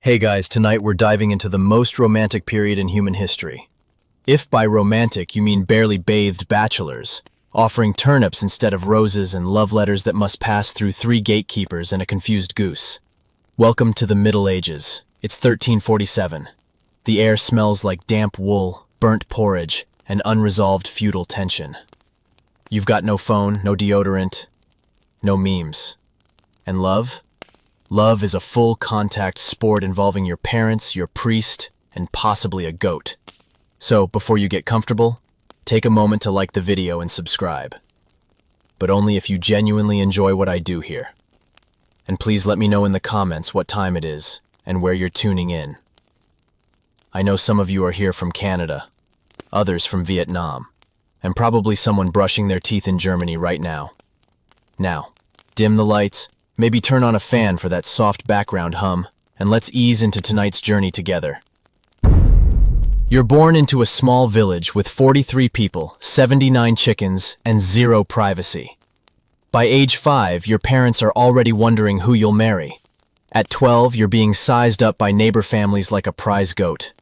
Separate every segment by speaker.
Speaker 1: Hey guys, tonight we're diving into the most romantic period in human history. If by romantic you mean barely bathed bachelors, offering turnips instead of roses and love letters that must pass through three gatekeepers and a confused goose. Welcome to the Middle Ages. It's 1347. The air smells like damp wool, burnt porridge, and unresolved feudal tension. You've got no phone, no deodorant, no memes. And love? Love is a full-contact sport involving your parents, your priest, and possibly a goat. So, before you get comfortable, take a moment to like the video and subscribe. But only if you genuinely enjoy what I do here. And please let me know in the comments what time it is and where you're tuning in. I know some of you are here from Canada, others from Vietnam, and probably someone brushing their teeth in Germany right now. Now, dim the lights, maybe turn on a fan for that soft background hum, and let's ease into tonight's journey together. You're born into a small village with 43 people, 79 chickens, and zero privacy. By age 5, your parents are already wondering who you'll marry. At 12, you're being sized up by neighbor families like a prize goat.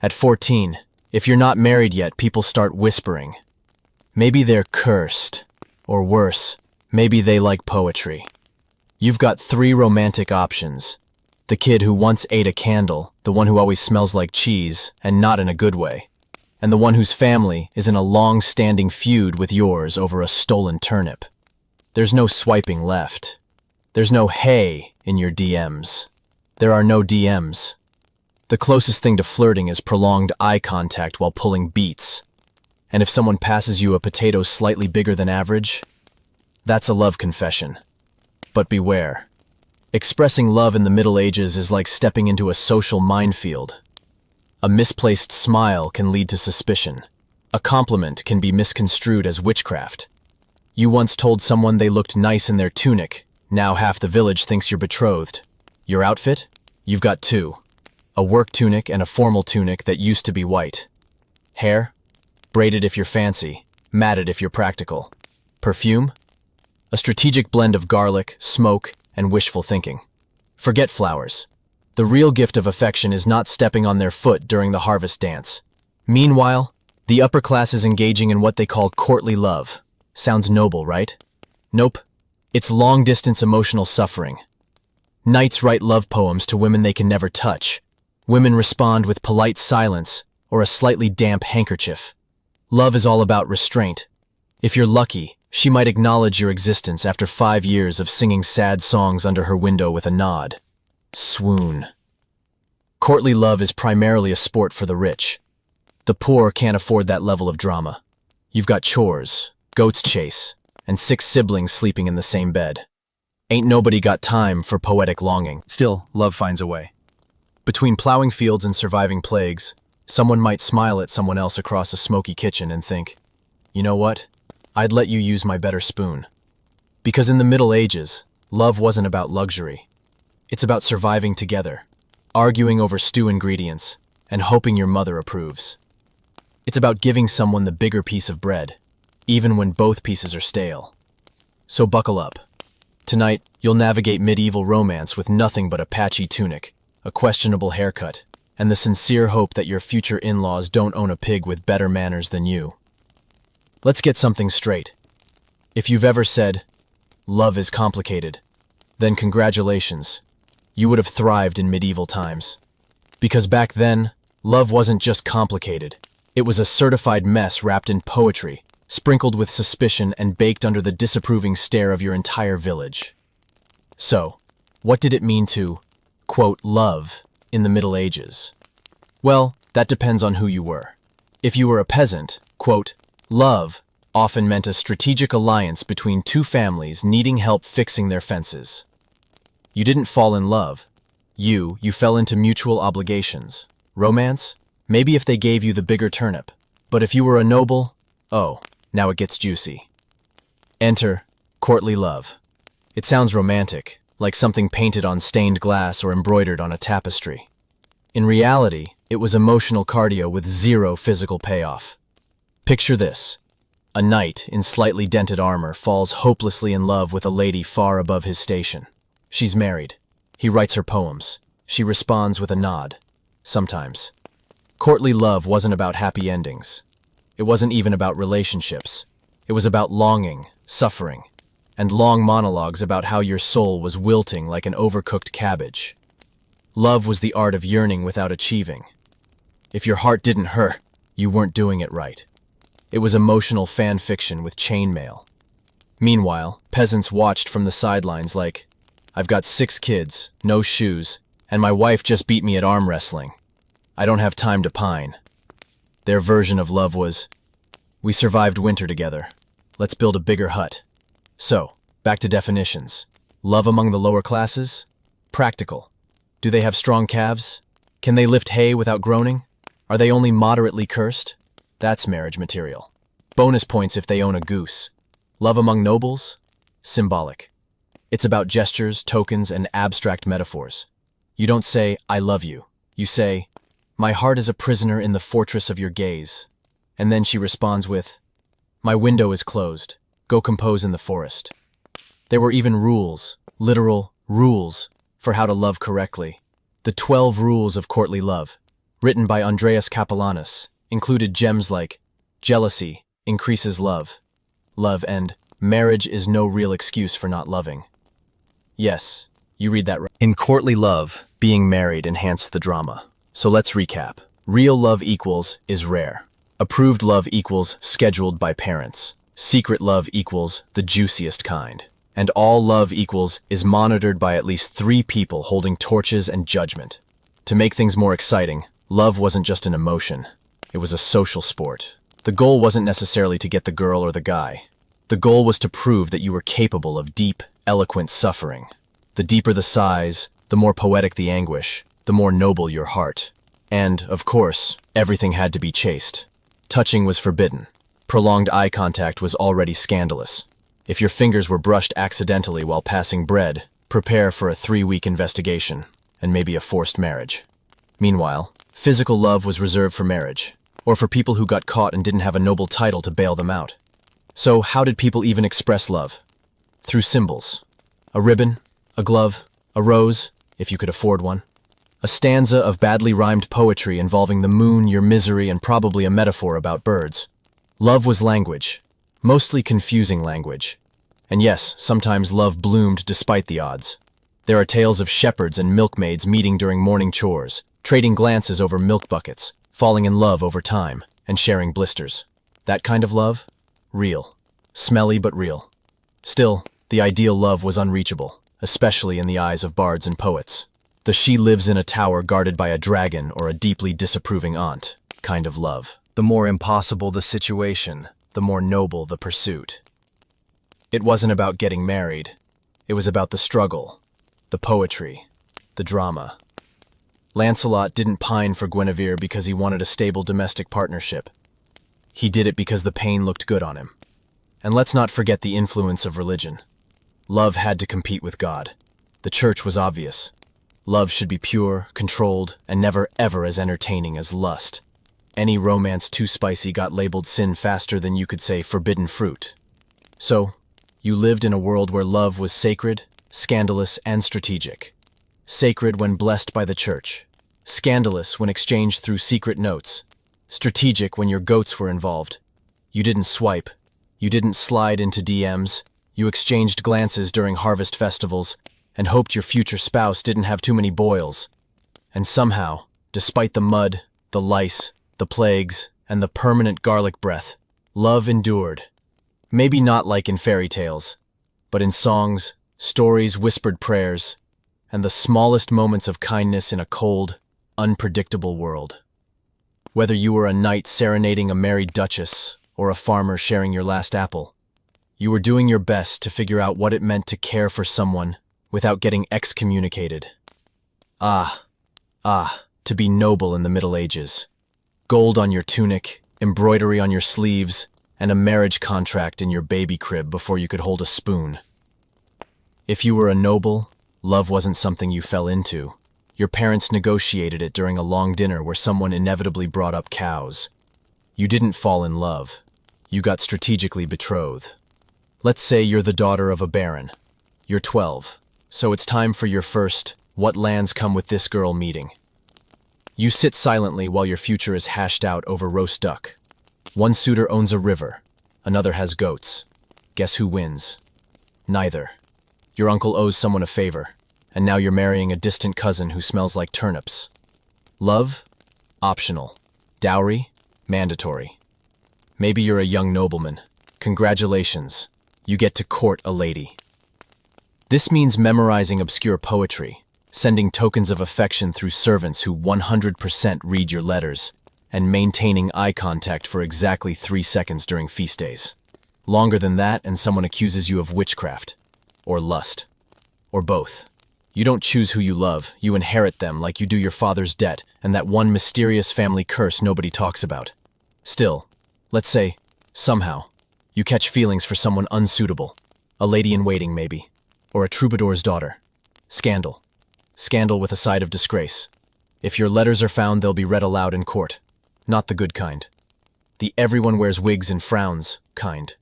Speaker 1: At 14, if you're not married yet, people start whispering. Maybe they're cursed, or worse, maybe they like poetry. You've got 3 romantic options. The kid who once ate a candle, the one who always smells like cheese, and not in a good way, and the one whose family is in a long-standing feud with yours over a stolen turnip. There's no swiping left. There's no hey in your DMs. There are no DMs. The closest thing to flirting is prolonged eye contact while pulling beats. And if someone passes you a potato slightly bigger than average, that's a love confession. But beware. Expressing love in the Middle Ages is like stepping into a social minefield. A misplaced smile can lead to suspicion. A compliment can be misconstrued as witchcraft. You once told someone they looked nice in their tunic. Now half the village thinks you're betrothed. Your outfit? You've got 2. A work tunic and a formal tunic that used to be white. Hair? Braided if you're fancy, matted if you're practical. Perfume? A strategic blend of garlic, smoke, and wishful thinking. Forget flowers. The real gift of affection is not stepping on their foot during the harvest dance. Meanwhile, the upper class is engaging in what they call courtly love. Sounds noble, right? Nope. It's long-distance emotional suffering. Knights write love poems to women they can never touch. Women respond with polite silence or a slightly damp handkerchief. Love is all about restraint. If you're lucky, she might acknowledge your existence after 5 years of singing sad songs under her window with a nod. Swoon. Courtly love is primarily a sport for the rich. The poor can't afford that level of drama. You've got chores, goats chase, and 6 siblings sleeping in the same bed. Ain't nobody got time for poetic longing. Still, love finds a way. Between plowing fields and surviving plagues, someone might smile at someone else across a smoky kitchen and think, you know what? I'd let you use my better spoon. Because in the Middle Ages, love wasn't about luxury. It's about surviving together, arguing over stew ingredients, and hoping your mother approves. It's about giving someone the bigger piece of bread, even when both pieces are stale. So buckle up. Tonight, you'll navigate medieval romance with nothing but a patchy tunic, a questionable haircut, and the sincere hope that your future in-laws don't own a pig with better manners than you. Let's get something straight. If you've ever said, love is complicated, then congratulations. You would have thrived in medieval times. Because back then, love wasn't just complicated. It was a certified mess wrapped in poetry, sprinkled with suspicion and baked under the disapproving stare of your entire village. So, what did it mean to, quote, love in the Middle Ages? Well, that depends on who you were. If you were a peasant, quote, love often meant a strategic alliance between 2 families needing help fixing their fences. You didn't fall in love. You fell into mutual obligations. Romance? Maybe if they gave you the bigger turnip. But if you were a noble, oh, now it gets juicy. Enter courtly love. It sounds romantic, like something painted on stained glass or embroidered on a tapestry. In reality, it was emotional cardio with zero physical payoff. Picture this. A knight in slightly dented armor falls hopelessly in love with a lady far above his station. She's married. He writes her poems. She responds with a nod. Sometimes. Courtly love wasn't about happy endings. It wasn't even about relationships. It was about longing, suffering, and long monologues about how your soul was wilting like an overcooked cabbage. Love was the art of yearning without achieving. If your heart didn't hurt, you weren't doing it right. It was emotional fan fiction with chainmail. Meanwhile, peasants watched from the sidelines like, I've got 6 kids, no shoes, and my wife just beat me at arm wrestling. I don't have time to pine. Their version of love was, we survived winter together. Let's build a bigger hut. So, back to definitions. Love among the lower classes? Practical. Do they have strong calves? Can they lift hay without groaning? Are they only moderately cursed? That's marriage material. Bonus points if they own a goose. Love among nobles? Symbolic. It's about gestures, tokens, and abstract metaphors. You don't say, I love you. You say, my heart is a prisoner in the fortress of your gaze. And then she responds with, my window is closed. Go compose in the forest. There were even rules, literal rules, for how to love correctly. The 12 Rules of Courtly Love, written by Andreas Capellanus, included gems like jealousy increases love, and marriage is no real excuse for not loving. Yes, you read that right. In Courtly Love, being married enhanced the drama. So let's recap. Real love equals is rare. Approved love equals scheduled by parents. Secret love equals the juiciest kind. And all love equals is monitored by at least 3 people holding torches and judgment. To make things more exciting, love wasn't just an emotion. It was a social sport. The goal wasn't necessarily to get the girl or the guy. The goal was to prove that you were capable of deep, eloquent suffering. The deeper the sighs, the more poetic the anguish, the more noble your heart. And, of course, everything had to be chaste. Touching was forbidden. Prolonged eye contact was already scandalous. If your fingers were brushed accidentally while passing bread, prepare for a 3-week investigation, and maybe a forced marriage. Meanwhile, physical love was reserved for marriage, or for people who got caught and didn't have a noble title to bail them out. So how did people even express love? Through symbols. A ribbon, a glove, a rose, if you could afford one. A stanza of badly rhymed poetry involving the moon, your misery, and probably a metaphor about birds. Love was language, mostly confusing language. And yes, sometimes love bloomed despite the odds. There are tales of shepherds and milkmaids meeting during morning chores, trading glances over milk buckets, falling in love over time, and sharing blisters. That kind of love? Real. Smelly but real. Still, the ideal love was unreachable, especially in the eyes of bards and poets. The she lives in a tower guarded by a dragon or a deeply disapproving aunt kind of love. The more impossible the situation, the more noble the pursuit. It wasn't about getting married. It was about the struggle, the poetry, the drama. Lancelot didn't pine for Guinevere because he wanted a stable domestic partnership. He did it because the pain looked good on him. And let's not forget the influence of religion. Love had to compete with God. The church was obvious. Love should be pure, controlled, and never ever as entertaining as lust. Any romance too spicy got labeled sin faster than you could say forbidden fruit. So, you lived in a world where love was sacred, scandalous, and strategic. Sacred when blessed by the church. Scandalous when exchanged through secret notes. Strategic when your goats were involved. You didn't swipe. You didn't slide into DMs. You exchanged glances during harvest festivals and hoped your future spouse didn't have too many boils. And somehow, despite the mud, the lice, the plagues, and the permanent garlic breath, love endured. Maybe not like in fairy tales, but in songs, stories, whispered prayers, and the smallest moments of kindness in a cold, unpredictable world. Whether you were a knight serenading a married duchess or a farmer sharing your last apple, you were doing your best to figure out what it meant to care for someone without getting excommunicated. Ah, to be noble in the Middle Ages. Gold on your tunic, embroidery on your sleeves, and a marriage contract in your baby crib before you could hold a spoon. If you were a noble, love wasn't something you fell into. Your parents negotiated it during a long dinner where someone inevitably brought up cows. You didn't fall in love. You got strategically betrothed. Let's say you're the daughter of a baron. You're 12, so it's time for your first What lands come with this girl meeting? You sit silently while your future is hashed out over roast duck. One suitor owns a river, another has goats. Guess who wins? Neither. Your uncle owes someone a favor, and now you're marrying a distant cousin who smells like turnips. Love? Optional. Dowry? Mandatory. Maybe you're a young nobleman. Congratulations, you get to court a lady. This means memorizing obscure poetry, sending tokens of affection through servants who 100% read your letters, and maintaining eye contact for exactly 3 seconds during feast days. Longer than that and someone accuses you of witchcraft, or lust, or both. You don't choose who you love, you inherit them like you do your father's debt and that one mysterious family curse nobody talks about. Still, let's say, somehow, you catch feelings for someone unsuitable, a lady-in-waiting maybe, or a troubadour's daughter. Scandal. Scandal with a side of disgrace. If your letters are found, they'll be read aloud in court. Not the good kind. The everyone wears wigs and frowns kind.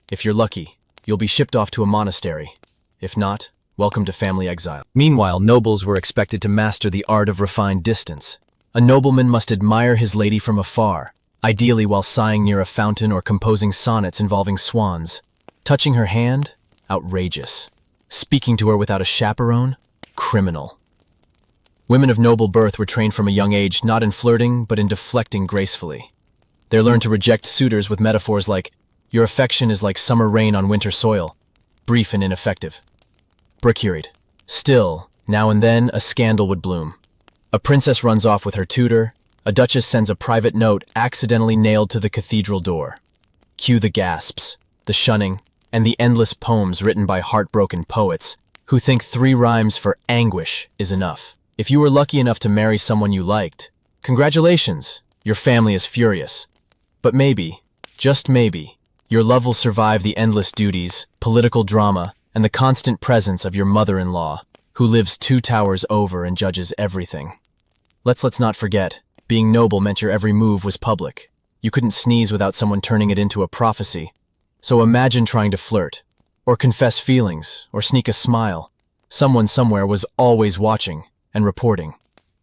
Speaker 1: If you're lucky, you'll be shipped off to a monastery. If not, welcome to family exile. Meanwhile, nobles were expected to master the art of refined distance. A nobleman must admire his lady from afar, ideally while sighing near a fountain or composing sonnets involving swans. Touching her hand? Outrageous. Speaking to her without a chaperone? Criminal. Women of noble birth were trained from a young age not in flirting, but in deflecting gracefully. They learned to reject suitors with metaphors like, "Your affection is like summer rain on winter soil," brief and ineffective. Procured. Still, now and then, a scandal would bloom. A princess runs off with her tutor, a duchess sends a private note accidentally nailed to the cathedral door. Cue the gasps, the shunning, and the endless poems written by heartbroken poets who think 3 rhymes for anguish is enough. If you were lucky enough to marry someone you liked, congratulations, your family is furious. But maybe, just maybe, your love will survive the endless duties, political drama, and the constant presence of your mother-in-law, who lives 2 towers over and judges everything. Let's not forget, being noble meant your every move was public. You couldn't sneeze without someone turning it into a prophecy. So imagine trying to flirt, or confess feelings, or sneak a smile. Someone somewhere was always watching and reporting,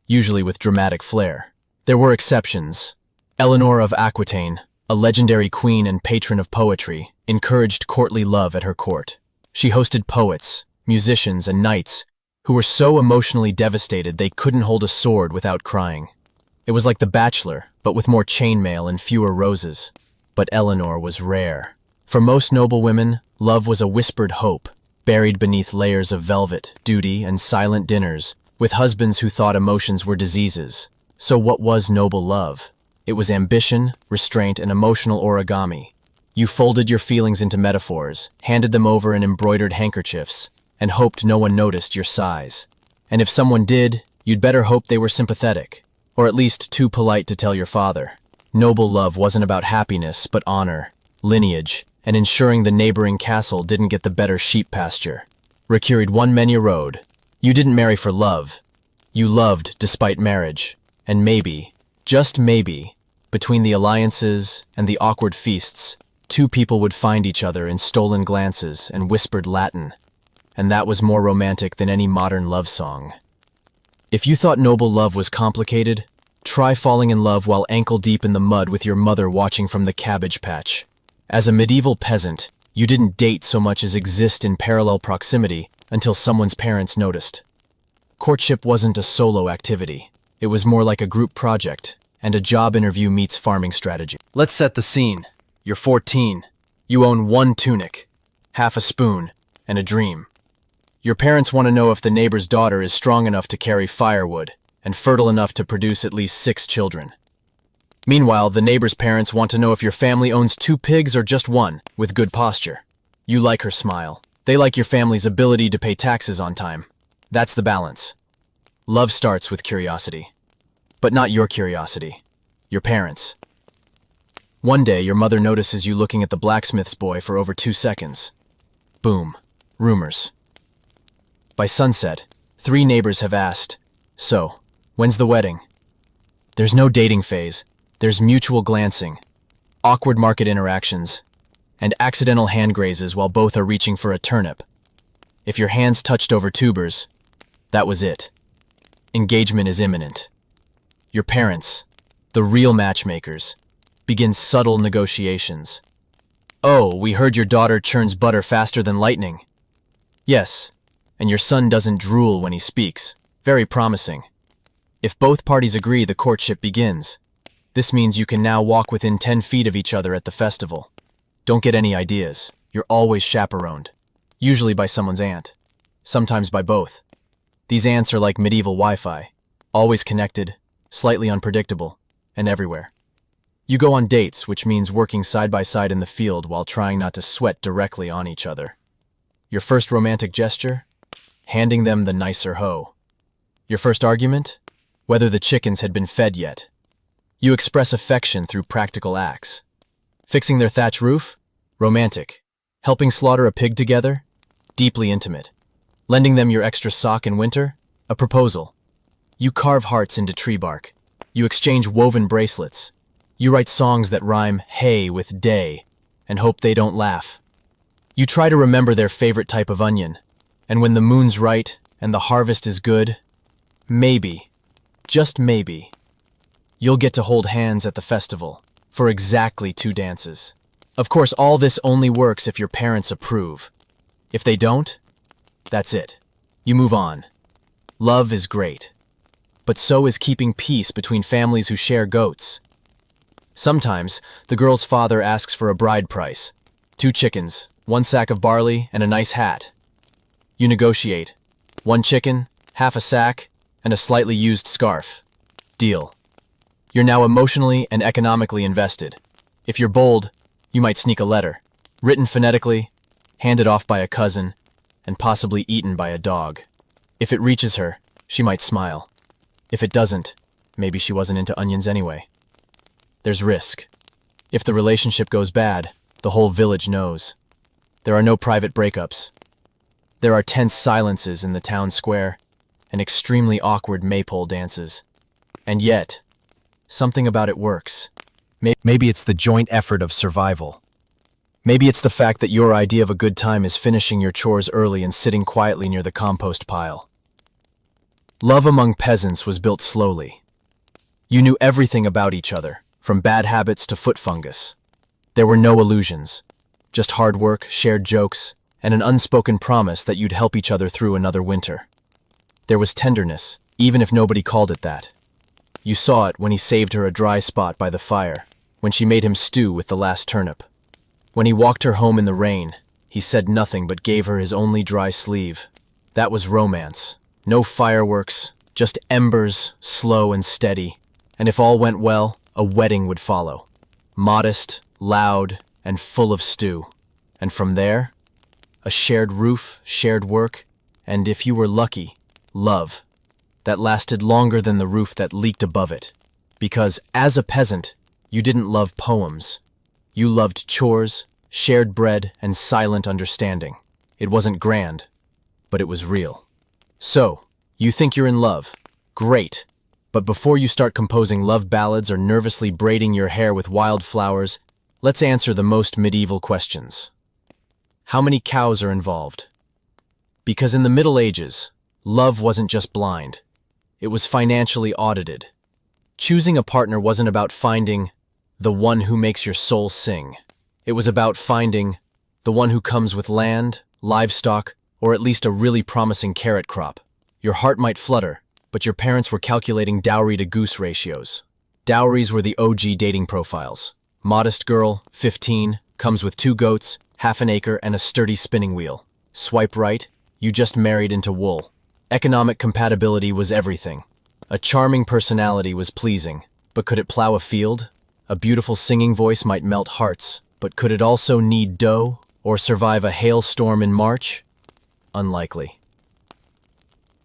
Speaker 1: usually with dramatic flair. There were exceptions. Eleanor of Aquitaine, a legendary queen and patron of poetry, encouraged courtly love at her court. She hosted poets, musicians, and knights who were so emotionally devastated they couldn't hold a sword without crying. It was like The Bachelor, but with more chainmail and fewer roses. But Eleanor was rare. For most noble women, love was a whispered hope, buried beneath layers of velvet, duty, and silent dinners, with husbands who thought emotions were diseases. So what was noble love? It was ambition, restraint, and emotional origami. You folded your feelings into metaphors, handed them over in embroidered handkerchiefs, and hoped no one noticed your sighs. And if someone did, you'd better hope they were sympathetic, or at least too polite to tell your father. Noble love wasn't about happiness, but honor, lineage, and ensuring the neighboring castle didn't get the better sheep pasture. Recurred one menu road. You didn't marry for love. You loved despite marriage. And maybe, just maybe, between the alliances and the awkward feasts, 2 people would find each other in stolen glances and whispered Latin. And that was more romantic than any modern love song. If you thought noble love was complicated, try falling in love while ankle-deep in the mud with your mother watching from the cabbage patch. As a medieval peasant, you didn't date so much as exist in parallel proximity until someone's parents noticed. Courtship wasn't a solo activity. It was more like a group project, and a job interview meets farming strategy. Let's set the scene. You're 14. You own 1 tunic, half a spoon, and a dream. Your parents want to know if the neighbor's daughter is strong enough to carry firewood and fertile enough to produce at least 6 children. Meanwhile, the neighbor's parents want to know if your family owns 2 pigs or just 1, with good posture. You like her smile. They like your family's ability to pay taxes on time. That's the balance. Love starts with curiosity. But not your curiosity. Your parents'. One day, your mother notices you looking at the blacksmith's boy for over 2 seconds. Boom. Rumors. By sunset, 3 neighbors have asked, "So, when's the wedding?" There's no dating phase. There's mutual glancing, awkward market interactions, and accidental hand grazes while both are reaching for a turnip. If your hands touched over tubers, That was it. Engagement is imminent. Your parents, the real matchmakers, begin subtle negotiations. Oh, we heard your daughter churns butter faster than lightning. Yes, and your son doesn't drool when he speaks. Very promising. If both parties agree, the courtship begins. This means you can now walk within 10 feet of each other at the festival. Don't get any ideas. You're always chaperoned. Usually by someone's aunt. Sometimes by both. These aunts are like medieval Wi-Fi. Always connected, slightly unpredictable, and everywhere. You go on dates, which means working side by side in the field while trying not to sweat directly on each other. Your first romantic gesture? Handing them the nicer hoe. Your first argument? Whether the chickens had been fed yet. You express affection through practical acts. Fixing their thatch roof? Romantic. Helping slaughter a pig together? Deeply intimate. Lending them your extra sock in winter? A proposal. You carve hearts into tree bark. You exchange woven bracelets. You write songs that rhyme hay with day and hope they don't laugh. You try to remember their favorite type of onion, and when the moon's right and the harvest is good, maybe, just maybe, you'll get to hold hands at the festival for exactly 2 dances. Of course, all this only works if your parents approve. If they don't, that's it. You move on. Love is great. But so is keeping peace between families who share goats. Sometimes, the girl's father asks for a bride price. 2 chickens, 1 sack of barley, and a nice hat. You negotiate. 1 chicken, half a sack, and a slightly used scarf. Deal. You're now emotionally and economically invested. If you're bold, you might sneak a letter, written phonetically, handed off by a cousin, and possibly eaten by a dog. If it reaches her, she might smile. If it doesn't, maybe she wasn't into onions anyway. There's risk. If the relationship goes bad, the whole village knows. There are no private breakups. There are tense silences in the town square and extremely awkward maypole dances. And yet, something about it works. Maybe it's the joint effort of survival. Maybe it's the fact that your idea of a good time is finishing your chores early and sitting quietly near the compost pile. Love among peasants was built slowly. You knew everything about each other, from bad habits to foot fungus. There were no illusions, just hard work, shared jokes, and an unspoken promise that you'd help each other through another winter. There was tenderness, even if nobody called it that. You saw it when he saved her a dry spot by the fire, when she made him stew with the last turnip. When he walked her home in the rain, he said nothing but gave her his only dry sleeve. That was romance. No fireworks, just embers, slow and steady. And if all went well, a wedding would follow. Modest, loud, and full of stew. And from there, a shared roof, shared work, and if you were lucky, love. That lasted longer than the roof that leaked above it. Because, as a peasant, you didn't love poems. You loved chores, shared bread, and silent understanding. It wasn't grand, but it was real. So, you think you're in love. Great. But before you start composing love ballads or nervously braiding your hair with wildflowers, let's answer the most medieval questions. How many cows are involved? Because in the Middle Ages, love wasn't just blind. It was financially audited. Choosing a partner wasn't about finding the one who makes your soul sing. It was about finding the one who comes with land, livestock, or at least a really promising carrot crop. Your heart might flutter, but your parents were calculating dowry to goose ratios. Dowries were the OG dating profiles. Modest girl, 15, comes with 2 goats, half an acre, and a sturdy spinning wheel. Swipe right, you just married into wool. Economic compatibility was everything. A charming personality was pleasing, but could it plow a field? A beautiful singing voice might melt hearts, but could it also knead dough or survive a hailstorm in March? Unlikely.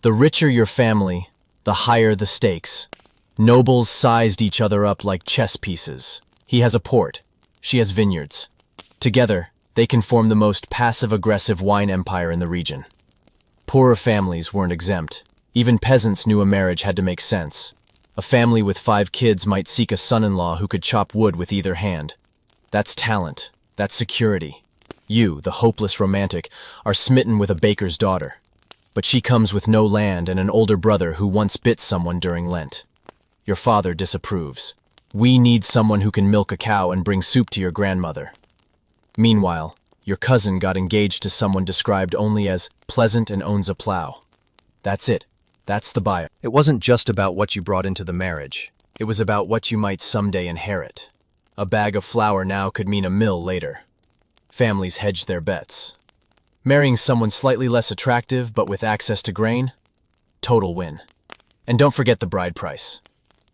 Speaker 1: The richer your family, the higher the stakes. Nobles sized each other up like chess pieces. He has a port, she has vineyards. Together, they can form the most passive-aggressive wine empire in the region. Poorer families weren't exempt. Even peasants knew a marriage had to make sense. A family with 5 kids might seek a son-in-law who could chop wood with either hand. That's talent. That's security. You, the hopeless romantic, are smitten with a baker's daughter. But she comes with no land and an older brother who once bit someone during Lent. Your father disapproves. We need someone who can milk a cow and bring soup to your grandmother. Meanwhile, your cousin got engaged to someone described only as pleasant and owns a plow. That's it. That's the bio. It wasn't just about what you brought into the marriage. It was about what you might someday inherit. A bag of flour now could mean a mill later. Families hedged their bets. Marrying someone slightly less attractive but with access to grain? Total win. And don't forget the bride price.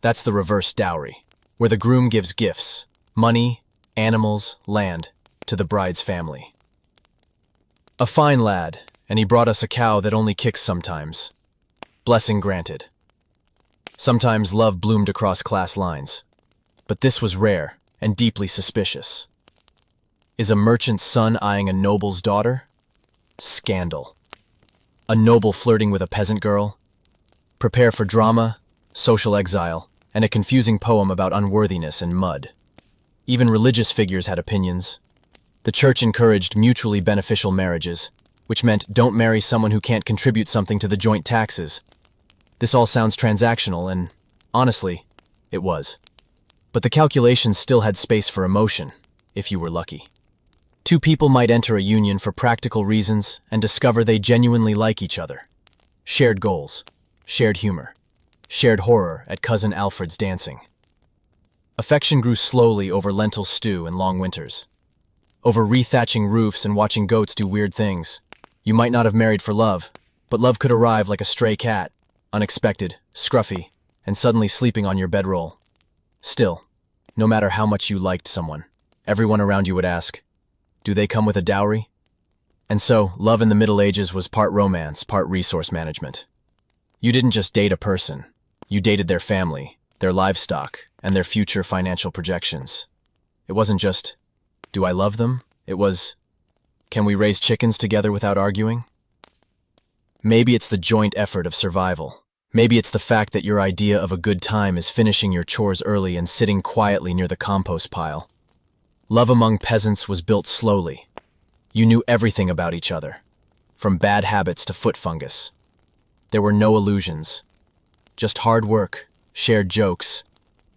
Speaker 1: That's the reverse dowry, where the groom gives gifts, money, animals, land, to the bride's family. A fine lad, and he brought us a cow that only kicks sometimes. Blessing granted. Sometimes love bloomed across class lines, but this was rare and deeply suspicious. Is a merchant's son eyeing a noble's daughter? Scandal. A noble flirting with a peasant girl? Prepare for drama, social exile, and a confusing poem about unworthiness and mud. Even religious figures had opinions. The church encouraged mutually beneficial marriages, which meant don't marry someone who can't contribute something to the joint taxes. This all sounds transactional, and honestly, it was. But the calculations still had space for emotion, if you were lucky. Two people might enter a union for practical reasons and discover they genuinely like each other. Shared goals, shared humor, shared horror at Cousin Alfred's dancing. Affection grew slowly over lentil stew and long winters. Over rethatching roofs and watching goats do weird things. You might not have married for love, but love could arrive like a stray cat, unexpected, scruffy, and suddenly sleeping on your bedroll. Still, no matter how much you liked someone, everyone around you would ask, do they come with a dowry? And so, love in the Middle Ages was part romance, part resource management. You didn't just date a person. You dated their family, their livestock, and their future financial projections. It wasn't just, do I love them? It was, can we raise chickens together without arguing? Maybe it's the joint effort of survival. Maybe it's the fact that your idea of a good time is finishing your chores early and sitting quietly near the compost pile. Love among peasants was built slowly. You knew everything about each other, from bad habits to foot fungus. There were no illusions, just hard work, shared jokes,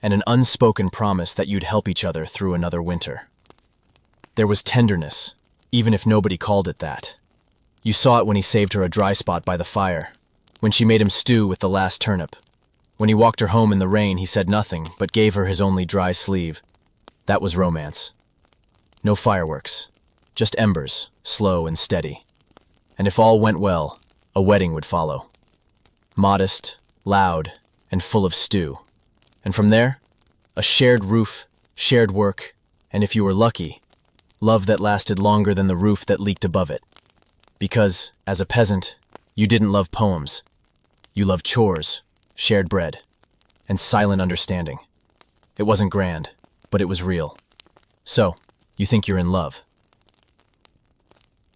Speaker 1: and an unspoken promise that you'd help each other through another winter. There was tenderness, even if nobody called it that. You saw it when he saved her a dry spot by the fire, when she made him stew with the last turnip. When he walked her home in the rain, he said nothing, but gave her his only dry sleeve. That was romance. No fireworks, just embers, slow and steady. And if all went well, a wedding would follow. Modest, loud, and full of stew. And from there, a shared roof, shared work, and if you were lucky, love that lasted longer than the roof that leaked above it. Because, as a peasant, you didn't love poems. You loved chores, shared bread, and silent understanding. It wasn't grand, but it was real. So, you think you're in love.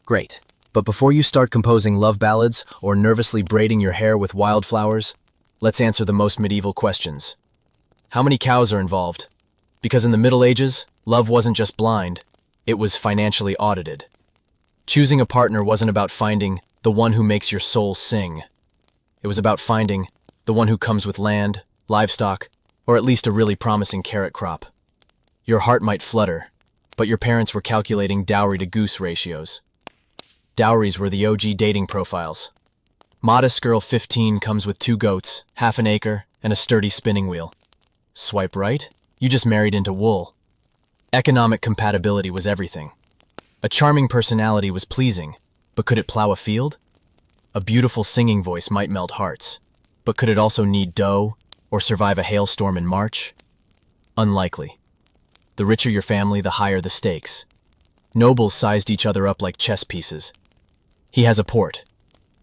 Speaker 1: Great. But before you start composing love ballads or nervously braiding your hair with wildflowers, let's answer the most medieval questions. How many cows are involved? Because in the Middle Ages, love wasn't just blind, it was financially audited. Choosing a partner wasn't about finding the one who makes your soul sing. It was about finding the one who comes with land, livestock, or at least a really promising carrot crop. Your heart might flutter, but your parents were calculating dowry to goose ratios. Dowries were the OG dating profiles. Modest girl 15 comes with 2 goats, half an acre, and a sturdy spinning wheel. Swipe right? You just married into wool. Economic compatibility was everything. A charming personality was pleasing, but could it plow a field? A beautiful singing voice might melt hearts, but could it also knead dough or survive a hailstorm in March? Unlikely. The richer your family, the higher the stakes. Nobles sized each other up like chess pieces. He has a port.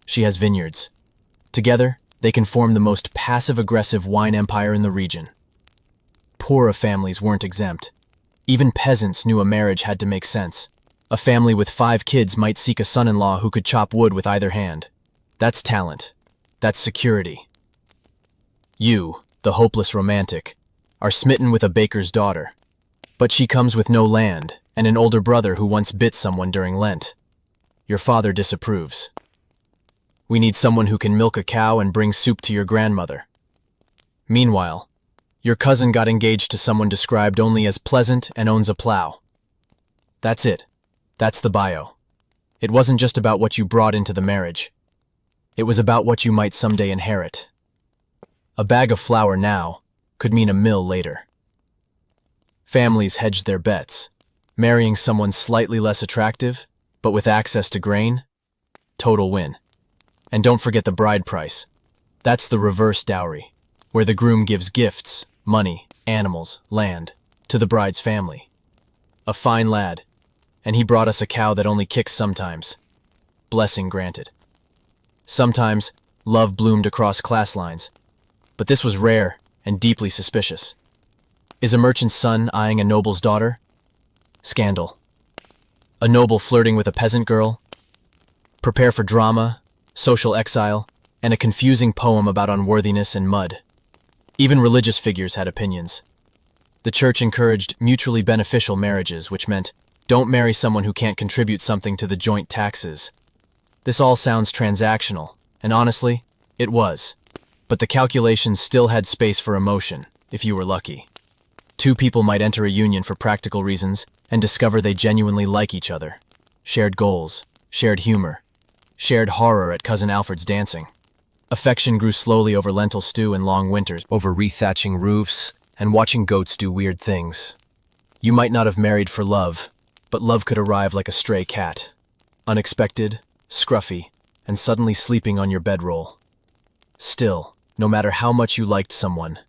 Speaker 1: She has vineyards. Together, they can form the most passive-aggressive wine empire in the region. Poorer families weren't exempt. Even peasants knew a marriage had to make sense. A family with 5 kids might seek a son-in-law who could chop wood with either hand. That's talent. That's security. You, the hopeless romantic, are smitten with a baker's daughter. But she comes with no land and an older brother who once bit someone during Lent. Your father disapproves. We need someone who can milk a cow and bring soup to your grandmother. Meanwhile, your cousin got engaged to someone described only as pleasant and owns a plow. That's it. That's the bio. It wasn't just about what you brought into the marriage. It was about what you might someday inherit. A bag of flour now could mean a mill later. Families hedged their bets, marrying someone slightly less attractive, but with access to grain. Total win. And don't forget the bride price. That's the reverse dowry, where the groom gives gifts, money, animals, land, to the bride's family. A fine lad, and he brought us a cow that only kicks sometimes. Blessing granted. Sometimes, love bloomed across class lines, but this was rare and deeply suspicious. Is a merchant's son eyeing a noble's daughter? Scandal. A noble flirting with a peasant girl? Prepare for drama, social exile, and a confusing poem about unworthiness and mud. Even religious figures had opinions. The church encouraged mutually beneficial marriages, which meant don't marry someone who can't contribute something to the joint taxes. This all sounds transactional, and honestly, it was. But the calculations still had space for emotion, if you were lucky. Two people might enter a union for practical reasons and discover they genuinely like each other. Shared goals, shared humor, shared horror at Cousin Alfred's dancing. Affection grew slowly over lentil stew and long winters, over rethatching roofs and watching goats do weird things. You might not have married for love, but love could arrive like a stray cat. Unexpected, scruffy, and suddenly sleeping on your bedroll. Still, no matter how much you liked someone,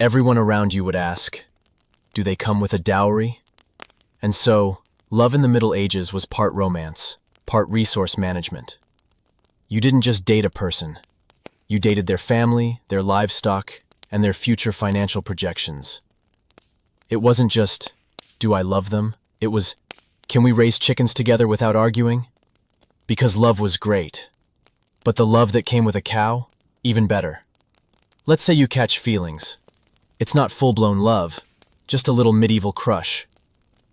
Speaker 1: everyone around you would ask, do they come with a dowry? And so, love in the Middle Ages was part romance, part resource management. You didn't just date a person. You dated their family, their livestock, and their future financial projections. It wasn't just, do I love them? It was, can we raise chickens together without arguing? Because love was great. But the love that came with a cow? Even better. Let's say you catch feelings. It's not full-blown love, just a little medieval crush.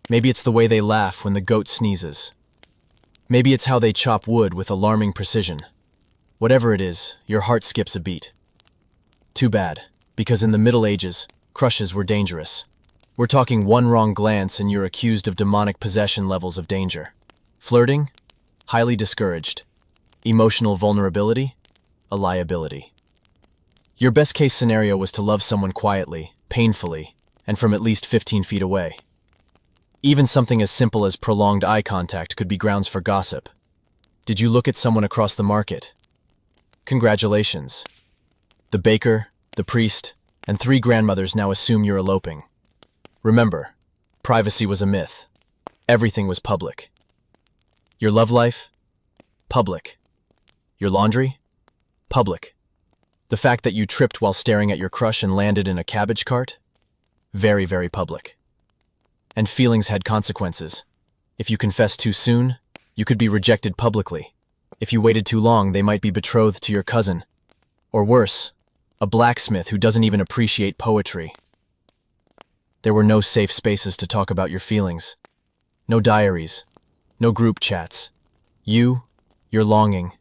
Speaker 1: Maybe it's the way they laugh when the goat sneezes. Maybe it's how they chop wood with alarming precision. Whatever it is, your heart skips a beat. Too bad, because in the Middle Ages, crushes were dangerous. We're talking one wrong glance and you're accused of demonic possession levels of danger. Flirting? Highly discouraged. Emotional vulnerability? A liability. Your best case scenario was to love someone quietly, painfully, and from at least 15 feet away. Even something as simple as prolonged eye contact could be grounds for gossip. Did you look at someone across the market? Congratulations. The baker, the priest, and 3 grandmothers now assume you're eloping. Remember, privacy was a myth. Everything was public. Your love life? Public. Your laundry? Public. The fact that you tripped while staring at your crush and landed in a cabbage cart? Very, very public. And feelings had consequences. If you confessed too soon, you could be rejected publicly. If you waited too long, they might be betrothed to your cousin. Or worse, a blacksmith who doesn't even appreciate poetry. There were no safe spaces to talk about your feelings. No diaries. No group chats. You, your longing,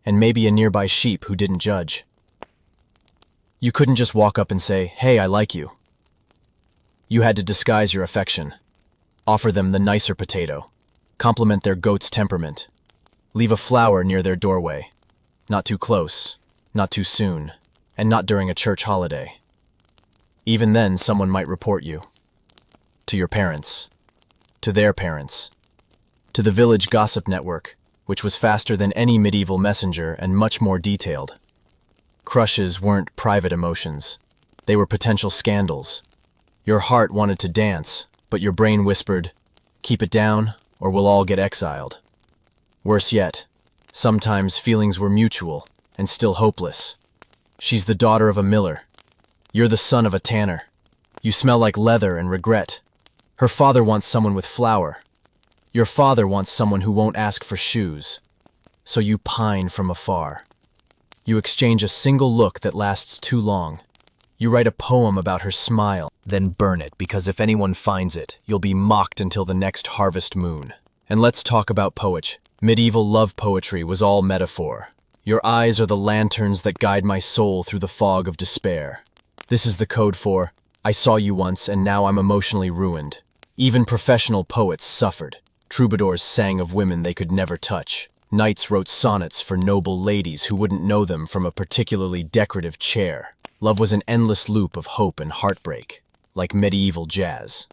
Speaker 1: and maybe a nearby sheep who didn't judge. You couldn't just walk up and say, hey, I like you. You had to disguise your affection. Offer them the nicer potato. Compliment their goat's temperament. Leave a flower near their doorway. Not too close, not too soon, and not during a church holiday. Even then, someone might report you. To your parents. To their parents. To the village gossip network, which was faster than any medieval messenger and much more detailed. Crushes weren't private emotions. They were potential scandals. Your heart wanted to dance, but your brain whispered, keep it down, or we'll all get exiled. Worse yet, sometimes feelings were mutual and still hopeless. She's the daughter of a miller. You're the son of a tanner. You smell like leather and regret. Her father wants someone with flour. Your father wants someone who won't ask for shoes. So you pine from afar. You exchange a single look that lasts too long. You write a poem about her smile, then burn it, because if anyone finds it, you'll be mocked until the next harvest moon. And let's talk about poetry. Medieval love poetry was all metaphor. Your eyes are the lanterns that guide my soul through the fog of despair. This is the code for, I saw you once and now I'm emotionally ruined. Even professional poets suffered. Troubadours sang of women they could never touch. Knights wrote sonnets for noble ladies who wouldn't know them from a particularly decorative chair. Love was an endless loop of hope and heartbreak, like medieval jazz.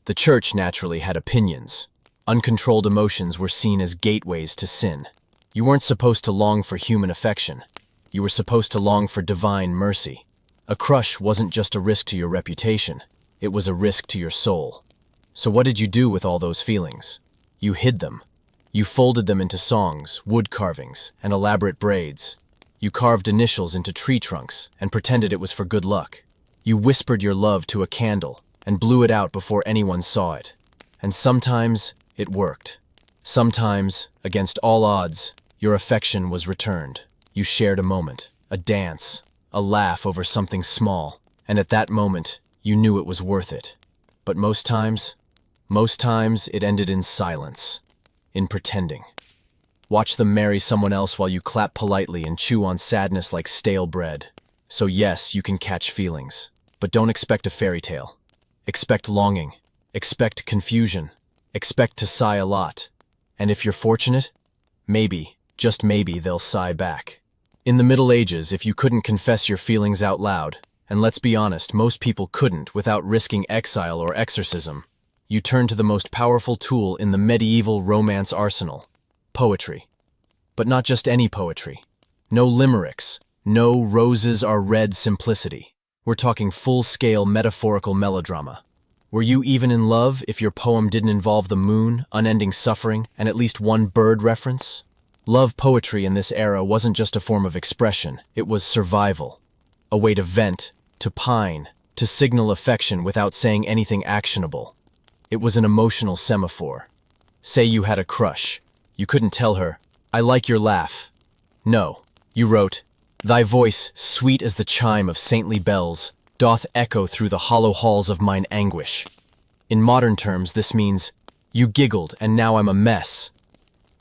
Speaker 1: The church naturally had opinions. Uncontrolled emotions were seen as gateways to sin. You weren't supposed to long for human affection. You were supposed to long for divine mercy. A crush wasn't just a risk to your reputation. It was a risk to your soul. So what did you do with all those feelings? You hid them. You folded them into songs, wood carvings, and elaborate braids. You carved initials into tree trunks and pretended it was for good luck. You whispered your love to a candle and blew it out before anyone saw it. And sometimes it worked. Sometimes, against all odds, your affection was returned. You shared a moment, a dance, a laugh over something small, and at that moment, you knew it was worth it. But most times it ended in silence, in pretending. Watch them marry someone else while you clap politely and chew on sadness like stale bread. So yes, you can catch feelings, but don't expect a fairy tale. Expect longing, expect confusion, expect to sigh a lot. And if you're fortunate, maybe, just maybe, they'll sigh back. In the Middle Ages, if you couldn't confess your feelings out loud, and let's be honest, most people couldn't without risking exile or exorcism, you turned to the most powerful tool in the medieval romance arsenal, poetry. But not just any poetry. No limericks, no roses are red simplicity. We're talking full-scale metaphorical melodrama. Were you even in love if your poem didn't involve the moon, unending suffering, and at least one bird reference? Love poetry in this era wasn't just a form of expression, it was survival. A way to vent, to pine, to signal affection without saying anything actionable. It was an emotional semaphore. Say you had a crush. You couldn't tell her, I like your laugh. No, you wrote, thy voice, sweet as the chime of saintly bells, doth echo through the hollow halls of mine anguish. In modern terms, this means, you giggled and now I'm a mess.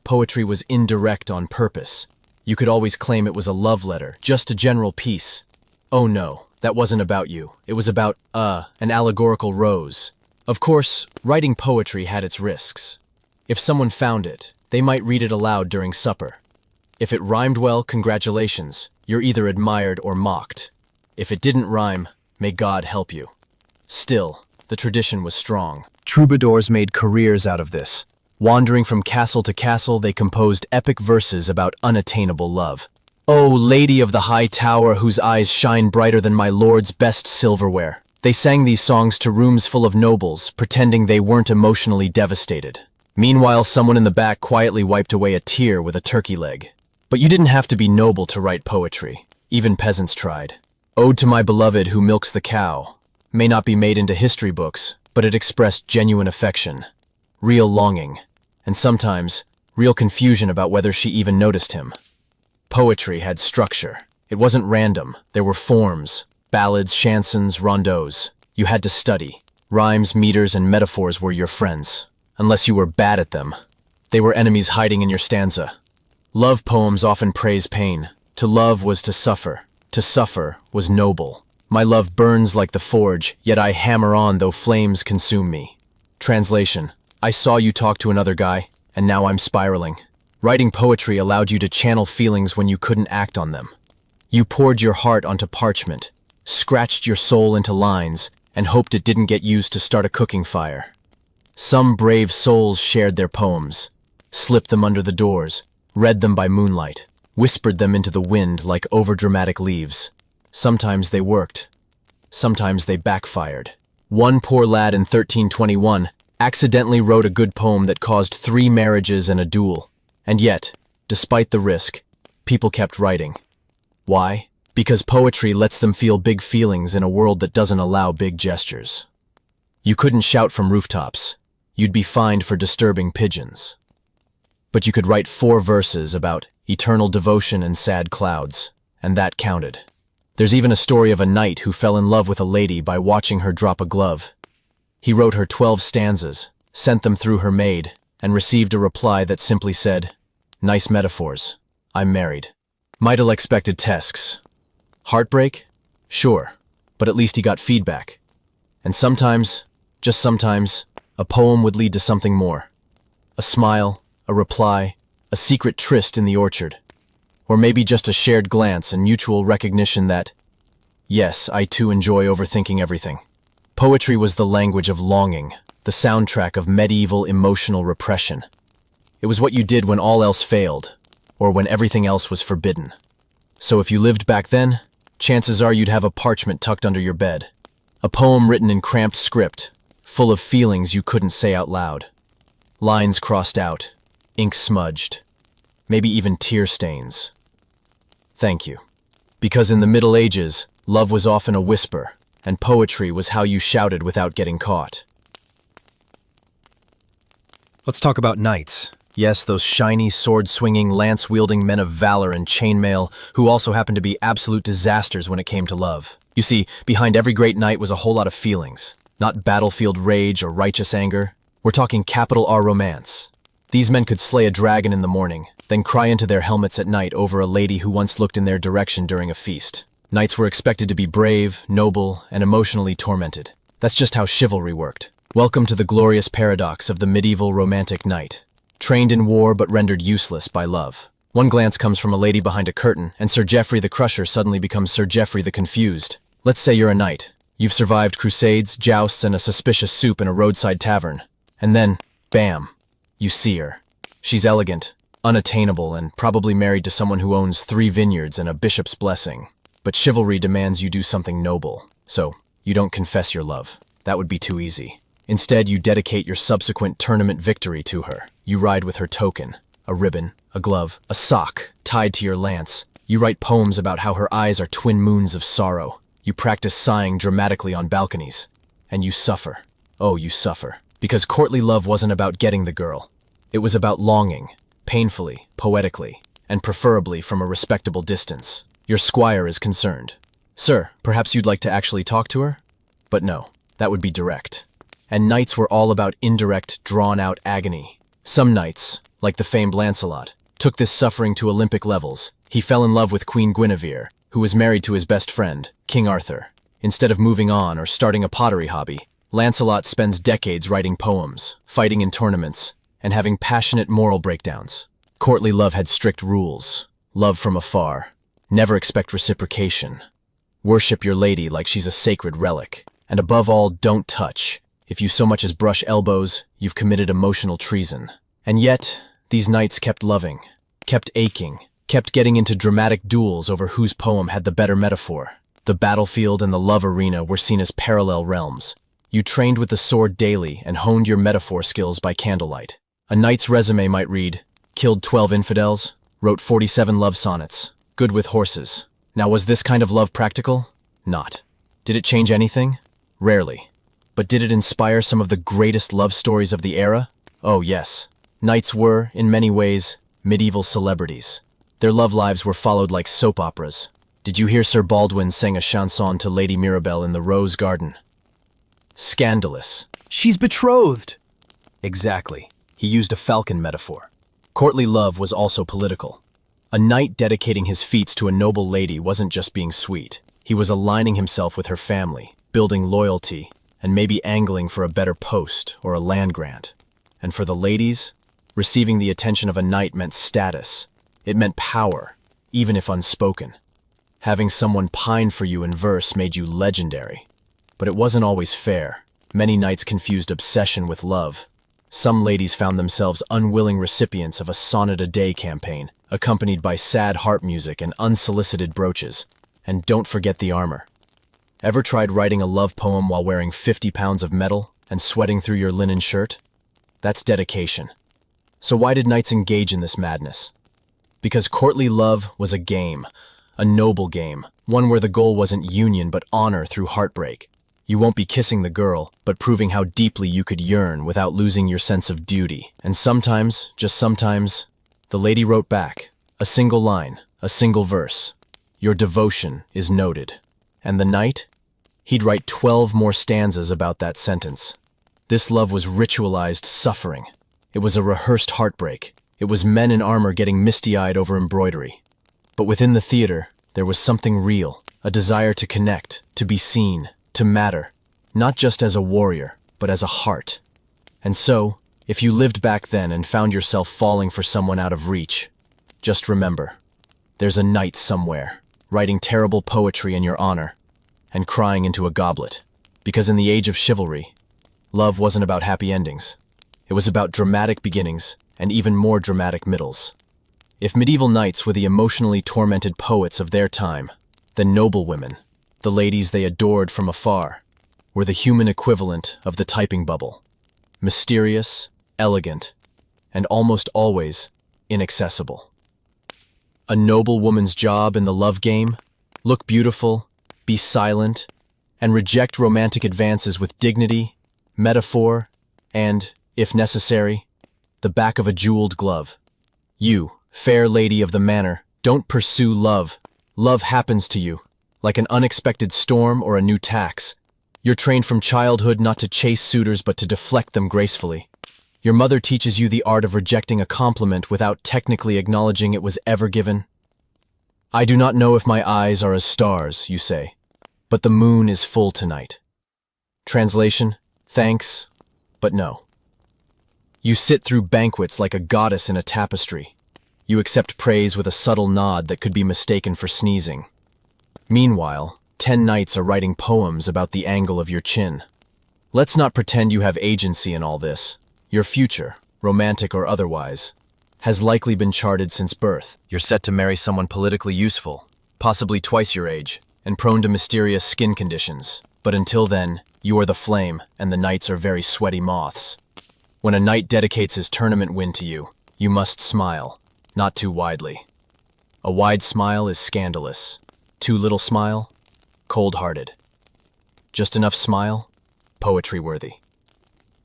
Speaker 1: Poetry was indirect on purpose. You could always claim it was a love letter, just a general piece. Oh no, that wasn't about you. It was about, an allegorical rose. Of course, writing poetry had its risks. If someone found it, they might read it aloud during supper. If it rhymed well, congratulations, you're either admired or mocked. If it didn't rhyme, may God help you. Still, the tradition was strong. Troubadours made careers out of this. Wandering from castle to castle, they composed epic verses about unattainable love. O lady of the high tower whose eyes shine brighter than my lord's best silverware. They sang these songs to rooms full of nobles, pretending they weren't emotionally devastated. Meanwhile, someone in the back quietly wiped away a tear with a turkey leg. But you didn't have to be noble to write poetry. Even peasants tried. Ode to my beloved who milks the cow may not be made into history books, but it expressed genuine affection, real longing, and sometimes real confusion about whether she even noticed him. Poetry had structure. It wasn't random. There were forms, ballads, chansons, rondeaus. You had to study. Rhymes, meters, and metaphors were your friends. Unless you were bad at them. They were enemies hiding in your stanza. Love poems often praise pain. To love was to suffer. To suffer was noble. My love burns like the forge, yet I hammer on though flames consume me. Translation: I saw you talk to another guy, and now I'm spiraling. Writing poetry allowed you to channel feelings when you couldn't act on them. You poured your heart onto parchment, scratched your soul into lines, and hoped it didn't get used to start a cooking fire. Some brave souls shared their poems, slipped them under the doors, read them by moonlight, whispered them into the wind like overdramatic leaves. Sometimes they worked. Sometimes they backfired. One poor lad in 1321 accidentally wrote a good poem that caused 3 marriages and a duel. And yet, despite the risk, people kept writing. Why? Because poetry lets them feel big feelings in a world that doesn't allow big gestures. You couldn't shout from rooftops. You'd be fined for disturbing pigeons. But you could write 4 verses about eternal devotion and sad clouds, and that counted. There's even a story of a knight who fell in love with a lady by watching her drop a glove. He wrote her 12 stanzas, sent them through her maid, and received a reply that simply said, "Nice metaphors. I'm married." Meidel expected tasks. Heartbreak? Sure, but at least he got feedback. And sometimes, just sometimes, a poem would lead to something more. A smile, a reply, a secret tryst in the orchard. Or maybe just a shared glance and mutual recognition that, yes, I too enjoy overthinking everything. Poetry was the language of longing, the soundtrack of medieval emotional repression. It was what you did when all else failed, or when everything else was forbidden. So if you lived back then, chances are you'd have a parchment tucked under your bed. A poem written in cramped script, full of feelings you couldn't say out loud. Lines crossed out, ink smudged, maybe even tear stains. Thank you. Because in the Middle Ages, love was often a whisper, and poetry was how you shouted without getting caught. Let's talk about knights. Yes, those shiny, sword-swinging, lance-wielding men of valor and chainmail who also happened to be absolute disasters when it came to love. You see, behind every great knight was a whole lot of feelings, not battlefield rage or righteous anger. We're talking capital R romance. These men could slay a dragon in the morning, then cry into their helmets at night over a lady who once looked in their direction during a feast. Knights were expected to be brave, noble, and emotionally tormented. That's just how chivalry worked. Welcome to the glorious paradox of the medieval romantic knight. Trained in war but rendered useless by love. One glance comes from a lady behind a curtain, and Sir Geoffrey the Crusher suddenly becomes Sir Geoffrey the Confused. Let's say you're a knight. You've survived crusades, jousts, and a suspicious soup in a roadside tavern. And then, bam, you see her. She's elegant, unattainable, and probably married to someone who owns 3 vineyards and a bishop's blessing. But chivalry demands you do something noble. So, you don't confess your love. That would be too easy. Instead, you dedicate your subsequent tournament victory to her. You ride with her token, a ribbon, a glove, a sock tied to your lance. You write poems about how her eyes are twin moons of sorrow. You practice sighing dramatically on balconies. And you suffer. Oh, you suffer. Because courtly love wasn't about getting the girl. It was about longing, painfully, poetically, and preferably from a respectable distance. Your squire is concerned. Sir, perhaps you'd like to actually talk to her? But no, that would be direct. And knights were all about indirect, drawn-out agony. Some knights, like the famed Lancelot, took this suffering to Olympic levels. He fell in love with Queen Guinevere, who was married to his best friend, King Arthur. Instead of moving on or starting a pottery hobby, Lancelot spends decades writing poems, fighting in tournaments, and having passionate moral breakdowns. Courtly love had strict rules. Love from afar. Never expect reciprocation. Worship your lady like she's a sacred relic. And above all, don't touch. If you so much as brush elbows, you've committed emotional treason. And yet, these knights kept loving, kept aching, kept getting into dramatic duels over whose poem had the better metaphor. The battlefield and the love arena were seen as parallel realms. You trained with the sword daily and honed your metaphor skills by candlelight. A knight's resume might read, killed 12 infidels, wrote 47 love sonnets, good with horses. Now, was this kind of love practical? Not. Did it change anything? Rarely. But did it inspire some of the greatest love stories of the era? Oh, yes. Knights were, in many ways, medieval celebrities. Their love lives were followed like soap operas. Did you hear Sir Baldwin sing a chanson to Lady Mirabelle in the Rose Garden? Scandalous. She's betrothed! Exactly. He used a falcon metaphor. Courtly love was also political. A knight dedicating his feats to a noble lady wasn't just being sweet. He was aligning himself with her family, building loyalty, and maybe angling for a better post or a land grant. And for the ladies, receiving the attention of a knight meant status. It meant power, even if unspoken. Having someone pine for you in verse made you legendary. But it wasn't always fair. Many knights confused obsession with love. Some ladies found themselves unwilling recipients of a sonnet-a-day campaign, accompanied by sad harp music and unsolicited brooches. And don't forget the armor. Ever tried writing a love poem while wearing 50 pounds of metal and sweating through your linen shirt? That's dedication. So why did knights engage in this madness? Because courtly love was a game, a noble game, one where the goal wasn't union but honor through heartbreak. You won't be kissing the girl, but proving how deeply you could yearn without losing your sense of duty. And sometimes, just sometimes, the lady wrote back, a single line, a single verse. Your devotion is noted. And the knight? He'd write 12 more stanzas about that sentence. This love was ritualized suffering. It was a rehearsed heartbreak. It was men in armor getting misty-eyed over embroidery. But within the theater, there was something real, a desire to connect, to be seen, to matter, not just as a warrior, but as a heart. And so, if you lived back then and found yourself falling for someone out of reach, just remember, there's a knight somewhere, writing terrible poetry in your honor, and crying into a goblet. Because in the age of chivalry, love wasn't about happy endings. It was about dramatic beginnings and even more dramatic middles. If medieval knights were the emotionally tormented poets of their time, then noble women, the ladies they adored from afar, were the human equivalent of the typing bubble. Mysterious, elegant, and almost always inaccessible. A noble woman's job in the love game? Look beautiful, be silent, and reject romantic advances with dignity, metaphor, and, if necessary, the back of a jeweled glove. You, fair lady of the manor, don't pursue love. Love happens to you, like an unexpected storm or a new tax. You're trained from childhood not to chase suitors but to deflect them gracefully. Your mother teaches you the art of rejecting a compliment without technically acknowledging it was ever given. I do not know if my eyes are as stars, you say, but the moon is full tonight. Translation: thanks, but no. You sit through banquets like a goddess in a tapestry. You accept praise with a subtle nod that could be mistaken for sneezing. Meanwhile, 10 knights are writing poems about the angle of your chin. Let's not pretend you have agency in all this. Your future, romantic or otherwise, has likely been charted since birth. You're set to marry someone politically useful, possibly twice your age, and prone to mysterious skin conditions. But until then, you are the flame, and the knights are very sweaty moths. When a knight dedicates his tournament win to you, you must smile, not too widely. A wide smile is scandalous. Too little smile? Cold-hearted. Just enough smile? Poetry-worthy.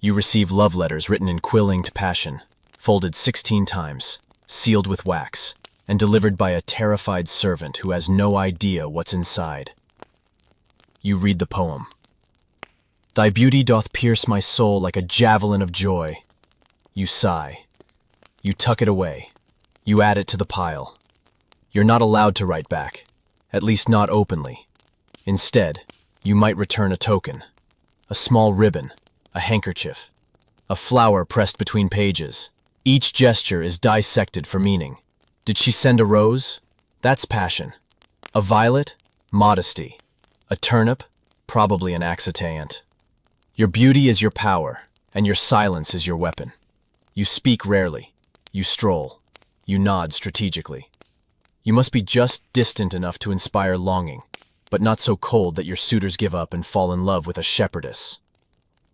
Speaker 1: You receive love letters written in quill-inked passion, folded 16 times, sealed with wax, and delivered by a terrified servant who has no idea what's inside. You read the poem. Thy beauty doth pierce my soul like a javelin of joy. You sigh. You tuck it away. You add it to the pile. You're not allowed to write back, at least not openly. Instead, you might return a token, a small ribbon, a handkerchief, a flower pressed between pages. Each gesture is dissected for meaning. Did she send a rose? That's passion. A violet? Modesty. A turnip? Probably an accitant. Your beauty is your power, and your silence is your weapon. You speak rarely. You stroll. You nod strategically. You must be just distant enough to inspire longing, but not so cold that your suitors give up and fall in love with a shepherdess.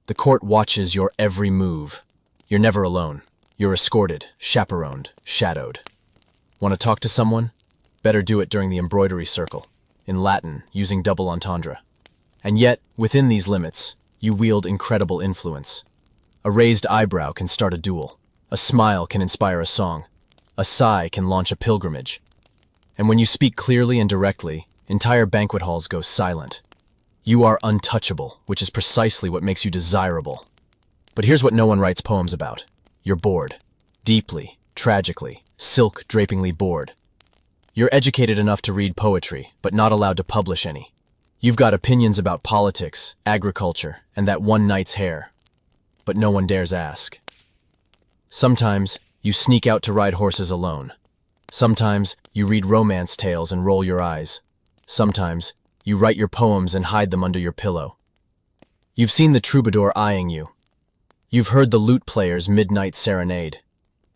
Speaker 1: The court watches your every move. You're never alone. You're escorted, chaperoned, shadowed. Want to talk to someone? Better do it during the embroidery circle, in Latin, using double entendre. And yet, within these limits, you wield incredible influence. A raised eyebrow can start a duel. A smile can inspire a song. A sigh can launch a pilgrimage. And when you speak clearly and directly, entire banquet halls go silent. You are untouchable, which is precisely what makes you desirable. But here's what no one writes poems about. You're bored. Deeply, tragically, silk-drapingly bored. You're educated enough to read poetry, but not allowed to publish any. You've got opinions about politics, agriculture, and that one knight's hair. But no one dares ask. Sometimes, you sneak out to ride horses alone. Sometimes, you read romance tales and roll your eyes. Sometimes, you write your poems and hide them under your pillow. You've seen the troubadour eyeing you. You've heard the lute player's midnight serenade.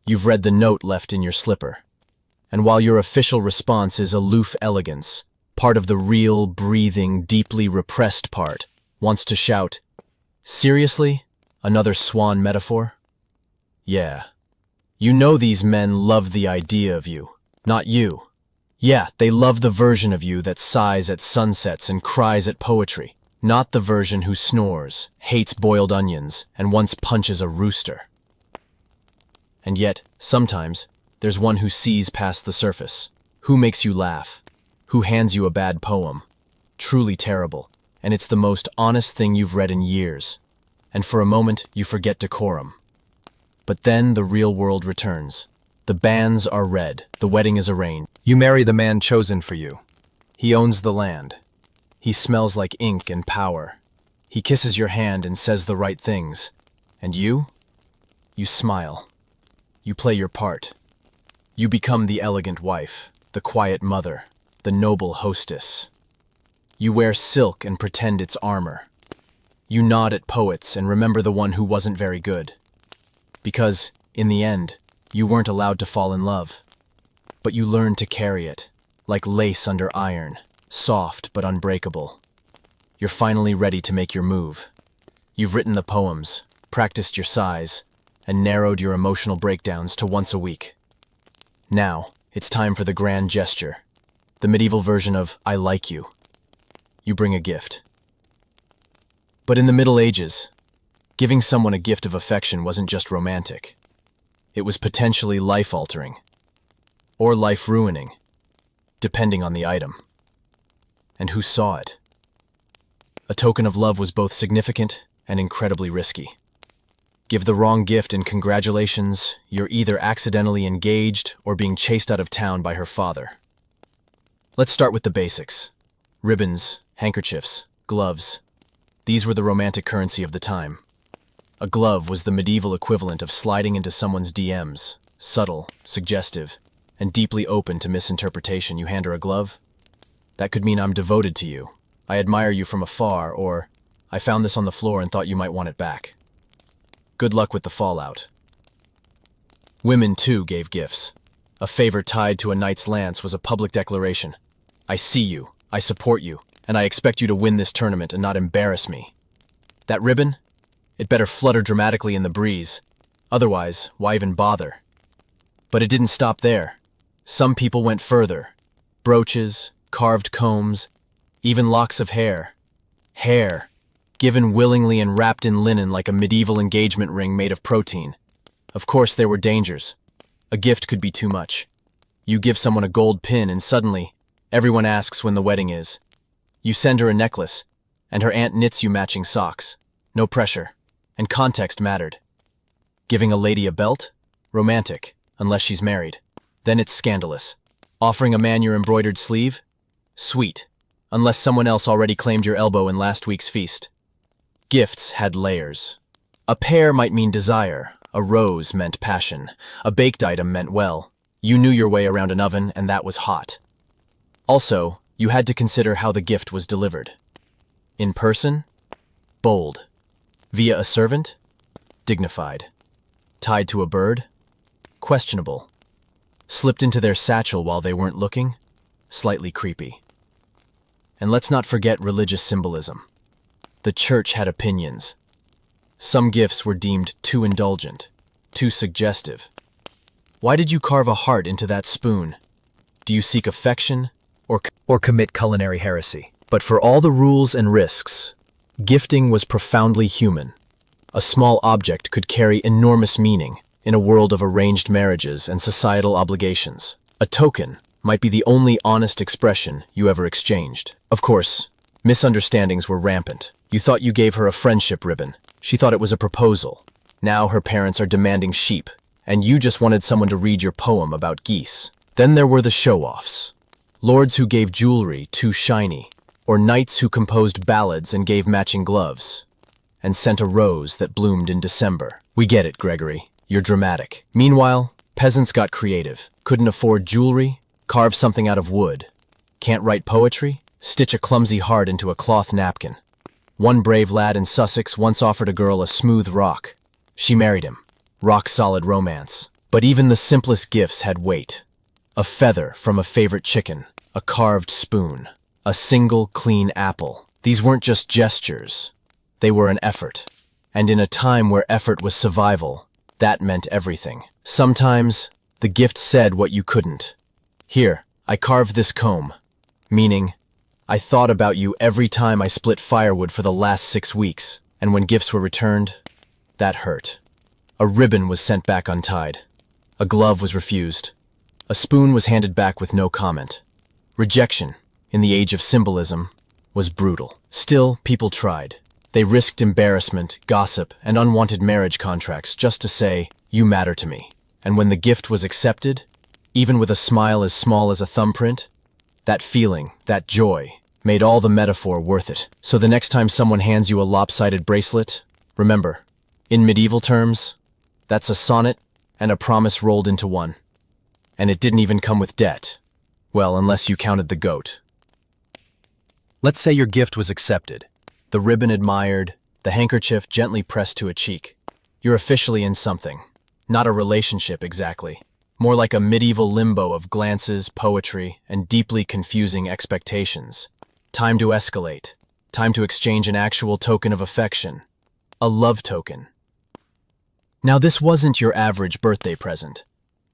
Speaker 1: You've read the note left in your slipper. And while your official response is aloof elegance, part of the real, breathing, deeply repressed part wants to shout, "Seriously? Another swan metaphor?" Yeah. You know these men love the idea of you, not you. Yeah, they love the version of you that sighs at sunsets and cries at poetry, not the version who snores, hates boiled onions, and once punches a rooster. And yet, sometimes, there's one who sees past the surface, who makes you laugh, who hands you a bad poem, truly terrible, and it's the most honest thing you've read in years, and for a moment you forget decorum. But then the real world returns. The banns are read. The wedding is arranged. You marry the man chosen for you. He owns the land. He smells like ink and power. He kisses your hand and says the right things. And you? You smile. You play your part. You become the elegant wife, the quiet mother, the noble hostess. You wear silk and pretend it's armor. You nod at poets and remember the one who wasn't very good. Because, in the end, you weren't allowed to fall in love. But you learned to carry it, like lace under iron, soft but unbreakable. You're finally ready to make your move. You've written the poems, practiced your sighs, and narrowed your emotional breakdowns to once a week. Now, it's time for the grand gesture, the medieval version of I like you. You bring a gift. But in the Middle Ages, giving someone a gift of affection wasn't just romantic. It was potentially life-altering, or life-ruining, depending on the item. And who saw it? A token of love was both significant and incredibly risky. Give the wrong gift and congratulations, you're either accidentally engaged or being chased out of town by her father. Let's start with the basics. Ribbons, handkerchiefs, gloves. These were the romantic currency of the time. A glove was the medieval equivalent of sliding into someone's DMs, subtle, suggestive, and deeply open to misinterpretation. You hand her a glove? That could mean I'm devoted to you, I admire you from afar, or I found this on the floor and thought you might want it back. Good luck with the fallout. Women, too, gave gifts. A favor tied to a knight's lance was a public declaration. I see you, I support you, and I expect you to win this tournament and not embarrass me. That ribbon? It better flutter dramatically in the breeze. Otherwise, why even bother? But it didn't stop there. Some people went further. Brooches, carved combs, even locks of hair. Hair, given willingly and wrapped in linen like a medieval engagement ring made of protein. Of course, there were dangers. A gift could be too much. You give someone a gold pin and suddenly, everyone asks when the wedding is. You send her a necklace, and her aunt knits you matching socks. No pressure. And context mattered. Giving a lady a belt? Romantic, unless she's married. Then it's scandalous. Offering a man your embroidered sleeve? Sweet, unless someone else already claimed your elbow in last week's feast. Gifts had layers. A pear might mean desire, a rose meant passion, a baked item meant well. You knew your way around an oven, and that was hot. Also, you had to consider how the gift was delivered. In person? Bold. Via a servant? Dignified. Tied to a bird? Questionable. Slipped into their satchel while they weren't looking? Slightly creepy. And let's not forget religious symbolism. The church had opinions. Some gifts were deemed too indulgent, too suggestive. Why did you carve a heart into that spoon? Do you seek affection or commit culinary heresy? But for all the rules and risks, gifting was profoundly human. A small object could carry enormous meaning in a world of arranged marriages and societal obligations. A token might be the only honest expression you ever exchanged. Of course, misunderstandings were rampant. You thought you gave her a friendship ribbon. She thought it was a proposal. Now her parents are demanding sheep, and you just wanted someone to read your poem about geese. Then there were the show-offs. Lords who gave jewelry too shiny, or knights who composed ballads and gave matching gloves, and sent a rose that bloomed in December. We get it, Gregory. You're dramatic. Meanwhile, peasants got creative. Couldn't afford jewelry? Carve something out of wood. Can't write poetry? Stitch a clumsy heart into a cloth napkin. One brave lad in Sussex once offered a girl a smooth rock. She married him. Rock-solid romance. But even the simplest gifts had weight. A feather from a favorite chicken. A carved spoon. A single clean apple. These weren't just gestures. They were an effort. And in a time where effort was survival, that meant everything. Sometimes, the gift said what you couldn't. Here, I carved this comb. Meaning, I thought about you every time I split firewood for the last 6 weeks, and when gifts were returned, that hurt. A ribbon was sent back untied. A glove was refused. A spoon was handed back with no comment. Rejection, in the age of symbolism, was brutal. Still, people tried. They risked embarrassment, gossip, and unwanted marriage contracts just to say, you matter to me. And when the gift was accepted, even with a smile as small as a thumbprint, that feeling, that joy, made all the metaphor worth it. So the next time someone hands you a lopsided bracelet, remember, in medieval terms, that's a sonnet and a promise rolled into one. And it didn't even come with debt. Well, unless you counted the goat. Let's say your gift was accepted, the ribbon admired, the handkerchief gently pressed to a cheek. You're officially in something. Not a relationship exactly. More like a medieval limbo of glances, poetry, and deeply confusing expectations. Time to escalate. Time to exchange an actual token of affection. A love token. Now this wasn't your average birthday present.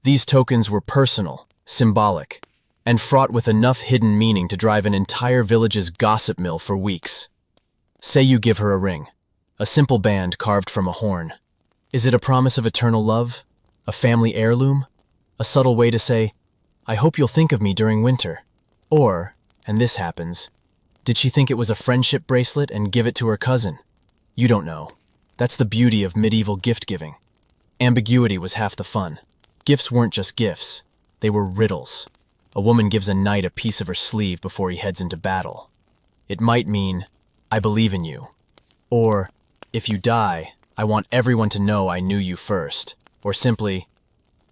Speaker 1: These tokens were personal, symbolic, and fraught with enough hidden meaning to drive an entire village's gossip mill for weeks. Say you give her a ring, a simple band carved from a horn. Is it a promise of eternal love? A family heirloom? A subtle way to say, I hope you'll think of me during winter. Or, and this happens, did she think it was a friendship bracelet and give it to her cousin? You don't know. That's the beauty of medieval gift-giving. Ambiguity was half the fun. Gifts weren't just gifts. They were riddles. A woman gives a knight a piece of her sleeve before he heads into battle. It might mean, I believe in you. Or, if you die, I want everyone to know I knew you first. Or simply,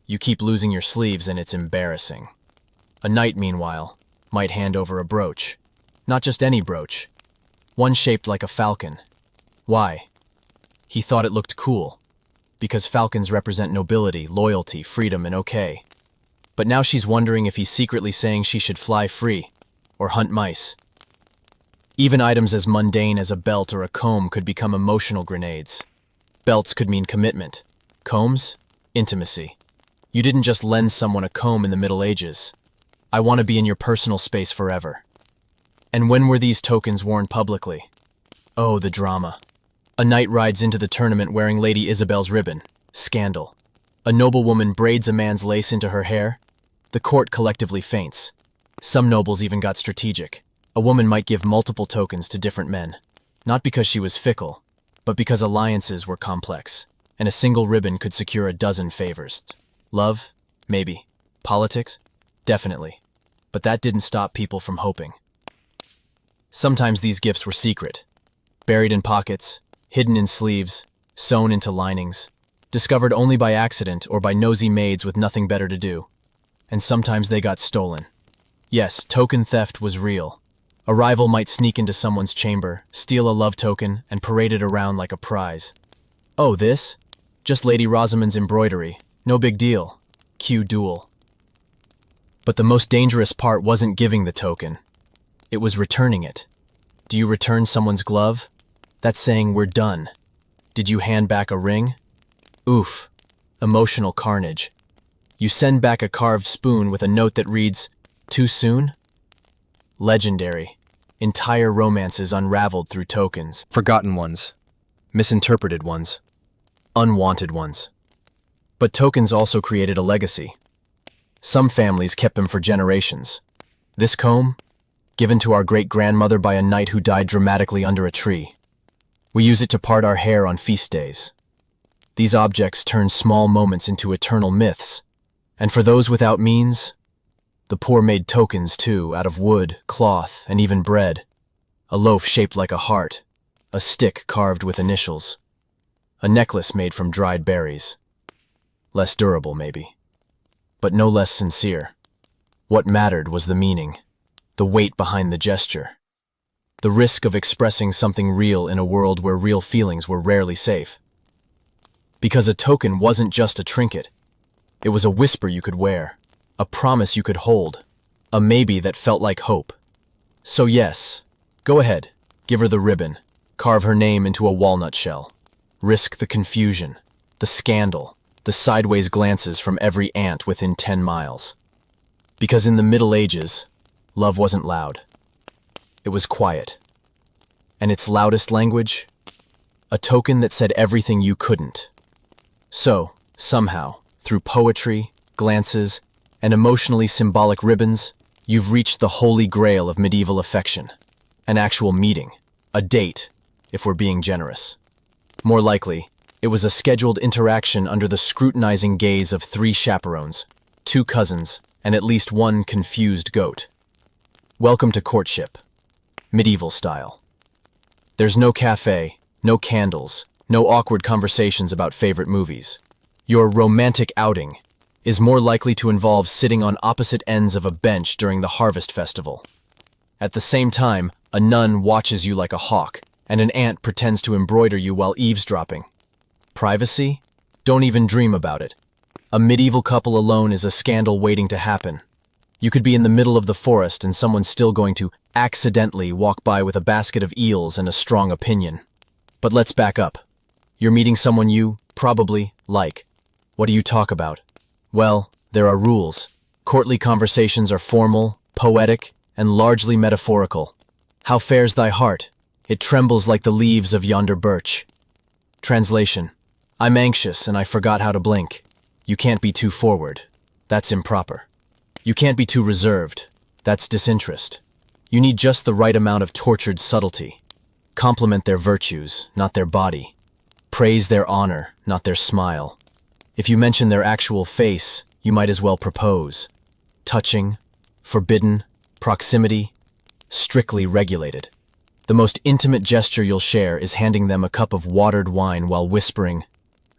Speaker 1: you keep losing your sleeves and it's embarrassing. A knight, meanwhile, might hand over a brooch. Not just any brooch. One shaped like a falcon. Why? He thought it looked cool. Because falcons represent nobility, loyalty, freedom, and okay. But now she's wondering if he's secretly saying she should fly free, or hunt mice. Even items as mundane as a belt or a comb could become emotional grenades. Belts could mean commitment. Combs? Intimacy. You didn't just lend someone a comb in the Middle Ages. I want to be in your personal space forever. And when were these tokens worn publicly? Oh, the drama. A knight rides into the tournament wearing Lady Isabel's ribbon. Scandal. A noblewoman braids a man's lace into her hair. The court collectively faints. Some nobles even got strategic. A woman might give multiple tokens to different men. Not because she was fickle, but because alliances were complex, and a single ribbon could secure a dozen favors. Love? Maybe. Politics? Definitely. But that didn't stop people from hoping. Sometimes these gifts were secret. Buried in pockets, hidden in sleeves, sewn into linings, discovered only by accident or by nosy maids with nothing better to do. And sometimes they got stolen. Yes, token theft was real. A rival might sneak into someone's chamber, steal a love token, and parade it around like a prize. Oh, this? Just Lady Rosamond's embroidery. No big deal. Cue duel. But the most dangerous part wasn't giving the token. It was returning it. Do you return someone's glove? That's saying we're done. Did you hand back a ring? Oof. Emotional carnage. You send back a carved spoon with a note that reads, too soon? Legendary. Entire romances unraveled through tokens. Forgotten ones. Misinterpreted ones. Unwanted ones. But tokens also created a legacy. Some families kept them for generations. This comb? Given to our great-grandmother by a knight who died dramatically under a tree. We use it to part our hair on feast days. These objects turn small moments into eternal myths. And for those without means, the poor made tokens too, out of wood, cloth, and even bread. A loaf shaped like a heart, a stick carved with initials, a necklace made from dried berries. Less durable, maybe, but no less sincere. What mattered was the meaning, the weight behind the gesture, the risk of expressing something real in a world where real feelings were rarely safe. Because a token wasn't just a trinket, it was a whisper you could wear, a promise you could hold, a maybe that felt like hope. So yes, go ahead, give her the ribbon, carve her name into a walnut shell, risk the confusion, the scandal, the sideways glances from every ant within 10 miles. Because in the Middle Ages, love wasn't loud. It was quiet. And its loudest language? A token that said everything you couldn't. So, somehow, through poetry, glances, and emotionally symbolic ribbons, you've reached the holy grail of medieval affection. An actual meeting. A date, if we're being generous. More likely, It was a scheduled interaction under the scrutinizing gaze of 3 chaperones, 2 cousins, and at least 1 confused goat. Welcome to courtship. Medieval style. There's no cafe, no candles, no awkward conversations about favorite movies. Your romantic outing is more likely to involve sitting on opposite ends of a bench during the harvest festival. At the same time, a nun watches you like a hawk, and an aunt pretends to embroider you while eavesdropping. Privacy? Don't even dream about it. A medieval couple alone is a scandal waiting to happen. You could be in the middle of the forest and someone's still going to accidentally walk by with a basket of eels and a strong opinion. But let's back up. You're meeting someone you, probably, like. What do you talk about? Well, there are rules. Courtly conversations are formal, poetic, and largely metaphorical. How fares thy heart? It trembles like the leaves of yonder birch. Translation. I'm anxious and I forgot how to blink. You can't be too forward. That's improper. You can't be too reserved. That's disinterest. You need just the right amount of tortured subtlety. Compliment their virtues, not their body. Praise their honor, not their smile. If you mention their actual face, you might as well propose. Touching, forbidden, proximity, strictly regulated. The most intimate gesture you'll share is handing them a cup of watered wine while whispering,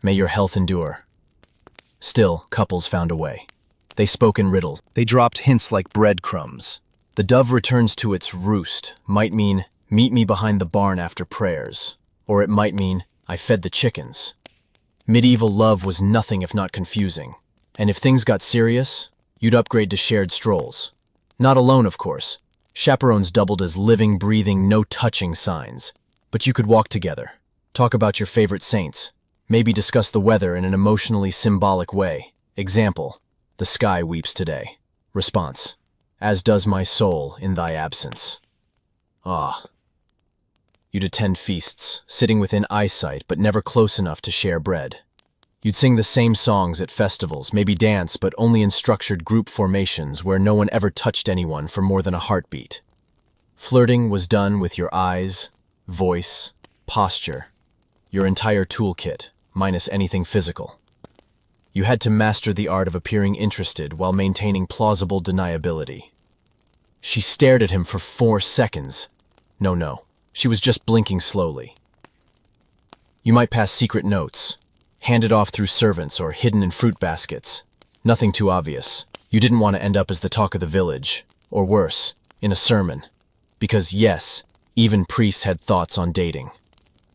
Speaker 1: "May your health endure." Still, couples found a way. They spoke in riddles. They dropped hints like breadcrumbs. The dove returns to its roost might mean, "Meet me behind the barn after prayers," or it might mean, "I fed the chickens." Medieval love was nothing if not confusing, and if things got serious, you'd upgrade to shared strolls. Not alone, of course. Chaperones doubled as living, breathing, no-touching signs. But you could walk together, talk about your favorite saints, maybe discuss the weather in an emotionally symbolic way. Example, "The sky weeps today." Response, "As does my soul in thy absence." Ah. You'd attend feasts, sitting within eyesight but never close enough to share bread. You'd sing the same songs at festivals, maybe dance, but only in structured group formations where no one ever touched anyone for more than a heartbeat. Flirting was done with your eyes, voice, posture, your entire toolkit, minus anything physical. You had to master the art of appearing interested while maintaining plausible deniability. She stared at him for 4 seconds. No, she was just blinking slowly. You might pass secret notes, handed off through servants or hidden in fruit baskets. Nothing too obvious. You didn't want to end up as the talk of the village, or worse, in a sermon. Because yes, even priests had thoughts on dating.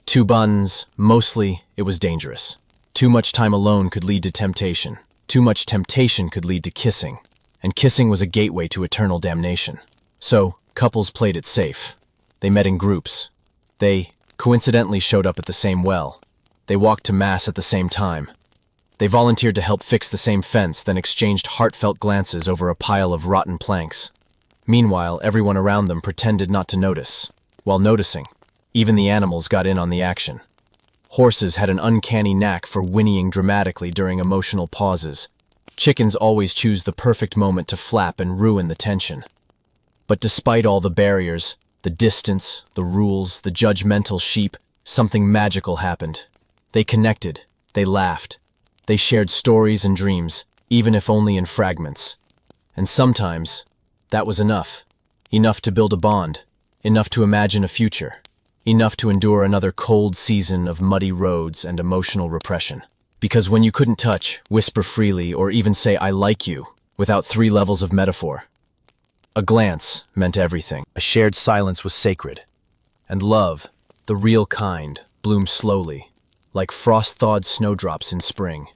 Speaker 1: 2 buns, mostly, it was dangerous. Too much time alone could lead to temptation. Too much temptation could lead to kissing. And kissing was a gateway to eternal damnation. So, couples played it safe. They met in groups. They, coincidentally, showed up at the same well. They walked to mass at the same time. They volunteered to help fix the same fence, then exchanged heartfelt glances over a pile of rotten planks. Meanwhile, everyone around them pretended not to notice. While noticing, even the animals got in on the action. Horses had an uncanny knack for whinnying dramatically during emotional pauses. Chickens always choose the perfect moment to flap and ruin the tension. But despite all the barriers, the distance, the rules, the judgmental sheep, something magical happened. They connected, they laughed, they shared stories and dreams, even if only in fragments. And sometimes, that was enough. Enough to build a bond, enough to imagine a future, enough to endure another cold season of muddy roads and emotional repression. Because when you couldn't touch, whisper freely, or even say "I like you" without 3 levels of metaphor, a glance meant everything. A shared silence was sacred. And love, the real kind, bloomed slowly, like frost-thawed snowdrops in spring.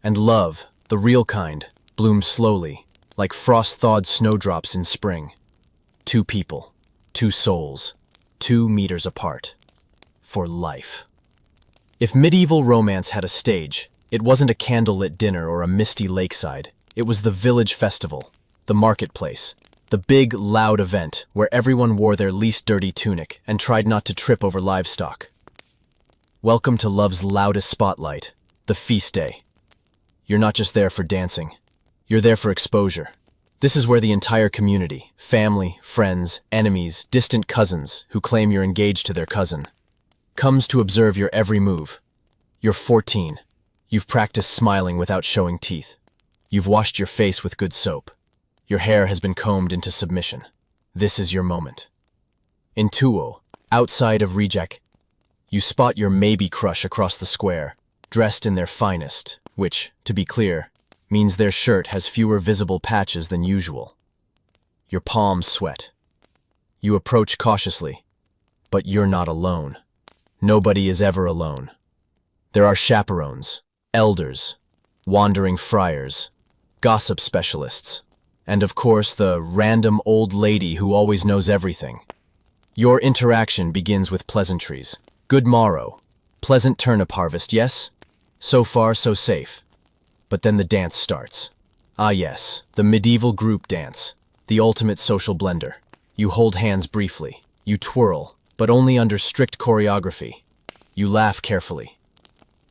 Speaker 1: And love, the real kind, bloomed slowly, like frost-thawed snowdrops in spring. 2 people, 2 souls, 2 meters apart. For life. If medieval romance had a stage, it wasn't a candlelit dinner or a misty lakeside. It was the village festival, the marketplace, the big, loud event where everyone wore their least dirty tunic and tried not to trip over livestock. Welcome to love's loudest spotlight, the feast day. You're not just there for dancing. You're there for exposure. This is where the entire community, family, friends, enemies, distant cousins who claim you're engaged to their cousin, comes to observe your every move. You're 14. You've practiced smiling without showing teeth. You've washed your face with good soap. Your hair has been combed into submission. This is your moment. In Tuo, outside of Reject, you spot your maybe crush across the square, dressed in their finest, which, to be clear, means their shirt has fewer visible patches than usual. Your palms sweat. You approach cautiously, but you're not alone. Nobody is ever alone. There are chaperones, elders, wandering friars, gossip specialists, and of course the random old lady who always knows everything. Your interaction begins with pleasantries. Good morrow. Pleasant turnip harvest, yes? So far, so safe. But then the dance starts. Ah yes, the medieval group dance, the ultimate social blender. You hold hands briefly. You twirl, but only under strict choreography. You laugh carefully.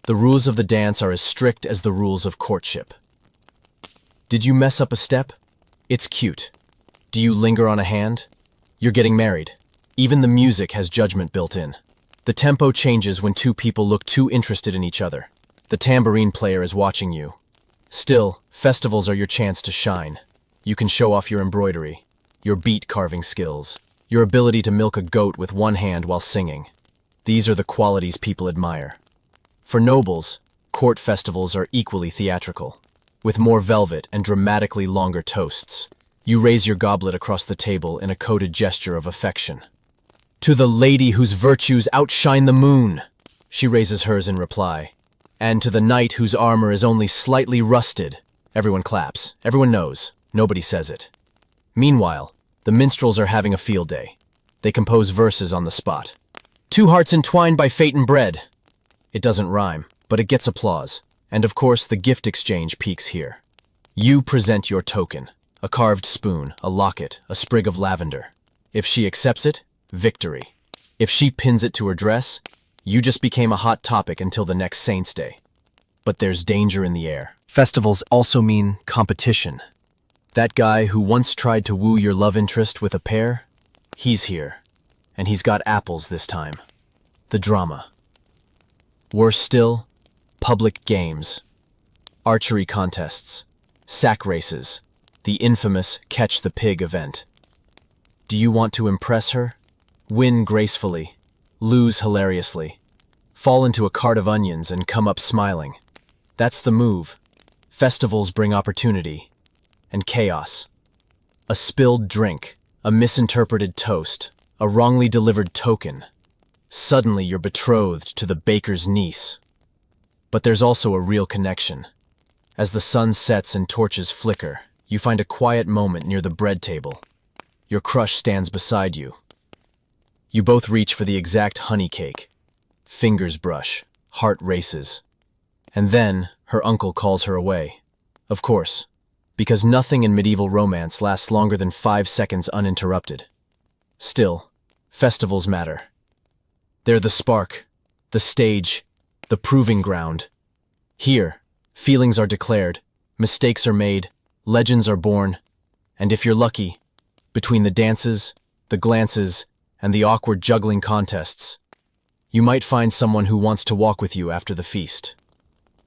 Speaker 1: The rules of the dance are as strict as the rules of courtship. Did you mess up a step? It's cute. Do you linger on a hand? You're getting married. Even the music has judgment built in. The tempo changes when two people look too interested in each other. The tambourine player is watching you. Still, festivals are your chance to shine. You can show off your embroidery, your beat carving skills, your ability to milk a goat with one hand while singing. These are the qualities people admire. For nobles, court festivals are equally theatrical, with more velvet and dramatically longer toasts. You raise your goblet across the table in a coded gesture of affection. To the lady whose virtues outshine the moon, she raises hers in reply. And to the knight whose armor is only slightly rusted. Everyone claps. Everyone knows. Nobody says it. Meanwhile, the minstrels are having a field day. They compose verses on the spot. Two hearts entwined by fate and bread. It doesn't rhyme, but it gets applause. And of course, the gift exchange peaks here. You present your token. A carved spoon, a locket, a sprig of lavender. If she accepts it, victory. If she pins it to her dress, you just became a hot topic until the next Saints' Day. But there's danger in the air. Festivals also mean competition. That guy who once tried to woo your love interest with a pear, he's here. And he's got apples this time. The drama. Worse still, public games. Archery contests. Sack races. The infamous Catch the Pig event. Do you want to impress her? Win gracefully. Lose hilariously. Fall into a cart of onions and come up smiling. That's the move. Festivals bring opportunity. And chaos. A spilled drink. A misinterpreted toast. A wrongly delivered token. Suddenly you're betrothed to the baker's niece. But there's also a real connection. As the sun sets and torches flicker, you find a quiet moment near the bread table. Your crush stands beside you. You both reach for the exact honey cake. Fingers brush, heart races. And then, her uncle calls her away. Of course, because nothing in medieval romance lasts longer than 5 seconds uninterrupted. Still, festivals matter. They're the spark, the stage, the proving ground. Here, feelings are declared, mistakes are made, legends are born, and if you're lucky, between the dances, the glances, and the awkward juggling contests, you might find someone who wants to walk with you after the feast.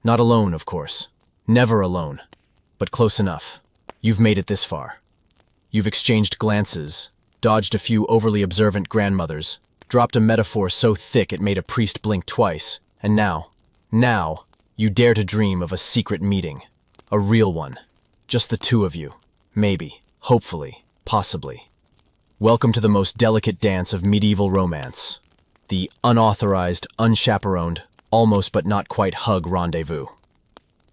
Speaker 1: Not alone, of course. Never alone. But close enough. You've made it this far. You've exchanged glances, dodged a few overly observant grandmothers, dropped a metaphor so thick it made a priest blink twice, and now, you dare to dream of a secret meeting. A real one. Just the two of you. Maybe. Hopefully. Possibly. Welcome to the most delicate dance of medieval romance. The unauthorized, unchaperoned, almost but not quite hug rendezvous.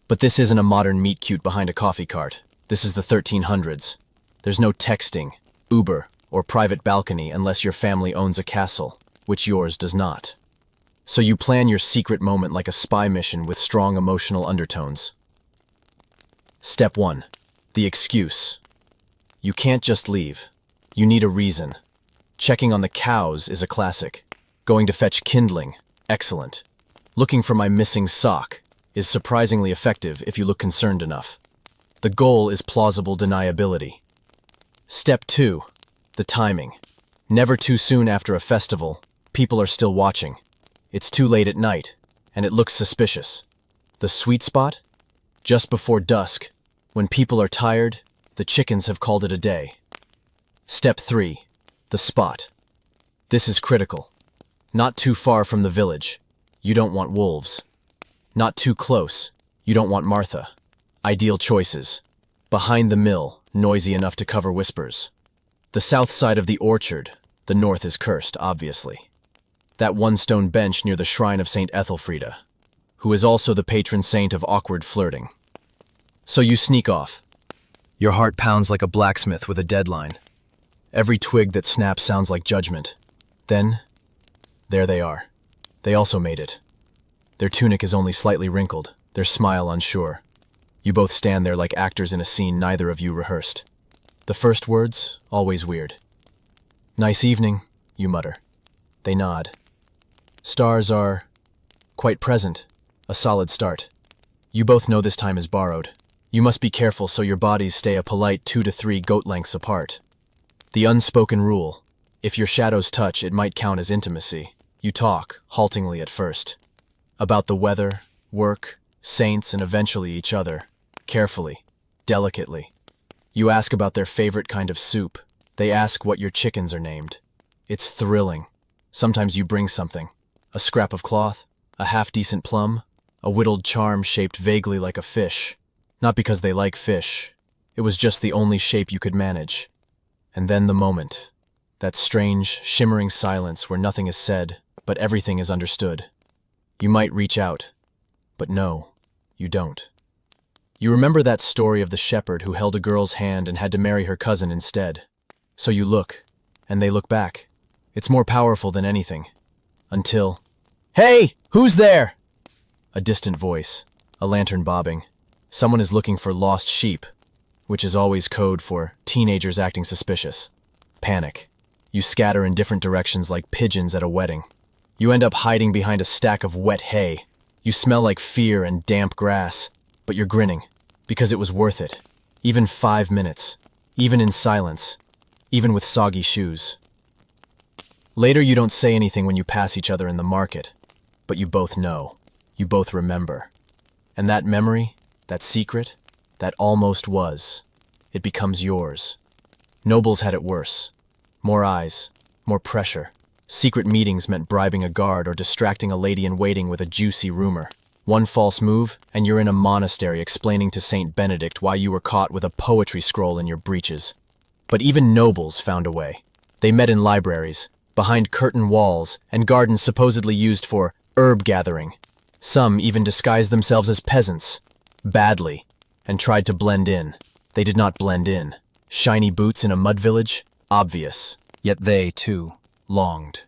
Speaker 1: But this isn't a modern meet-cute behind a coffee cart. This is the 1300s. There's no texting, Uber, or private balcony unless your family owns a castle, which yours does not. So you plan your secret moment like a spy mission with strong emotional undertones. Step 1. The excuse. You can't just leave. You need a reason. Checking on the cows is a classic. Going to fetch kindling, excellent. Looking for my missing sock is surprisingly effective if you look concerned enough. The goal is plausible deniability. Step 2. The timing. Never too soon after a festival, people are still watching. It's too late at night, and it looks suspicious. The sweet spot? Just before dusk, when people are tired, the chickens have called it a day. Step 3. The spot. This is critical. Not too far from the village. You don't want wolves. Not too close. You don't want Martha. Ideal choices. Behind the mill, noisy enough to cover whispers. The south side of the orchard. The north is cursed, obviously. That one stone bench near the shrine of St. Ethelfreda, who is also the patron saint of awkward flirting. So you sneak off. Your heart pounds like a blacksmith with a deadline. Every twig that snaps sounds like judgment. Then, there they are. They also made it. Their tunic is only slightly wrinkled, their smile unsure. You both stand there like actors in a scene neither of you rehearsed. The first words, always weird. "Nice evening," you mutter. They nod. Stars are quite present, a solid start. You both know this time is borrowed. You must be careful so your bodies stay a polite 2 to 3 goat lengths apart. The unspoken rule: if your shadows touch, it might count as intimacy. You talk, haltingly at first, about the weather, work, saints, and eventually each other, carefully, delicately. You ask about their favorite kind of soup. They ask what your chickens are named. It's thrilling. Sometimes you bring something. A scrap of cloth, a half-decent plum, a whittled charm shaped vaguely like a fish. Not because they like fish. It was just the only shape you could manage. And then the moment. That strange, shimmering silence where nothing is said, but everything is understood. You might reach out, but no, you don't. You remember that story of the shepherd who held a girl's hand and had to marry her cousin instead. So you look, and they look back. It's more powerful than anything. Until, "Hey, who's there?" A distant voice, a lantern bobbing. Someone is looking for lost sheep, which is always code for teenagers acting suspicious. Panic. You scatter in different directions like pigeons at a wedding. You end up hiding behind a stack of wet hay. You smell like fear and damp grass, but you're grinning, because it was worth it. Even 5 minutes. Even in silence. Even with soggy shoes. Later you don't say anything when you pass each other in the market, but you both know. You both remember. And that memory, that secret, that almost was, it becomes yours. Nobles had it worse. More eyes, more pressure. Secret meetings meant bribing a guard or distracting a lady-in-waiting with a juicy rumor. One false move, and you're in a monastery explaining to Saint Benedict why you were caught with a poetry scroll in your breeches. But even nobles found a way. They met in libraries, behind curtain walls, and gardens supposedly used for herb gathering. Some even disguised themselves as peasants, badly, and tried to blend in. They did not blend in. Shiny boots in a mud village? Obvious. Yet they, too, longed,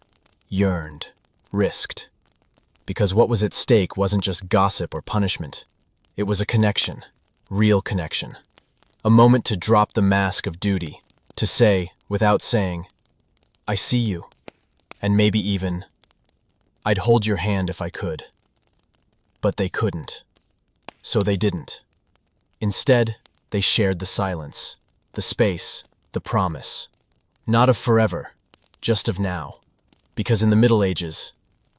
Speaker 1: yearned, risked. Because what was at stake wasn't just gossip or punishment. It was a connection, real connection. A moment to drop the mask of duty, to say, without saying, "I see you," and maybe even, "I'd hold your hand if I could." But they couldn't. So they didn't. Instead, they shared the silence, the space, the promise. Not of forever, just of now. Because in the Middle Ages,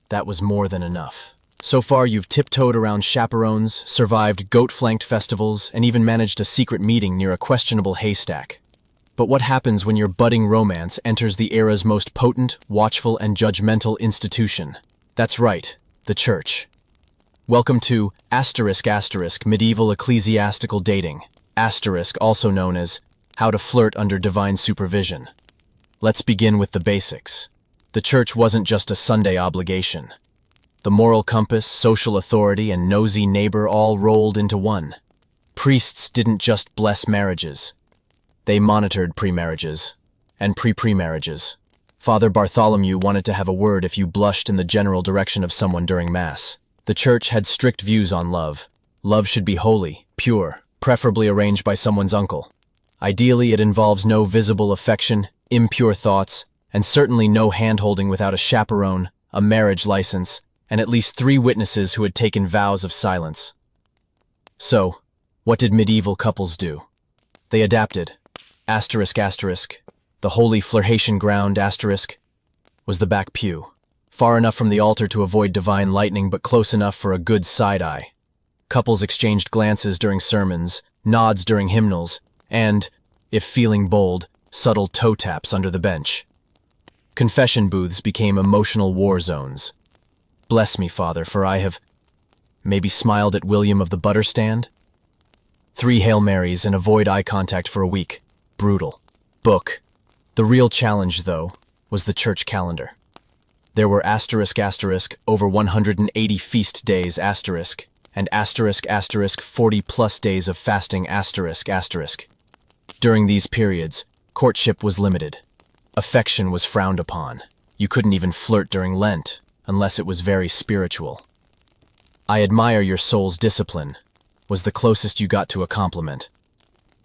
Speaker 1: that was more than enough. So far you've tiptoed around chaperones, survived goat-flanked festivals, and even managed a secret meeting near a questionable haystack. But what happens when your budding romance enters the era's most potent, watchful, and judgmental institution? That's right, the church. Welcome to *** medieval ecclesiastical dating, also known as how to flirt under divine supervision. Let's begin with the basics. The church wasn't just a Sunday obligation. The moral compass, social authority, and nosy neighbor all rolled into one. Priests didn't just bless marriages. They monitored pre-marriages and pre-pre-marriages. Father Bartholomew wanted to have a word if you blushed in the general direction of someone during Mass. The church had strict views on love. Love should be holy, pure, preferably arranged by someone's uncle. Ideally, it involves no visible affection, impure thoughts, and certainly no hand-holding without a chaperone, a marriage license, and at least 3 witnesses who had taken vows of silence. So, what did medieval couples do? They adapted. ***, the holy flirtation ground *** was the back pew. Far enough from the altar to avoid divine lightning, but close enough for a good side-eye. Couples exchanged glances during sermons, nods during hymnals, and, if feeling bold, subtle toe taps under the bench. Confession booths became emotional war zones. Bless me, Father, for I have maybe smiled at William of the butter stand? 3 Hail Marys and avoid eye contact for a week. Brutal. Book. The real challenge, though, was the church calendar. There were over 180 feast days and 40-plus days of fasting During these periods, courtship was limited. Affection was frowned upon. You couldn't even flirt during Lent, unless it was very spiritual. I admire your soul's discipline, was the closest you got to a compliment.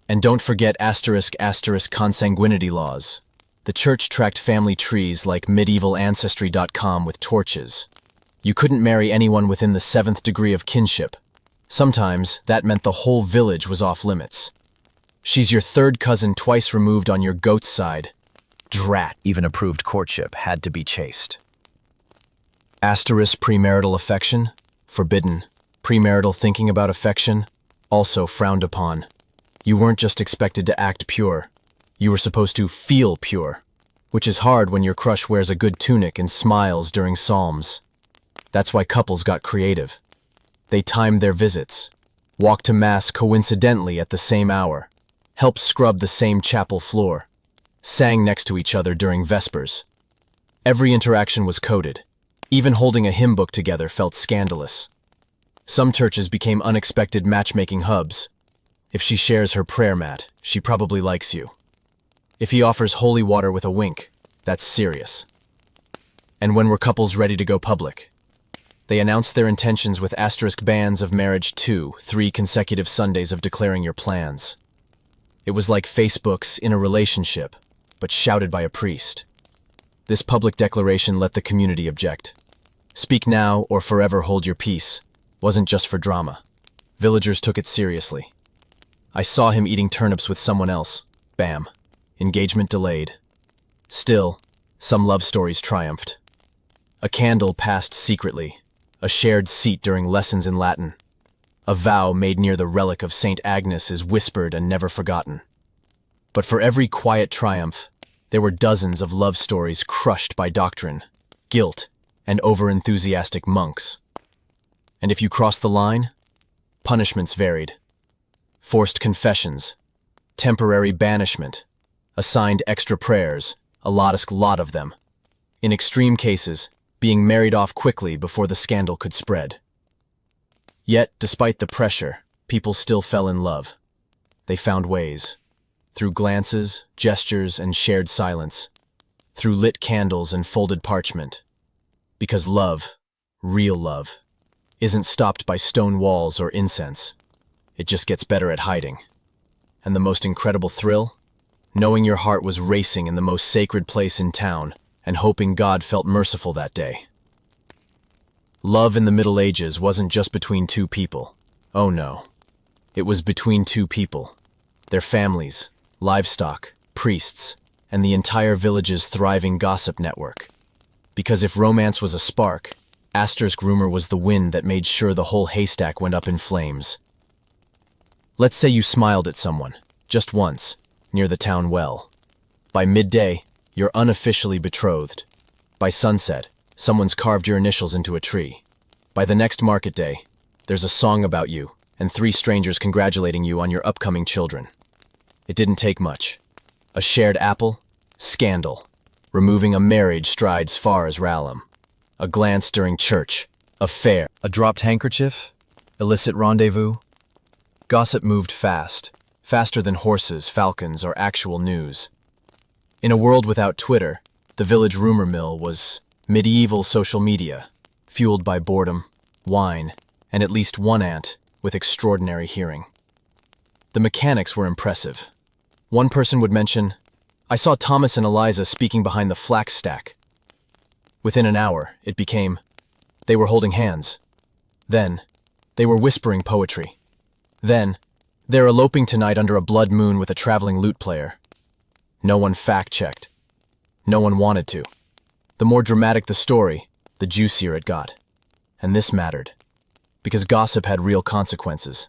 Speaker 1: And don't forget consanguinity laws. The church tracked family trees like medieval.ancestry.com with torches. You couldn't marry anyone within the 7th degree of kinship. Sometimes that meant the whole village was off limits. She's your 3rd cousin twice removed on your goat's side. Drat.
Speaker 2: Even approved courtship had to be chaste.
Speaker 1: Premarital affection? Forbidden. Premarital thinking about affection? Also frowned upon. You weren't just expected to act pure. You were supposed to feel pure, which is hard when your crush wears a good tunic and smiles during psalms. That's why couples got creative. They timed their visits, walked to mass coincidentally at the same hour, helped scrub the same chapel floor, sang next to each other during vespers. Every interaction was coded. Even holding a hymn book together felt scandalous. Some churches became unexpected matchmaking hubs. If she shares her prayer mat, she probably likes you. If he offers holy water with a wink, that's serious. And when were couples ready to go public? They announced their intentions with bans of marriage 3 consecutive Sundays of declaring your plans. It was like Facebook's in a relationship, but shouted by a priest. This public declaration let the community object. Speak now or forever hold your peace wasn't just for drama. Villagers took it seriously. I saw him eating turnips with someone else. Bam. Engagement delayed. Still, some love stories triumphed. A candle passed secretly, a shared seat during lessons in Latin. A vow made near the relic of St. Agnes is whispered and never forgotten. But for every quiet triumph, there were dozens of love stories crushed by doctrine, guilt, and over-enthusiastic monks. And if you crossed the line, punishments varied. Forced confessions, temporary banishment, assigned extra prayers, a lot of them. In extreme cases, being married off quickly before the scandal could spread. Yet, despite the pressure, people still fell in love. They found ways. Through glances, gestures, and shared silence. Through lit candles and folded parchment. Because love, real love, isn't stopped by stone walls or incense. It just gets better at hiding. And the most incredible thrill? Knowing your heart was racing in the most sacred place in town and hoping God felt merciful that day. Love in the Middle Ages wasn't just between 2 people. Oh no. It was between 2 people. Their families, livestock, priests, and the entire village's thriving gossip network. Because if romance was a spark, asterisk rumor was the wind that made sure the whole haystack went up in flames. Let's say you smiled at someone, just once, near the town well. By midday, you're unofficially betrothed. By sunset, someone's carved your initials into a tree. By the next market day, there's a song about you and 3 strangers congratulating you on your upcoming children. It didn't take much. A shared apple? Scandal. Removing a marriage strides far as Ralum. A glance during church. Affair. A dropped handkerchief? Illicit rendezvous? Gossip moved fast. Faster than horses, falcons, or actual news. In a world without Twitter, the village rumor mill was medieval social media, fueled by boredom, wine, and at least one aunt with extraordinary hearing. The mechanics were impressive. One person would mention, "I saw Thomas and Eliza speaking behind the flax stack." Within an hour, it became, they were holding hands. Then, they were whispering poetry. Then, they're eloping tonight under a blood moon with a traveling lute player. No one fact-checked. No one wanted to. The more dramatic the story, the juicier it got. And this mattered, because gossip had real consequences.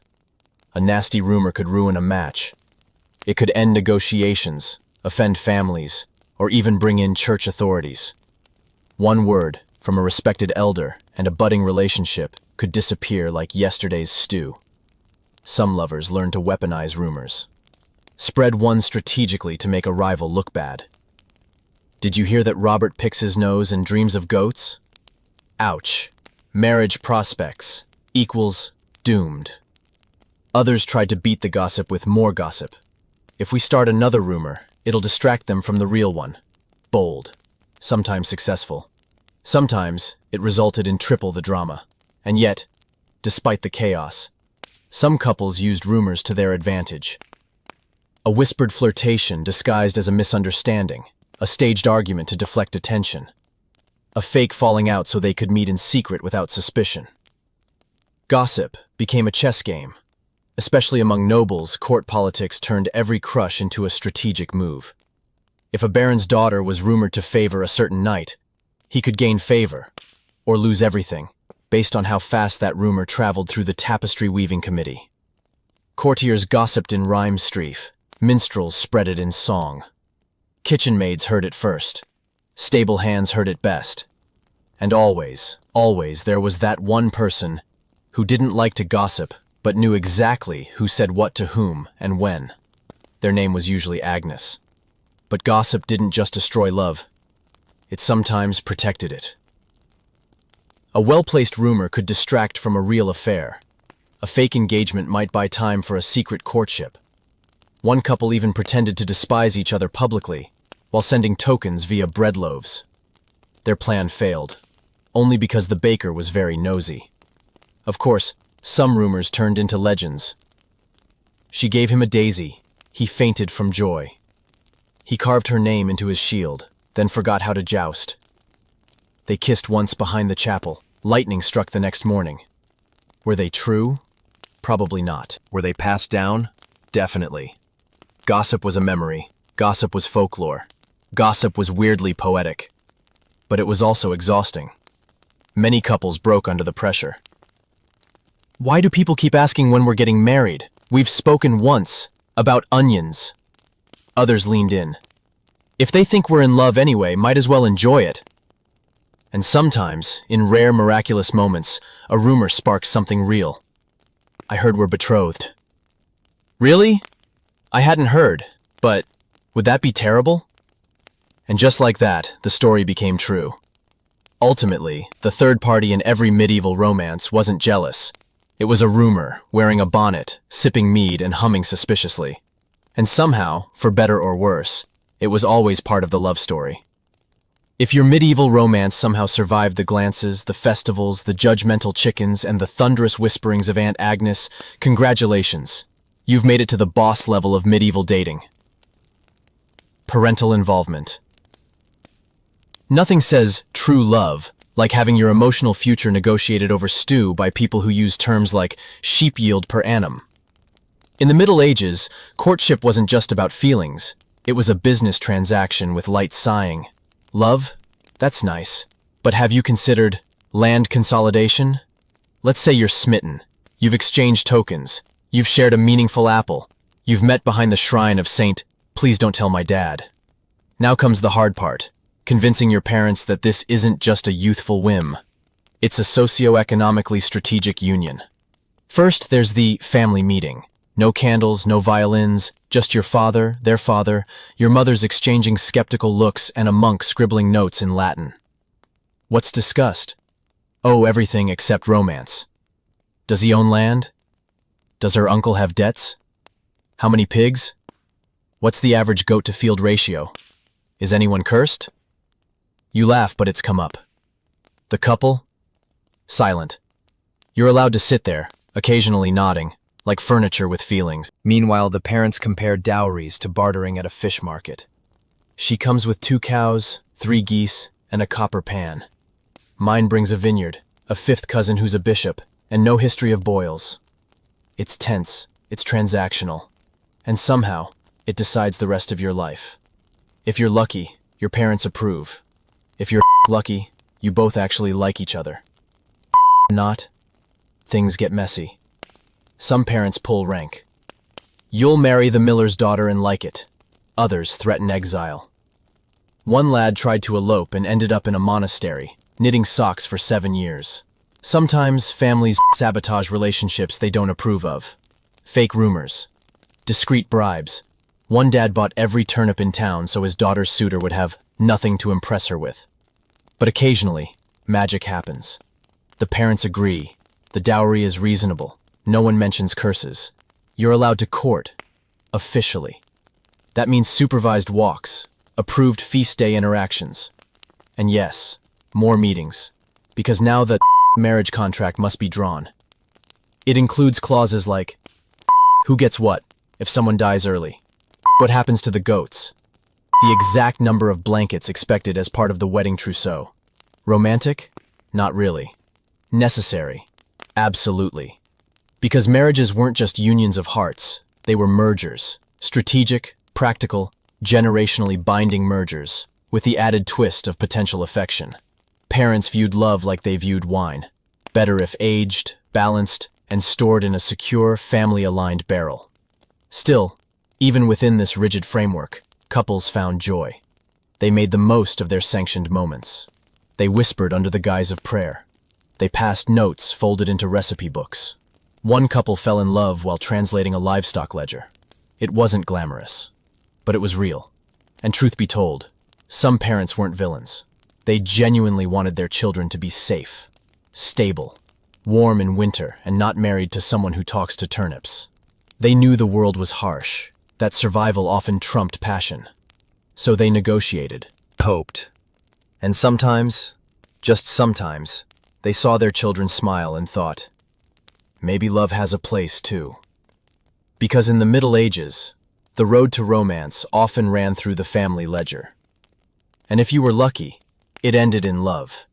Speaker 1: A nasty rumor could ruin a match. It could end negotiations, offend families, or even bring in church authorities. One word from a respected elder and a budding relationship could disappear like yesterday's stew. Some lovers learn to weaponize rumors. Spread one strategically to make a rival look bad. Did you hear that Robert picks his nose and dreams of goats? Ouch. Marriage prospects equals doomed. Others tried to beat the gossip with more gossip. If we start another rumor, it'll distract them from the real one. Bold. Sometimes successful. Sometimes it resulted in triple the drama. And yet, despite the chaos, some couples used rumors to their advantage. A whispered flirtation disguised as a misunderstanding, a staged argument to deflect attention, a fake falling out so they could meet in secret without suspicion. Gossip became a chess game. Especially among nobles, court politics turned every crush into a strategic move. If a baron's daughter was rumored to favor a certain knight, he could gain favor, or lose everything, based on how fast that rumor traveled through the tapestry-weaving committee. Courtiers gossiped in rhyme-streif, minstrels spread it in song. Kitchen maids heard it first. Stable hands heard it best. And always, always there was that one person who didn't like to gossip, but knew exactly who said what to whom and when. Their name was usually Agnes. But gossip didn't just destroy love. It sometimes protected it. A well-placed rumor could distract from a real affair. A fake engagement might buy time for a secret courtship. One couple even pretended to despise each other publicly, while sending tokens via bread loaves. Their plan failed, only because the baker was very nosy. Of course, some rumors turned into legends. She gave him a daisy. He fainted from joy. He carved her name into his shield, then forgot how to joust. They kissed once behind the chapel. Lightning struck the next morning. Were they true? Probably not. Were they passed down? Definitely. Gossip was a memory. Gossip was folklore. Gossip was weirdly poetic. But it was also exhausting. Many couples broke under the pressure. Why do people keep asking when we're getting married? We've spoken once about onions. Others leaned in. If they think we're in love anyway, might as well enjoy it. And sometimes, in rare miraculous moments, a rumor sparks something real. I heard we're betrothed. Really? I hadn't heard, but would that be terrible? And just like that, the story became true. Ultimately, the third party in every medieval romance wasn't jealous. It was a rumor, wearing a bonnet, sipping mead and humming suspiciously. And somehow, for better or worse, it was always part of the love story. If your medieval romance somehow survived the glances, the festivals, the judgmental chickens, and the thunderous whisperings of Aunt Agnes, congratulations. You've made it to the boss level of medieval dating. Parental involvement. Nothing says true love like having your emotional future negotiated over stew by people who use terms like sheep yield per annum. In the Middle Ages, courtship wasn't just about feelings. It was a business transaction with light sighing. Love? That's nice. But have you considered land consolidation? Let's say you're smitten. You've exchanged tokens. You've shared a meaningful apple. You've met behind the shrine of Saint, please don't tell my dad. Now comes the hard part. Convincing your parents that this isn't just a youthful whim. It's a socio-economically strategic union. First, there's the family meeting. No candles, no violins, just your father, their father, your mother's exchanging skeptical looks, and a monk scribbling notes in Latin. What's discussed? Oh, everything except romance. Does he own land? Does her uncle have debts? How many pigs? What's the average goat-to-field ratio? Is anyone cursed? You laugh, but it's come up. The couple? Silent. You're allowed to sit there, occasionally nodding, like furniture with feelings. Meanwhile, the parents compare dowries to bartering at a fish market. She comes with 2 cows, 3 geese, and a copper pan. Mine brings a vineyard, a 5th cousin who's a bishop, and no history of boils. It's tense, it's transactional, and somehow, it decides the rest of your life. If you're lucky, your parents approve. If you're lucky, You both actually like each other. Not. Things get messy. Some parents pull rank. You'll marry the miller's daughter and like it. Others threaten exile. One lad tried to elope and ended up in a monastery, knitting socks for 7 years. Sometimes families sabotage relationships they don't approve of. Fake rumors. Discreet bribes. One dad bought every turnip in town so his daughter's suitor would have nothing to impress her with. But occasionally, magic happens. The parents agree. The dowry is reasonable. No one mentions curses. You're allowed to court. Officially. That means supervised walks, approved feast day interactions. And yes, more meetings. Because now the marriage contract must be drawn. It includes clauses like, who gets what if someone dies early? What happens to the goats? The exact number of blankets expected as part of the wedding trousseau. Romantic? Not really. Necessary? Absolutely. Because marriages weren't just unions of hearts, they were mergers. Strategic, practical, generationally binding mergers, with the added twist of potential affection. Parents viewed love like they viewed wine. Better if aged, balanced, and stored in a secure, family-aligned barrel. Still, even within this rigid framework, couples found joy. They made the most of their sanctioned moments. They whispered under the guise of prayer. They passed notes folded into recipe books. One couple fell in love while translating a livestock ledger. It wasn't glamorous, but it was real. And truth be told, some parents weren't villains. They genuinely wanted their children to be safe, stable, warm in winter, and not married to someone who talks to turnips. They knew the world was harsh, that survival often trumped passion. So they negotiated, hoped. And sometimes, just sometimes, they saw their children smile and thought, maybe love has a place too. Because in the Middle Ages, the road to romance often ran through the family ledger. And if you were lucky, it ended in love,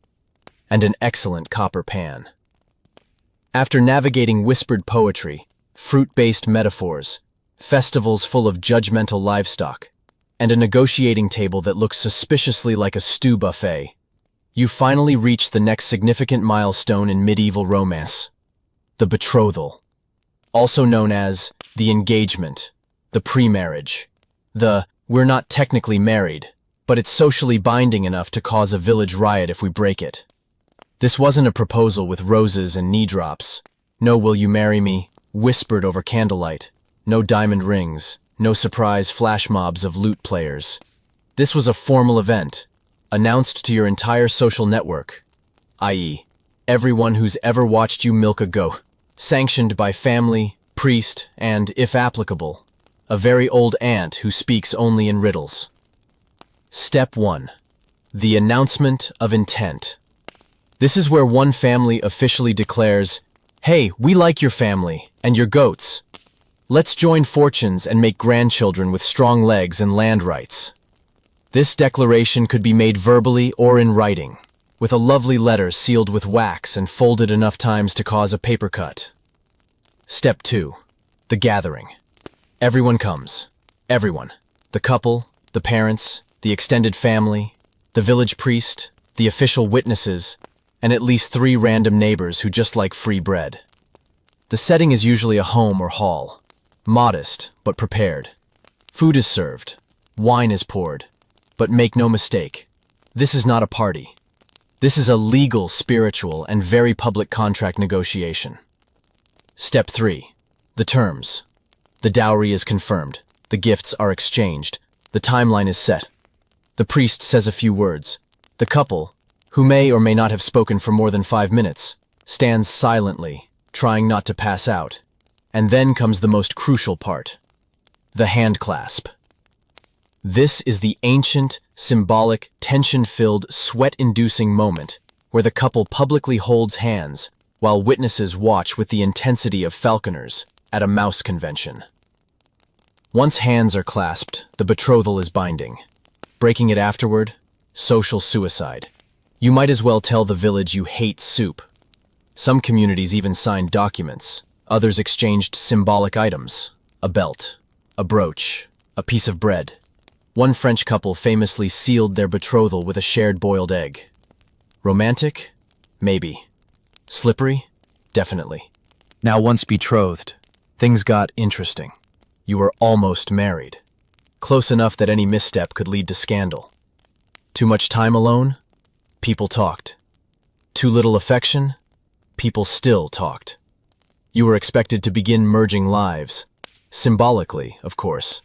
Speaker 1: and an excellent copper pan. After navigating whispered poetry, fruit-based metaphors, festivals full of judgmental livestock, and a negotiating table that looks suspiciously like a stew buffet, you finally reach the next significant milestone in medieval romance, the betrothal. Also known as the engagement, the pre-marriage, the we're not technically married, but it's socially binding enough to cause a village riot if we break it. This wasn't a proposal with roses and knee drops. No will you marry me, whispered over candlelight. No diamond rings, no surprise flash mobs of lute players. This was a formal event, announced to your entire social network, i.e., everyone who's ever watched you milk a goat, sanctioned by family, priest, and, if applicable, a very old aunt who speaks only in riddles. Step 1. The announcement of intent. This is where one family officially declares, hey, we like your family, and your goats. Let's join fortunes and make grandchildren with strong legs and land rights. This declaration could be made verbally or in writing, with a lovely letter sealed with wax and folded enough times to cause a paper cut. Step 2. The gathering. Everyone comes. Everyone. The couple, the parents, the extended family, the village priest, the official witnesses, and at least 3 random neighbors who just like free bread. The setting is usually a home or hall. Modest, but prepared. Food is served. Wine is poured. But make no mistake, this is not a party. This is a legal, spiritual, and very public contract negotiation. Step 3. The terms. The dowry is confirmed. The gifts are exchanged. The timeline is set. The priest says a few words. The couple, who may or may not have spoken for more than 5 minutes, stands silently, trying not to pass out. And then comes the most crucial part. The hand clasp. This is the ancient, symbolic, tension-filled, sweat-inducing moment where the couple publicly holds hands while witnesses watch with the intensity of falconers at a mouse convention. Once hands are clasped, the betrothal is binding. Breaking it afterward, social suicide. You might as well tell the village you hate soup. Some communities even signed documents. Others exchanged symbolic items. A belt, a brooch, a piece of bread. One French couple famously sealed their betrothal with a shared boiled egg. Romantic? Maybe. Slippery? Definitely. Now, once betrothed, things got interesting. You were almost married. Close enough that any misstep could lead to scandal. Too much time alone? People talked. Too little affection? People still talked. You were expected to begin merging lives. Symbolically, of course.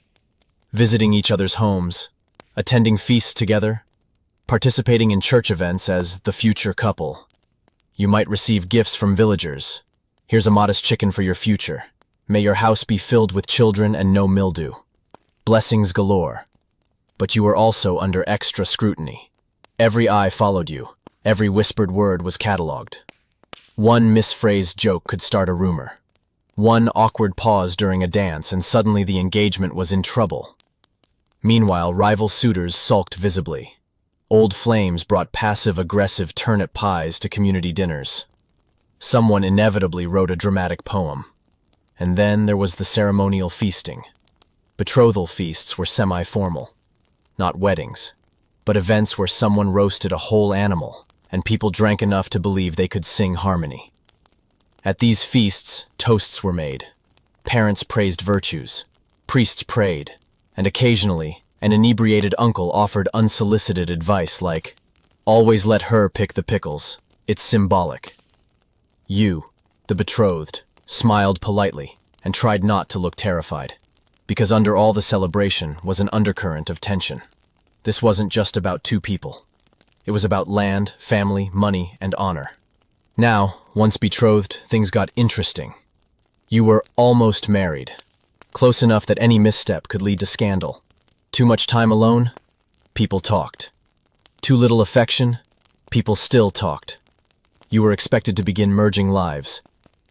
Speaker 1: Visiting each other's homes, attending feasts together, participating in church events as the future couple. You might receive gifts from villagers. Here's a modest chicken for your future. May your house be filled with children and no mildew. Blessings galore. But you were also under extra scrutiny. Every eye followed you. Every whispered word was catalogued. One misphrased joke could start a rumor. One awkward pause during a dance, and suddenly the engagement was in trouble. Meanwhile, rival suitors sulked visibly. Old flames brought passive-aggressive turnip pies to community dinners. Someone inevitably wrote a dramatic poem. And then there was the ceremonial feasting. Betrothal feasts were semi-formal. Not weddings, but events where someone roasted a whole animal, and people drank enough to believe they could sing harmony. At these feasts, toasts were made. Parents praised virtues. Priests prayed. And occasionally, an inebriated uncle offered unsolicited advice like, "Always let her pick the pickles. It's symbolic." You, the betrothed, smiled politely and tried not to look terrified, because under all the celebration was an undercurrent of tension. This wasn't just about two people. It was about land, family, money, and honor. Now, once betrothed, things got interesting. You were almost married. Close enough that any misstep could lead to scandal. Too much time alone? People talked. Too little affection? People still talked. You were expected to begin merging lives.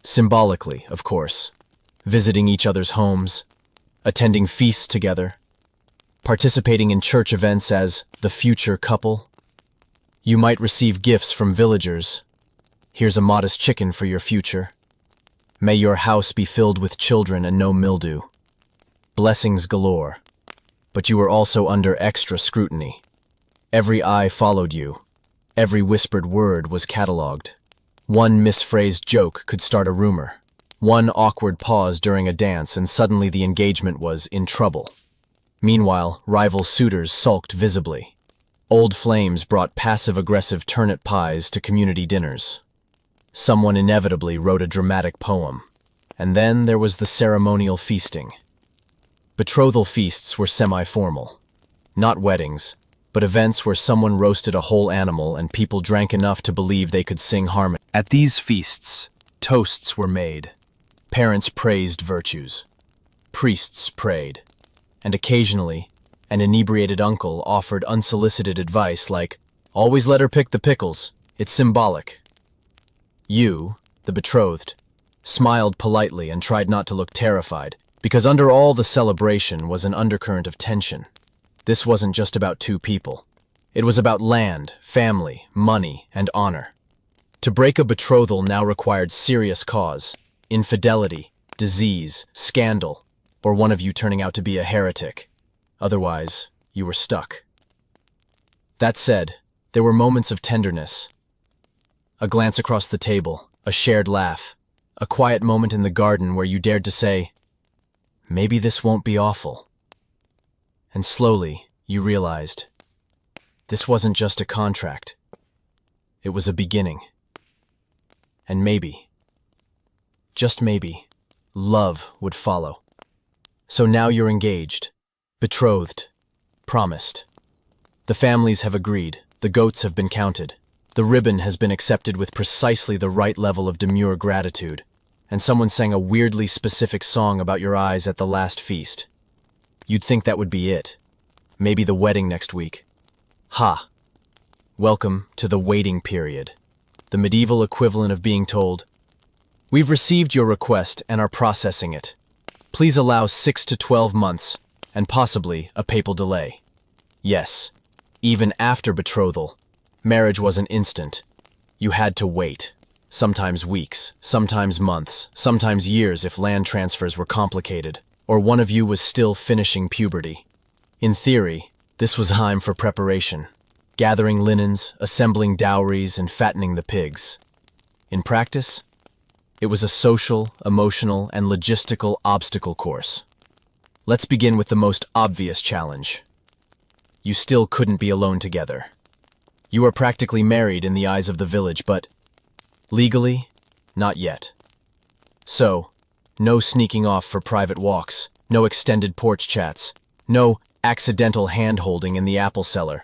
Speaker 1: Symbolically, of course. Visiting each other's homes, attending feasts together, participating in church events as the future couple. You might receive gifts from villagers. Here's a modest chicken for your future. May your house be filled with children and no mildew. Blessings galore. But you were also under extra scrutiny. Every eye followed you. Every whispered word was catalogued. One misphrased joke could start a rumor. One awkward pause during a dance, and suddenly the engagement was in trouble. Meanwhile, rival suitors sulked visibly. Old flames brought passive-aggressive turnip pies to community dinners. Someone inevitably wrote a dramatic poem. And then there was the ceremonial feasting. Betrothal feasts were semi-formal. Not weddings, but events where someone roasted a whole animal and people drank enough to believe they could sing harmony. At these feasts, toasts were made. Parents praised virtues. Priests prayed. And occasionally, an inebriated uncle offered unsolicited advice like, "Always let her pick the pickles. It's symbolic." You, the betrothed, smiled politely and tried not to look terrified, because under all the celebration was an undercurrent of tension. This wasn't just about two people. It was about land, family, money, and honor. To break a betrothal now required serious cause: infidelity, disease, scandal, or one of you turning out to be a heretic. Otherwise, you were stuck. That said, there were moments of tenderness. A glance across the table, a shared laugh, a quiet moment in the garden where you dared to say, "Maybe this won't be awful." And slowly, you realized, this wasn't just a contract. It was a beginning. And maybe, just maybe, love would follow. So now you're engaged, betrothed, promised. The families have agreed, the goats have been counted, the ribbon has been accepted with precisely the right level of demure gratitude, and someone sang a weirdly specific song about your eyes at the last feast. You'd think that would be it. Maybe the wedding next week. Ha! Welcome to the waiting period, the medieval equivalent of being told, "We've received your request and are processing it. Please allow 6 to 12 months, and possibly a papal delay." Yes, even after betrothal, marriage wasn't instant. You had to wait. Sometimes weeks, sometimes months, sometimes years if land transfers were complicated, or one of you was still finishing puberty. In theory, this was time for preparation. gathering linens, assembling dowries, and fattening the pigs. In practice, it was a social, emotional, and logistical obstacle course. Let's begin with the most obvious challenge. You still couldn't be alone together. You are practically married in the eyes of the village, but legally, not yet. So, no sneaking off for private walks, no extended porch chats, no accidental hand-holding in the apple cellar.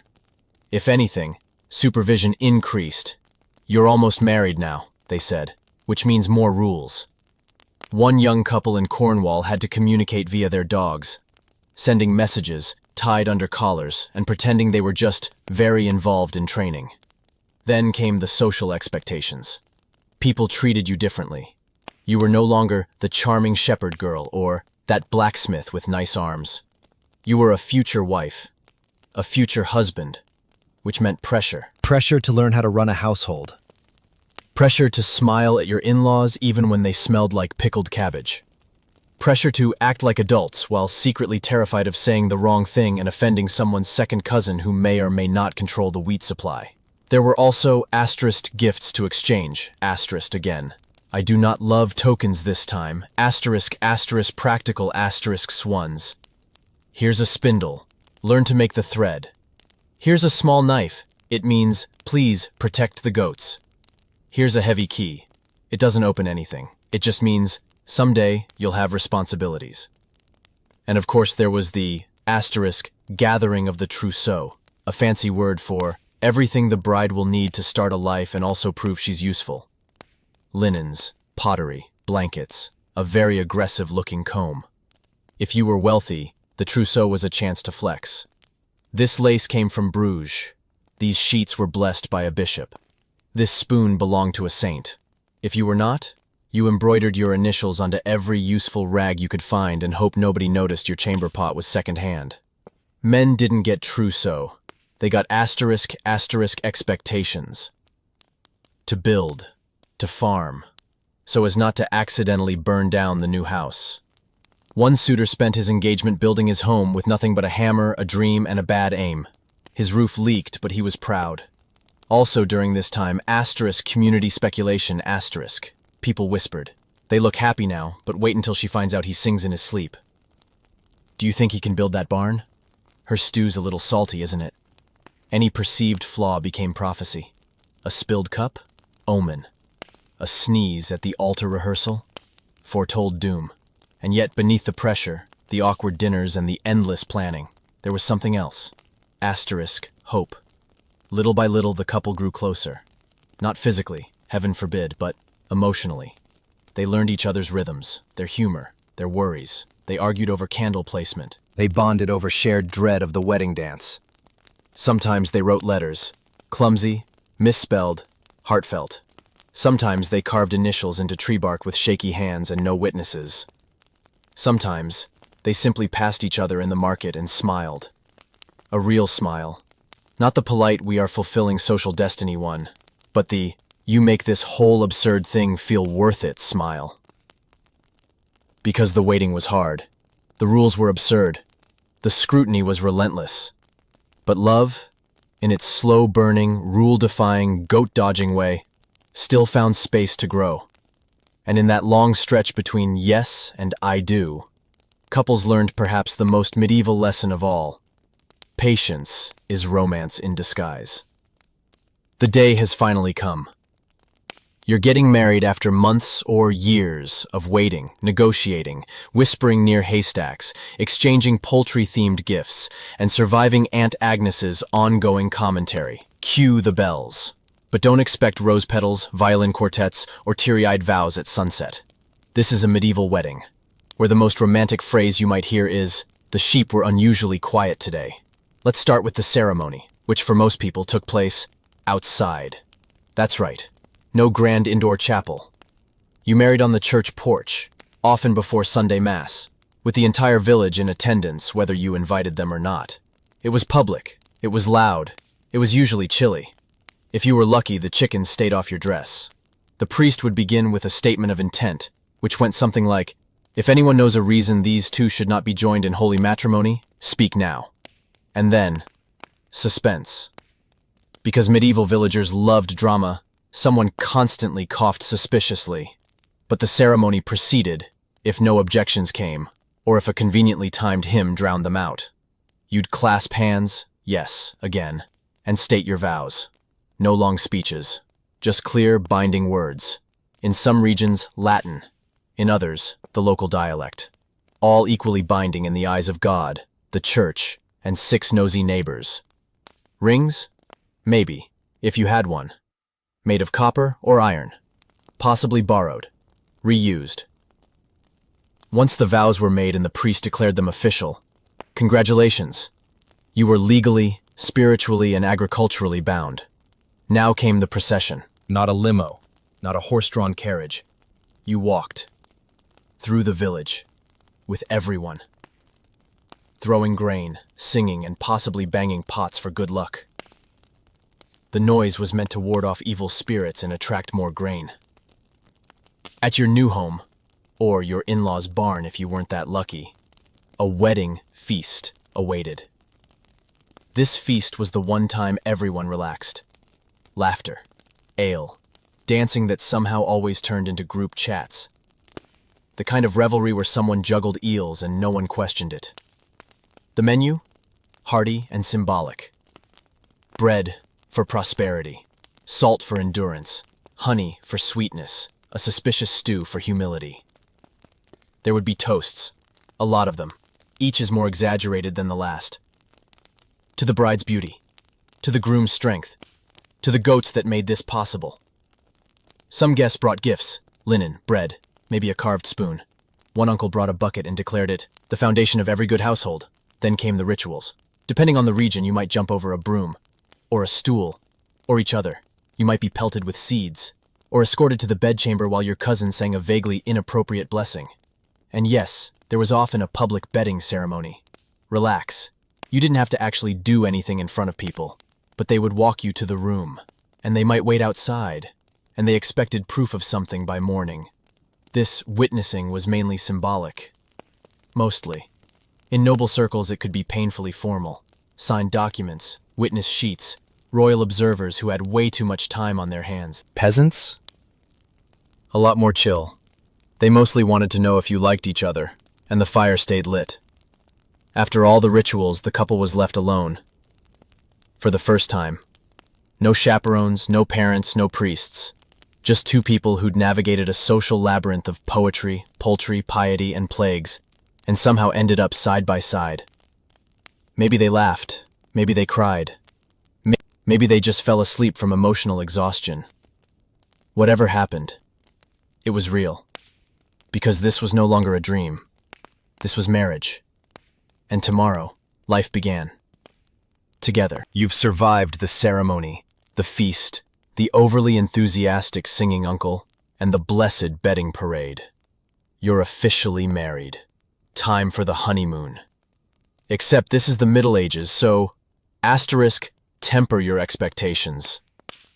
Speaker 1: If anything, supervision increased. You're almost married now, they said, which means more rules. One young couple in Cornwall had to communicate via their dogs, sending messages, tied under collars, and pretending they were just very involved in training. Then came the social expectations. People treated you differently. You were no longer the charming shepherd girl or that blacksmith with nice arms. You were a future wife, a future husband, which meant pressure.
Speaker 2: Pressure to learn how to run a household.
Speaker 1: Pressure to smile at your in-laws even when they smelled like pickled cabbage. Pressure to act like adults while secretly terrified of saying the wrong thing and offending someone's second cousin who may or may not control the wheat supply. There were also asterisk gifts to exchange, asterisk again. I do not love tokens this time, asterisk practical asterisk swans. Here's a spindle. Learn to make the thread. Here's a small knife. It means, please protect the goats. Here's a heavy key. It doesn't open anything. It just means, someday you'll have responsibilities. And of course there was the asterisk gathering of the trousseau, a fancy word for everything the bride will need to start a life and also prove she's useful. Linens, pottery, blankets, a very aggressive-looking comb. If you were wealthy, the trousseau was a chance to flex. This lace came from Bruges. These sheets were blessed by a bishop. This spoon belonged to a saint. If you were not, you embroidered your initials onto every useful rag you could find and hoped nobody noticed your chamber pot was second-hand. Men didn't get trousseau. They got asterisk expectations. To build, to farm, so as not to accidentally burn down the new house. One suitor spent his engagement building his home with nothing but a hammer, a dream, and a bad aim. His roof leaked, but he was proud. Also during this time, community speculation, people whispered. They look happy now, but wait until she finds out he sings in his sleep. Do you think he can build that barn? Her stew's a little salty, isn't it? Any perceived flaw became prophecy. A spilled cup? Omen. A sneeze at the altar rehearsal? Foretold doom. And yet beneath the pressure, the awkward dinners and the endless planning, there was something else. Hope. Little by little, the couple grew closer. Not physically, heaven forbid, but emotionally. They learned each other's rhythms, their humor, their worries. They argued over candle placement.
Speaker 2: They bonded over shared dread of the wedding dance.
Speaker 1: Sometimes they wrote letters, clumsy, misspelled, heartfelt. Sometimes they carved initials into tree bark with shaky hands and no witnesses. Sometimes they simply passed each other in the market and smiled. A real smile. Not the polite we are fulfilling social destiny one, but the you make this whole absurd thing feel worth it smile. Because the waiting was hard. The rules were absurd. The scrutiny was relentless. But love, in its slow-burning, rule-defying, goat-dodging way, still found space to grow. And in that long stretch between yes and I do, couples learned perhaps the most medieval lesson of all. Patience is romance in disguise. The day has finally come. You're getting married after months or years of waiting, negotiating, whispering near haystacks, exchanging poultry-themed gifts, and surviving Aunt Agnes's ongoing commentary. Cue the bells. But don't expect rose petals, violin quartets, or teary-eyed vows at sunset. This is a medieval wedding, where the most romantic phrase you might hear is, "The sheep were unusually quiet today." Let's start with the ceremony, which for most people took place outside. That's right. No grand indoor chapel. You married on the church porch, often before Sunday Mass, with the entire village in attendance whether you invited them or not. It was public. It was loud. It was usually chilly. If you were lucky, the chickens stayed off your dress. The priest would begin with a statement of intent, which went something like, "If anyone knows a reason these two should not be joined in holy matrimony, speak now." And then, suspense. Because medieval villagers loved drama, someone constantly coughed suspiciously. But the ceremony proceeded, if no objections came, or if a conveniently timed hymn drowned them out. You'd clasp hands, yes, again, and state your vows. No long speeches, just clear, binding words. In some regions, Latin. In others, the local dialect. All equally binding in the eyes of God, the church, and 6 nosy neighbors. Rings? Maybe, if you had one. Made of copper or iron. Possibly borrowed. Reused. Once the vows were made and the priest declared them official, congratulations. You were legally, spiritually, and agriculturally bound. Now came the procession.
Speaker 2: Not a limo, not a horse-drawn carriage.
Speaker 1: You walked. Through the village. With everyone. Throwing grain, singing, and possibly banging pots for good luck. The noise was meant to ward off evil spirits and attract more grain. At your new home, or your in-laws' barn if you weren't that lucky, a wedding feast awaited. This feast was the one time everyone relaxed. Laughter, ale, dancing that somehow always turned into group chats. The kind of revelry where someone juggled eels and no one questioned it. The menu? Hearty and symbolic. Bread for prosperity, salt for endurance, honey for sweetness, a suspicious stew for humility. There would be toasts, a lot of them, each is more exaggerated than the last. To the bride's beauty, to the groom's strength, to the goats that made this possible. Some guests brought gifts, linen, bread, maybe a carved spoon. One uncle brought a bucket and declared it the foundation of every good household. Then came the rituals. Depending on the region, you might jump over a broom, or a stool, or each other. You might be pelted with seeds, or escorted to the bedchamber while your cousin sang a vaguely inappropriate blessing. And yes, there was often a public bedding ceremony. Relax. You didn't have to actually do anything in front of people, but they would walk you to the room, and they might wait outside, and they expected proof of something by morning. This witnessing was mainly symbolic. Mostly. In noble circles, it could be painfully formal. Signed documents, witness sheets, royal observers who had way too much time on their hands.
Speaker 2: Peasants?
Speaker 1: A lot more chill. They mostly wanted to know if you liked each other, and the fire stayed lit. After all the rituals, the couple was left alone. For the first time. No chaperones, no parents, no priests. Just 2 people who'd navigated a social labyrinth of poetry, poultry, piety, and plagues, and somehow ended up side by side. Maybe they laughed, maybe they cried, maybe they just fell asleep from emotional exhaustion. Whatever happened, it was real. Because this was no longer a dream. This was marriage. And tomorrow, life began. Together. You've survived the ceremony, the feast, the overly enthusiastic singing uncle, and the blessed bedding parade. You're officially married. Time for the honeymoon. Except this is the Middle Ages, so temper your expectations.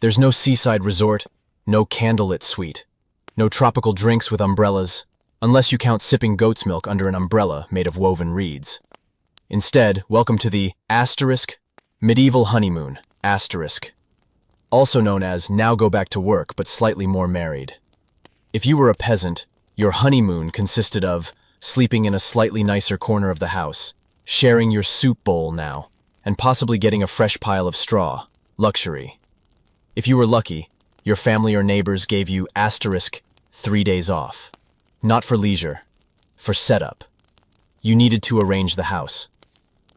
Speaker 1: There's no seaside resort, no candlelit suite, no tropical drinks with umbrellas, unless you count sipping goat's milk under an umbrella made of woven reeds. Instead, welcome to the medieval honeymoon, also known as now go back to work but slightly more married. If you were a peasant, your honeymoon consisted of sleeping in a slightly nicer corner of the house, sharing your soup bowl now, and possibly getting a fresh pile of straw, luxury. If you were lucky, your family or neighbors gave you 3 days off. Not for leisure, for setup. You needed to arrange the house,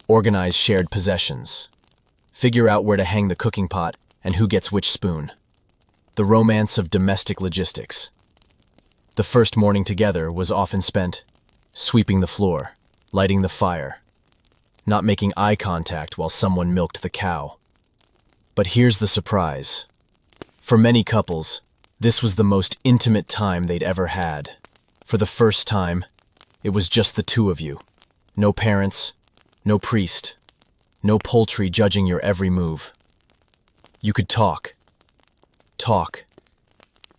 Speaker 1: organize shared possessions, figure out where to hang the cooking pot and who gets which spoon. The romance of domestic logistics. The first morning together was often spent sweeping the floor, lighting the fire, not making eye contact while someone milked the cow. But here's the surprise. For many couples, this was the most intimate time they'd ever had. For the first time, it was just the 2 of you. No parents, no priest, no poultry judging your every move. You could talk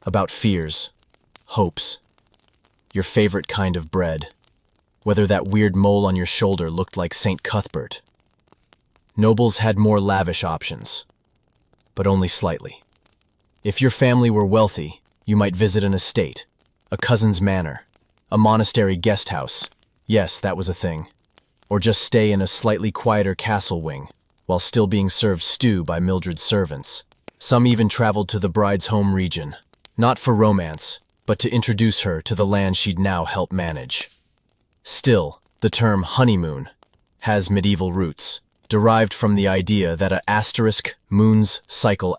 Speaker 1: about fears, hopes, your favorite kind of bread, whether that weird mole on your shoulder looked like St. Cuthbert. Nobles had more lavish options. but only slightly. If your family were wealthy, you might visit an estate, a cousin's manor, a monastery guest house. Yes, that was a thing. Or just stay in a slightly quieter castle wing, while still being served stew by Mildred's servants. Some even traveled to the bride's home region, not for romance, but to introduce her to the land she'd now help manage. Still, the term honeymoon has medieval roots, derived from the idea that moon's cycle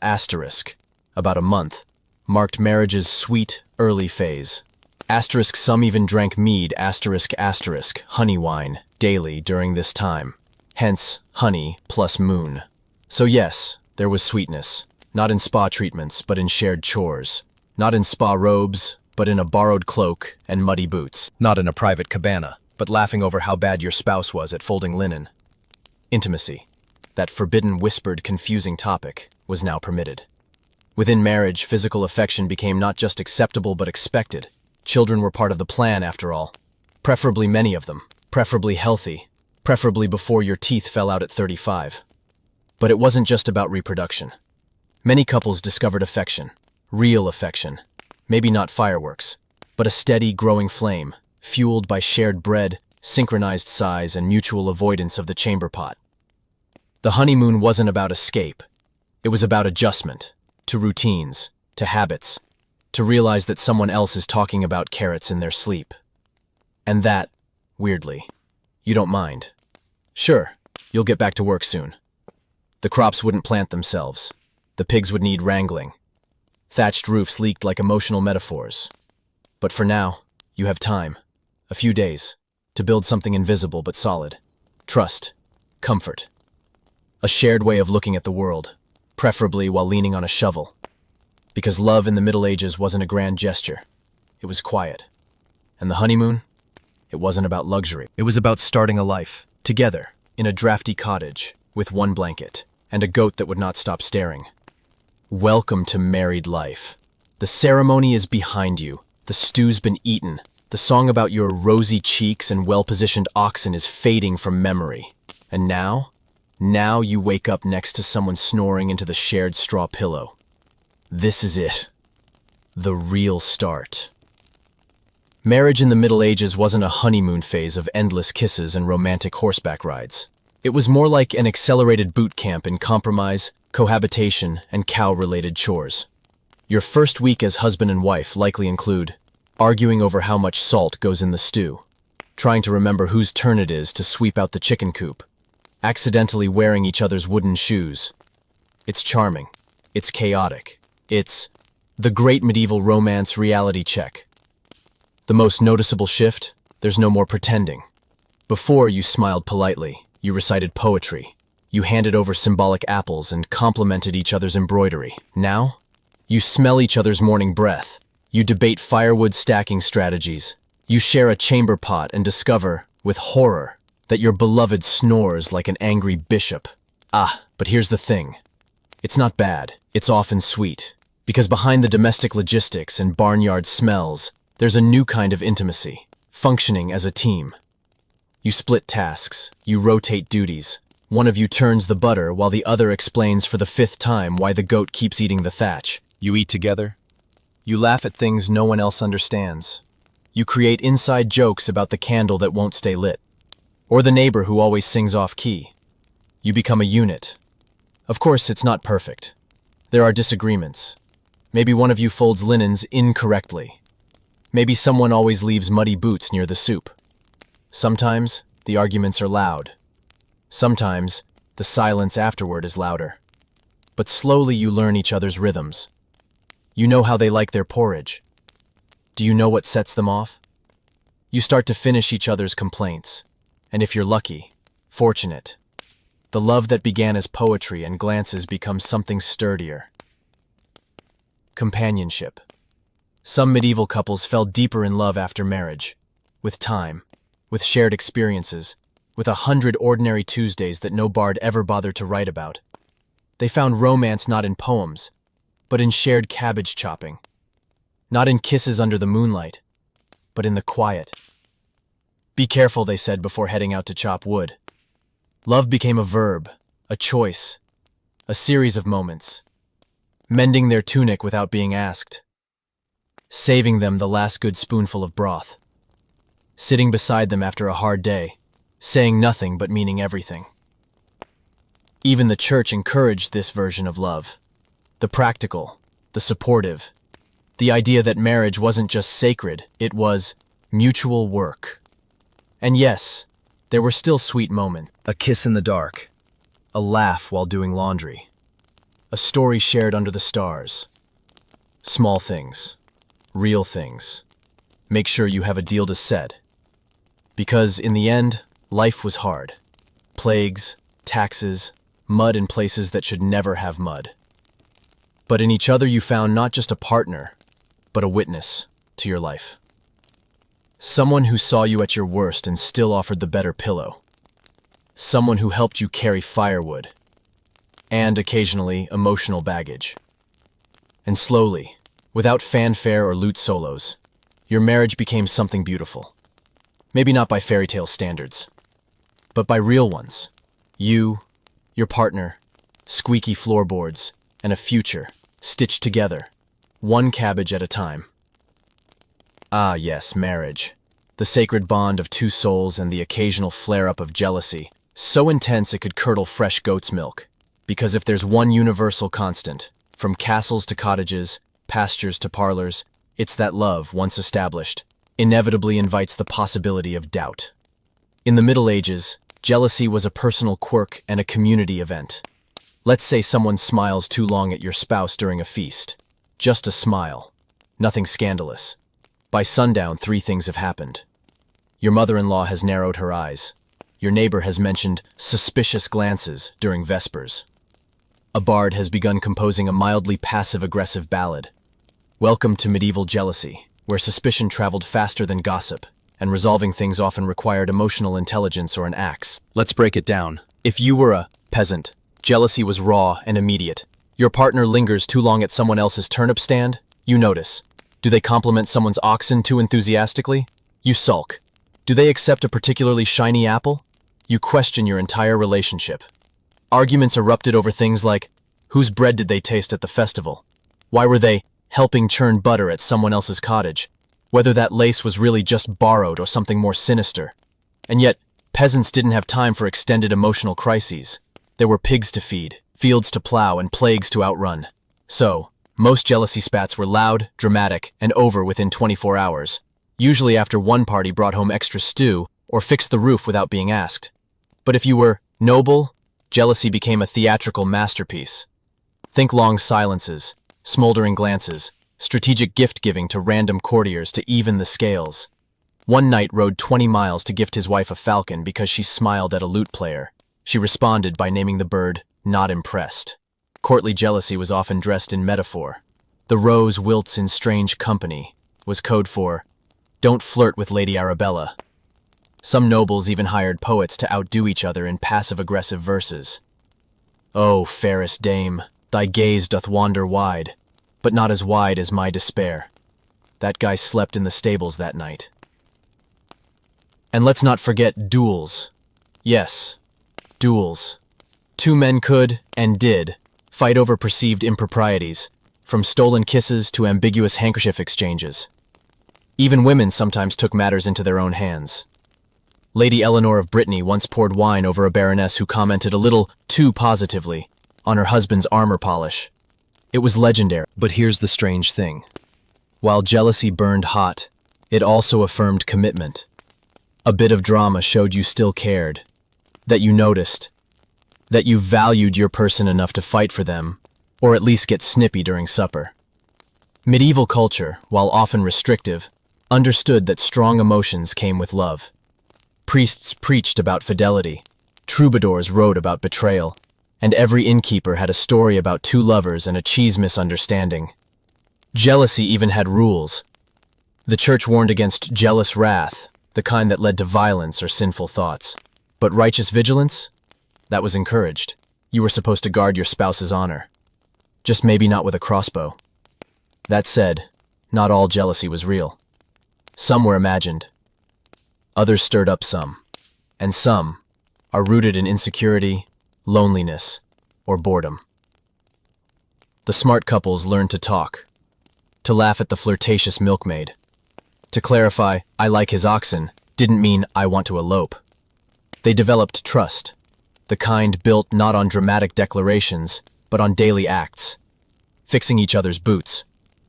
Speaker 1: about a month, marked marriage's sweet, early phase. Some even drank mead honey wine daily during this time, hence honey plus moon. So yes, there was sweetness, not in spa treatments but in shared chores, not in spa robes but in a borrowed cloak and muddy boots,
Speaker 2: Not in a private cabana, but laughing over how bad your spouse was at folding linen.
Speaker 1: Intimacy, that forbidden, whispered, confusing topic, was now permitted. Within marriage, physical affection became not just acceptable but expected. Children were part of the plan, after all. Preferably many of them, preferably healthy, preferably before your teeth fell out at 35. But it wasn't just about reproduction. Many couples discovered affection, real affection, maybe not fireworks, but a steady, growing flame, fueled by shared bread, synchronized sighs, and mutual avoidance of the chamber pot. The honeymoon wasn't about escape. It was about adjustment, to routines, to habits, to realize that someone else is talking about carrots in their sleep. And that, weirdly, you don't mind. Sure, you'll get back to work soon. The crops wouldn't plant themselves. The pigs would need wrangling. Thatched roofs leaked like emotional metaphors. But for now, you have time, a few days, to build something invisible but solid. Trust, comfort. A shared way of looking at the world, preferably while leaning on a shovel. Because love in the Middle Ages wasn't a grand gesture. It was quiet. And the honeymoon? It wasn't about luxury.
Speaker 2: It was about starting a life.
Speaker 1: Together, in a drafty cottage, with one blanket, and a goat that would not stop staring. Welcome to married life. The ceremony is behind you. The stew's been eaten. The song about your rosy cheeks and well-positioned oxen is fading from memory. And now you wake up next to someone snoring into the shared straw pillow. This is it. The real start. Marriage in the Middle Ages wasn't a honeymoon phase of endless kisses and romantic horseback rides. It was more like an accelerated boot camp in compromise, cohabitation, and cow-related chores. Your first week as husband and wife likely include arguing over how much salt goes in the stew, trying to remember whose turn it is to sweep out the chicken coop, accidentally wearing each other's wooden shoes. It's charming. It's chaotic. It's the great medieval romance reality check. The most noticeable shift? There's no more pretending. Before, you smiled politely. You recited poetry. You handed over symbolic apples and complimented each other's embroidery. Now, you smell each other's morning breath. You debate firewood stacking strategies. You share a chamber pot and discover, with horror, that your beloved snores like an angry bishop. But here's the thing. It's not bad. It's often sweet. Because behind the domestic logistics and barnyard smells, there's a new kind of intimacy, functioning as a team. You split tasks. You rotate duties. One of you turns the butter while the other explains for the 5th time why the goat keeps eating the thatch.
Speaker 2: You eat together.
Speaker 1: You laugh at things no one else understands. You create inside jokes about the candle that won't stay lit, or the neighbor who always sings off-key. You become a unit. Of course, it's not perfect. There are disagreements. Maybe one of you folds linens incorrectly. Maybe someone always leaves muddy boots near the soup. Sometimes, the arguments are loud. Sometimes, the silence afterward is louder. But slowly you learn each other's rhythms. You know how they like their porridge. Do you know what sets them off? You start to finish each other's complaints. And if you're lucky, fortunate, the love that began as poetry and glances becomes something sturdier. Companionship. Some medieval couples fell deeper in love after marriage, with time, with shared experiences, with 100 ordinary Tuesdays that no bard ever bothered to write about. They found romance not in poems, but in shared cabbage chopping. Not in kisses under the moonlight, but in the quiet. Be careful, they said before heading out to chop wood. Love became a verb, a choice, a series of moments, mending their tunic without being asked, saving them the last good spoonful of broth, sitting beside them after a hard day, saying nothing but meaning everything. Even the church encouraged this version of love, the practical, the supportive, the idea that marriage wasn't just sacred, it was mutual work. And yes, there were still sweet moments.
Speaker 2: A kiss in the dark, a laugh while doing laundry,
Speaker 1: A story shared under the stars. Small things, real things. Make sure you have a deal to set. Because in the end, life was hard. Plagues, taxes, mud in places that should never have mud. But in each other you found not just a partner, but a witness to your life. Someone who saw you at your worst and still offered the better pillow. Someone who helped you carry firewood. And occasionally, emotional baggage. And slowly, without fanfare or lute solos, your marriage became something beautiful. Maybe not by fairy tale standards, but by real ones. You, your partner, squeaky floorboards, and a future stitched together, one cabbage at a time. Ah yes, marriage. The sacred bond of two souls and the occasional flare-up of jealousy, so intense it could curdle fresh goat's milk. Because if there's one universal constant, from castles to cottages, pastures to parlors, it's that love, once established, inevitably invites the possibility of doubt. In the Middle Ages, jealousy was a personal quirk and a community event. Let's say someone smiles too long at your spouse during a feast. Just a smile. Nothing scandalous. By sundown, 3 things have happened. Your mother-in-law has narrowed her eyes. Your neighbor has mentioned suspicious glances during Vespers. A bard has begun composing a mildly passive-aggressive ballad. Welcome to medieval jealousy, where suspicion traveled faster than gossip, and resolving things often required emotional intelligence or an axe.
Speaker 2: Let's break it down.
Speaker 1: If you were a peasant, jealousy was raw and immediate. Your partner lingers too long at someone else's turnip stand, you notice. Do they compliment someone's oxen too enthusiastically? You sulk. Do they accept a particularly shiny apple? You question your entire relationship. Arguments erupted over things like, whose bread did they taste at the festival? Why were they helping churn butter at someone else's cottage? Whether that lace was really just borrowed or something more sinister. And yet, peasants didn't have time for extended emotional crises. There were pigs to feed, fields to plow, and plagues to outrun. So, most jealousy spats were loud, dramatic, and over within 24 hours. Usually after one party brought home extra stew or fixed the roof without being asked. But if you were noble, jealousy became a theatrical masterpiece. Think long silences, smoldering glances, strategic gift-giving to random courtiers to even the scales. One knight rode 20 miles to gift his wife a falcon because she smiled at a lute player. She responded by naming the bird, not impressed. Courtly jealousy was often dressed in metaphor. The rose wilts in strange company was code for, don't flirt with Lady Arabella. Some nobles even hired poets to outdo each other in passive-aggressive verses. O fairest dame, thy gaze doth wander wide, but not as wide as my despair. That guy slept in the stables that night. And let's not forget duels. Yes, duels. 2 men could, and did, fight over perceived improprieties, from stolen kisses to ambiguous handkerchief exchanges. Even women sometimes took matters into their own hands. Lady Eleanor of Brittany once poured wine over a baroness who commented a little too positively on her husband's armor polish. It was legendary. But here's the strange thing. While jealousy burned hot, it also affirmed commitment. A bit of drama showed you still cared, that you noticed, that you valued your person enough to fight for them, or at least get snippy during supper. Medieval culture, while often restrictive, understood that strong emotions came with love. Priests preached about fidelity, troubadours wrote about betrayal, and every innkeeper had a story about 2 lovers and a cheese misunderstanding. Jealousy even had rules. The church warned against jealous wrath, the kind that led to violence or sinful thoughts. But righteous vigilance? That was encouraged. You were supposed to guard your spouse's honor. Just maybe not with a crossbow. That said, not all jealousy was real. Some were imagined. Others stirred up some. And some are rooted in insecurity, loneliness, or boredom. The smart couples learned to talk, to laugh at the flirtatious milkmaid. To clarify, "I like his oxen," didn't mean "I want to elope." They developed trust, the kind built not on dramatic declarations, but on daily acts. Fixing each other's boots,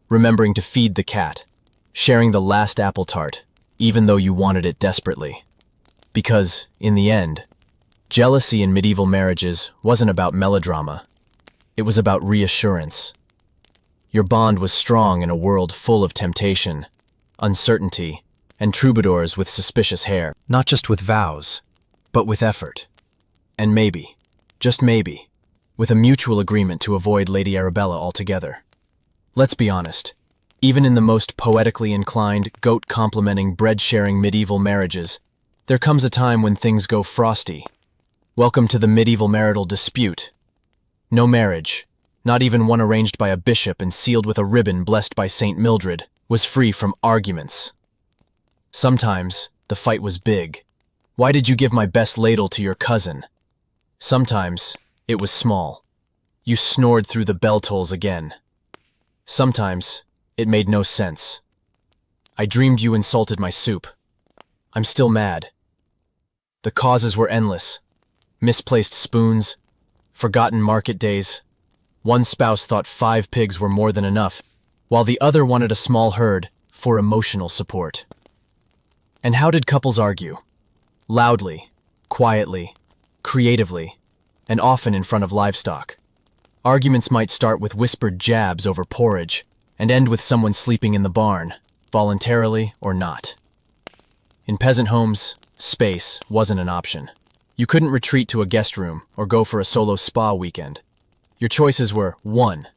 Speaker 1: remembering to feed the cat, sharing the last apple tart, even though you wanted it desperately. Because, in the end, jealousy in medieval marriages wasn't about melodrama. It was about reassurance. Your bond was strong in a world full of temptation, uncertainty, and troubadours with suspicious hair. Not just with vows, but with effort. And maybe, just maybe, with a mutual agreement to avoid Lady Arabella altogether. Let's be honest, even in the most poetically inclined, goat-complimenting, bread-sharing medieval marriages, there comes a time when things go frosty. Welcome to the medieval marital dispute. No marriage, not even one arranged by a bishop and sealed with a ribbon blessed by St. Mildred, was free from arguments. Sometimes, the fight was big. "Why did you give my best ladle to your cousin?" Sometimes, it was small. "You snored through the bell tolls again." Sometimes, it made no sense. "I dreamed you insulted my soup." "I'm still mad." The causes were endless. Misplaced spoons, forgotten market days. One spouse thought 5 pigs were more than enough, while the other wanted a small herd for emotional support. And how did couples argue? Loudly, quietly, creatively, and often in front of livestock. Arguments might start with whispered jabs over porridge and end with someone sleeping in the barn, voluntarily or not. In peasant homes, space wasn't an option. You couldn't retreat to a guest room or go for a solo spa weekend. Your choices were 1.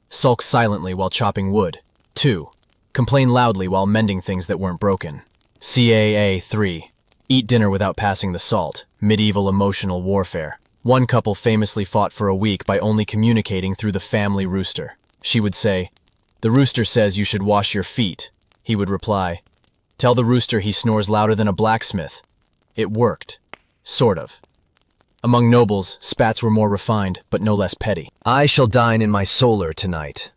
Speaker 1: Sulk silently while chopping wood. 2. Complain loudly while mending things that weren't broken. CAA 3. Eat dinner without passing the salt. Medieval emotional warfare. One couple famously fought for a week by only communicating through the family rooster. She would say, "The rooster says you should wash your feet." He would reply, "Tell the rooster he snores louder than a blacksmith." It worked. Sort of. Among nobles, spats were more refined, but no less petty. "I shall dine in my solar tonight."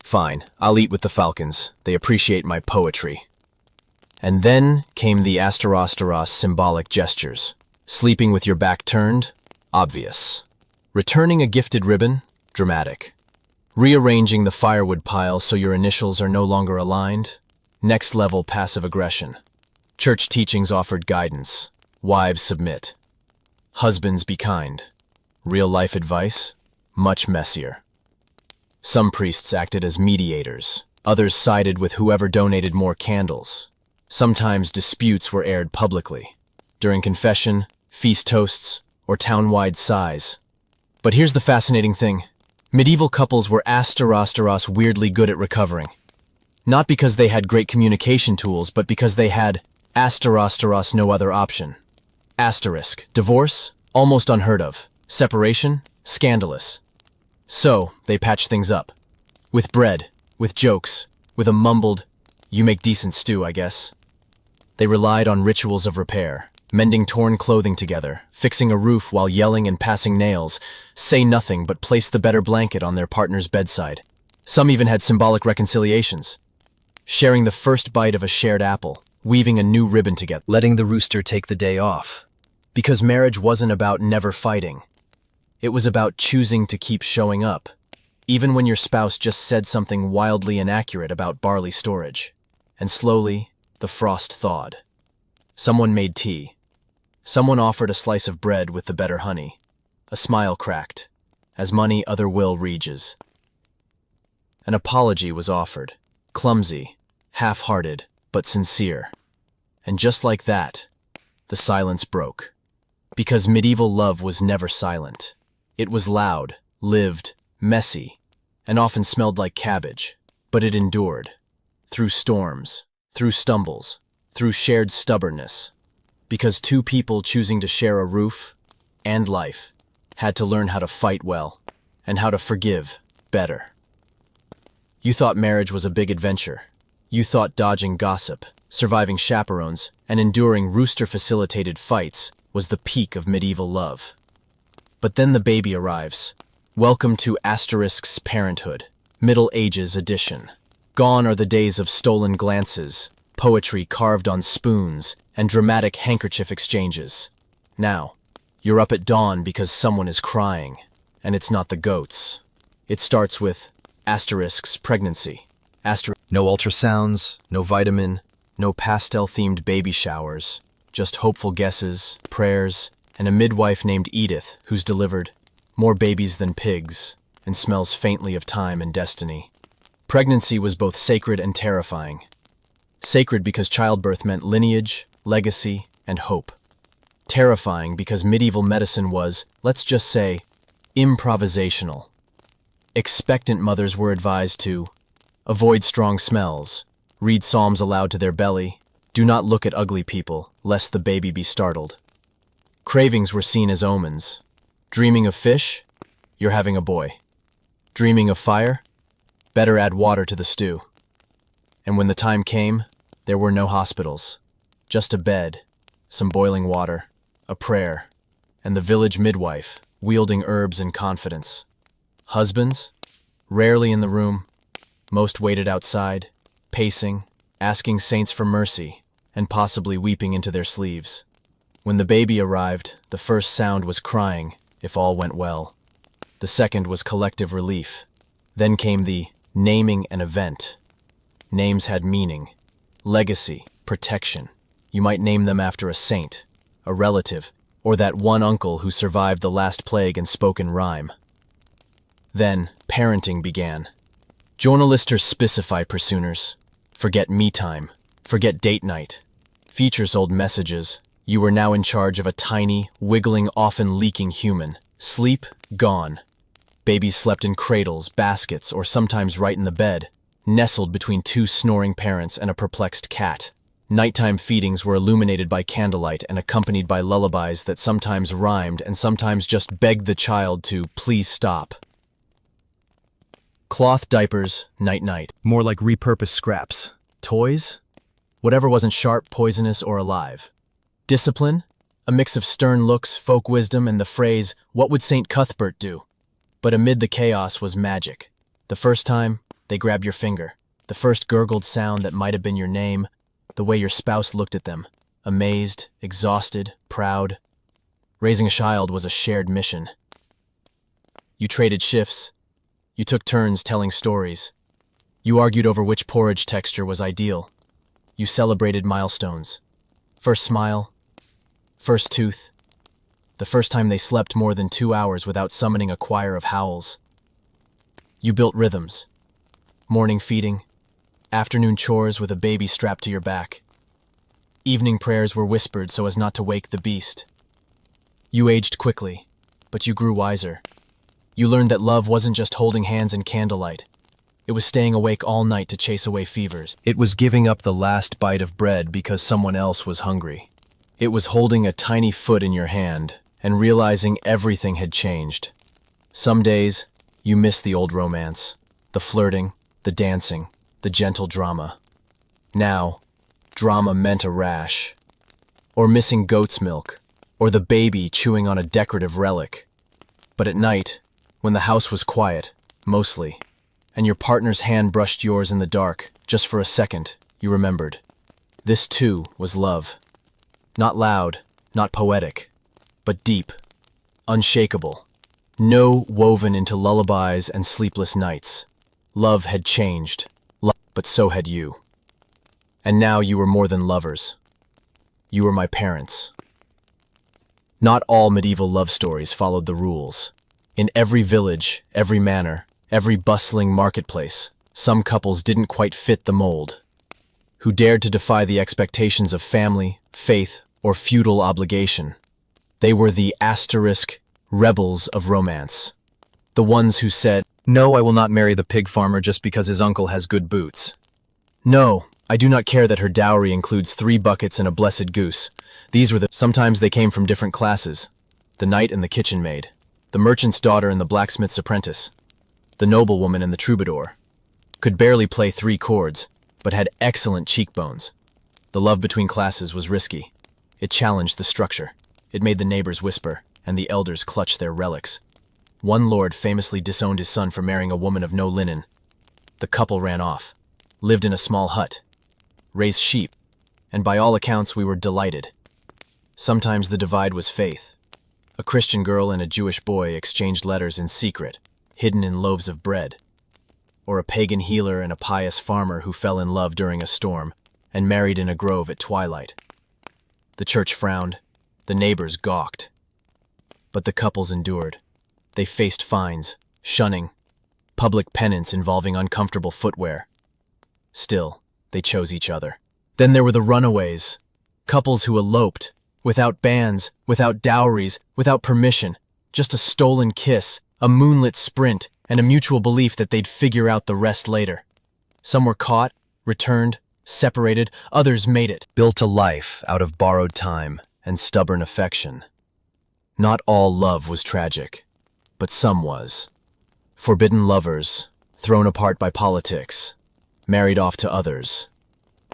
Speaker 1: "Fine, I'll eat with the falcons. They appreciate my poetry." And then came the asterosteros symbolic gestures. Sleeping with your back turned? Obvious. Returning a gifted ribbon? Dramatic. Rearranging the firewood pile so your initials are no longer aligned? Next level passive aggression. Church teachings offered guidance. Wives submit. Husbands be kind. Real life advice? Much messier. Some priests acted as mediators. Others sided with whoever donated more candles. Sometimes disputes were aired publicly, during confession, feast toasts, or town-wide sighs. But here's the fascinating thing. Medieval couples were asterosteros weirdly good at recovering. Not because they had great communication tools, but because they had asterosteros no other option. Asterisk. Divorce? Almost unheard of. Separation? Scandalous. So, they patched things up. With bread, with jokes, with a mumbled, "You make decent stew, I guess." They relied on rituals of repair, mending torn clothing together, fixing a roof while yelling and passing nails, say nothing but place the better blanket on their partner's bedside. Some even had symbolic reconciliations. Sharing the first bite of a shared apple, weaving a new ribbon together, letting the rooster take the day off. Because marriage wasn't about never fighting. It was about choosing to keep showing up, even when your spouse just said something wildly inaccurate about barley storage. And slowly, the frost thawed. Someone made tea. Someone offered a slice of bread with the better honey. A smile cracked, as money other will reaches. An apology was offered, clumsy, half-hearted, but sincere. And just like that, the silence broke. Because medieval love was never silent. It was loud, lived, messy, and often smelled like cabbage. But it endured. Through storms, through stumbles, through shared stubbornness. Because 2 people choosing to share a roof and life had to learn how to fight well and how to forgive better. You thought marriage was a big adventure. You thought dodging gossip, surviving chaperones, and enduring rooster-facilitated fights was the peak of medieval love. But then the baby arrives. Welcome to *parenthood. Middle Ages edition. Gone are the days of stolen glances, poetry carved on spoons, and dramatic handkerchief exchanges. Now, you're up at dawn because someone is crying, and it's not the goats. It starts with asterisks pregnancy.
Speaker 2: No ultrasounds, no vitamin, no pastel-themed baby showers, just hopeful guesses, prayers, and a midwife named Edith who's delivered more babies than pigs and smells faintly of time and destiny. Pregnancy was both sacred and terrifying. Sacred because childbirth meant lineage, legacy, and hope. Terrifying because medieval medicine was, let's just say, improvisational. Expectant mothers were advised to avoid strong smells, read psalms aloud to their belly, do not look at ugly people, lest the baby be startled. Cravings were seen as omens. Dreaming of fish? You're having a boy. Dreaming of fire? Better add water to the stew. And when the time came, there were no hospitals. Just a bed, some boiling water, a prayer, and the village midwife, wielding herbs in confidence. Husbands? Rarely in the room. Most waited outside, pacing, asking saints for mercy, and possibly weeping into their sleeves. When the baby arrived, the first sound was crying, if all went well. The second was collective relief. Then came the naming an event. Names had meaning, legacy, protection. You might name them after a saint, a relative, or that one uncle who survived the last plague and spoke in rhyme. Then, parenting began. Journalisters specify pursuers. Forget me time. Forget date night. Features old messages. You were now in charge of a tiny, wiggling, often leaking human. Sleep, gone. Babies slept in cradles, baskets, or sometimes right in the bed, nestled between two snoring parents and a perplexed cat. Nighttime feedings were illuminated by candlelight and accompanied by lullabies that sometimes rhymed and sometimes just begged the child to please stop. Cloth diapers, night-night. More like repurposed scraps.
Speaker 1: Toys? Whatever wasn't sharp, poisonous, or alive. Discipline? A mix of stern looks, folk wisdom, and the phrase, what would St. Cuthbert do? But amid the chaos was magic. The first time, they grabbed your finger. The first gurgled sound that might have been your name. The way your spouse looked at them. Amazed, exhausted, proud. Raising a child was a shared mission. You traded shifts. You took turns telling stories. You argued over which porridge texture was ideal. You celebrated milestones. First smile. First tooth. The first time they slept more than 2 hours without summoning a choir of howls. You built rhythms. Morning feeding. Afternoon chores with a baby strapped to your back. Evening prayers were whispered so as not to wake the beast. You aged quickly, but you grew wiser. You learned that love wasn't just holding hands in candlelight. It was staying awake all night to chase away fevers.
Speaker 2: It was giving up the last bite of bread because someone else was hungry.
Speaker 1: It was holding a tiny foot in your hand and realizing everything had changed. Some days, you missed the old romance, the flirting, the dancing, the gentle drama. Now, drama meant a rash, or missing goat's milk, or the baby chewing on a decorative relic. But at night, when the house was quiet, mostly, and your partner's hand brushed yours in the dark, just for a second, you remembered. This too was love. Not loud, not poetic, but deep, unshakable. No woven into lullabies and sleepless nights. Love had changed, but so had you. And now you were more than lovers. You were my parents. Not all medieval love stories followed the rules. In every village, every manor, every bustling marketplace, some couples didn't quite fit the mold. Who dared to defy the expectations of family, faith, or feudal obligation. They were the asterisk rebels of romance. The ones who said,
Speaker 2: No, I will not marry the pig farmer just because his uncle has good boots.
Speaker 1: No, I do not care that her dowry includes 3 buckets and a blessed goose. These were sometimes they came from different classes. The knight and the kitchen maid. The merchant's daughter and the blacksmith's apprentice. The noblewoman and the troubadour. Could barely play 3 chords, but had excellent cheekbones. The love between classes was risky. It challenged the structure. It made the neighbors whisper, and the elders clutch their relics. One lord famously disowned his son for marrying a woman of no linen. The couple ran off, lived in a small hut, raised sheep, and by all accounts we were delighted. Sometimes the divide was faith. A Christian girl and a Jewish boy exchanged letters in secret, hidden in loaves of bread. Or a pagan healer and a pious farmer who fell in love during a storm and married in a grove at twilight. The church frowned, the neighbors gawked. But the couples endured. They faced fines, shunning, public penance involving uncomfortable footwear. Still, they chose each other. Then there were the runaways, couples who eloped, without banns, without dowries, without permission, just a stolen kiss, a moonlit sprint, and a mutual belief that they'd figure out the rest later. Some were caught, returned, separated, others made it.
Speaker 2: Built a life out of borrowed time and stubborn affection. Not all love was tragic, but some was. Forbidden lovers, thrown apart by politics, married off to others,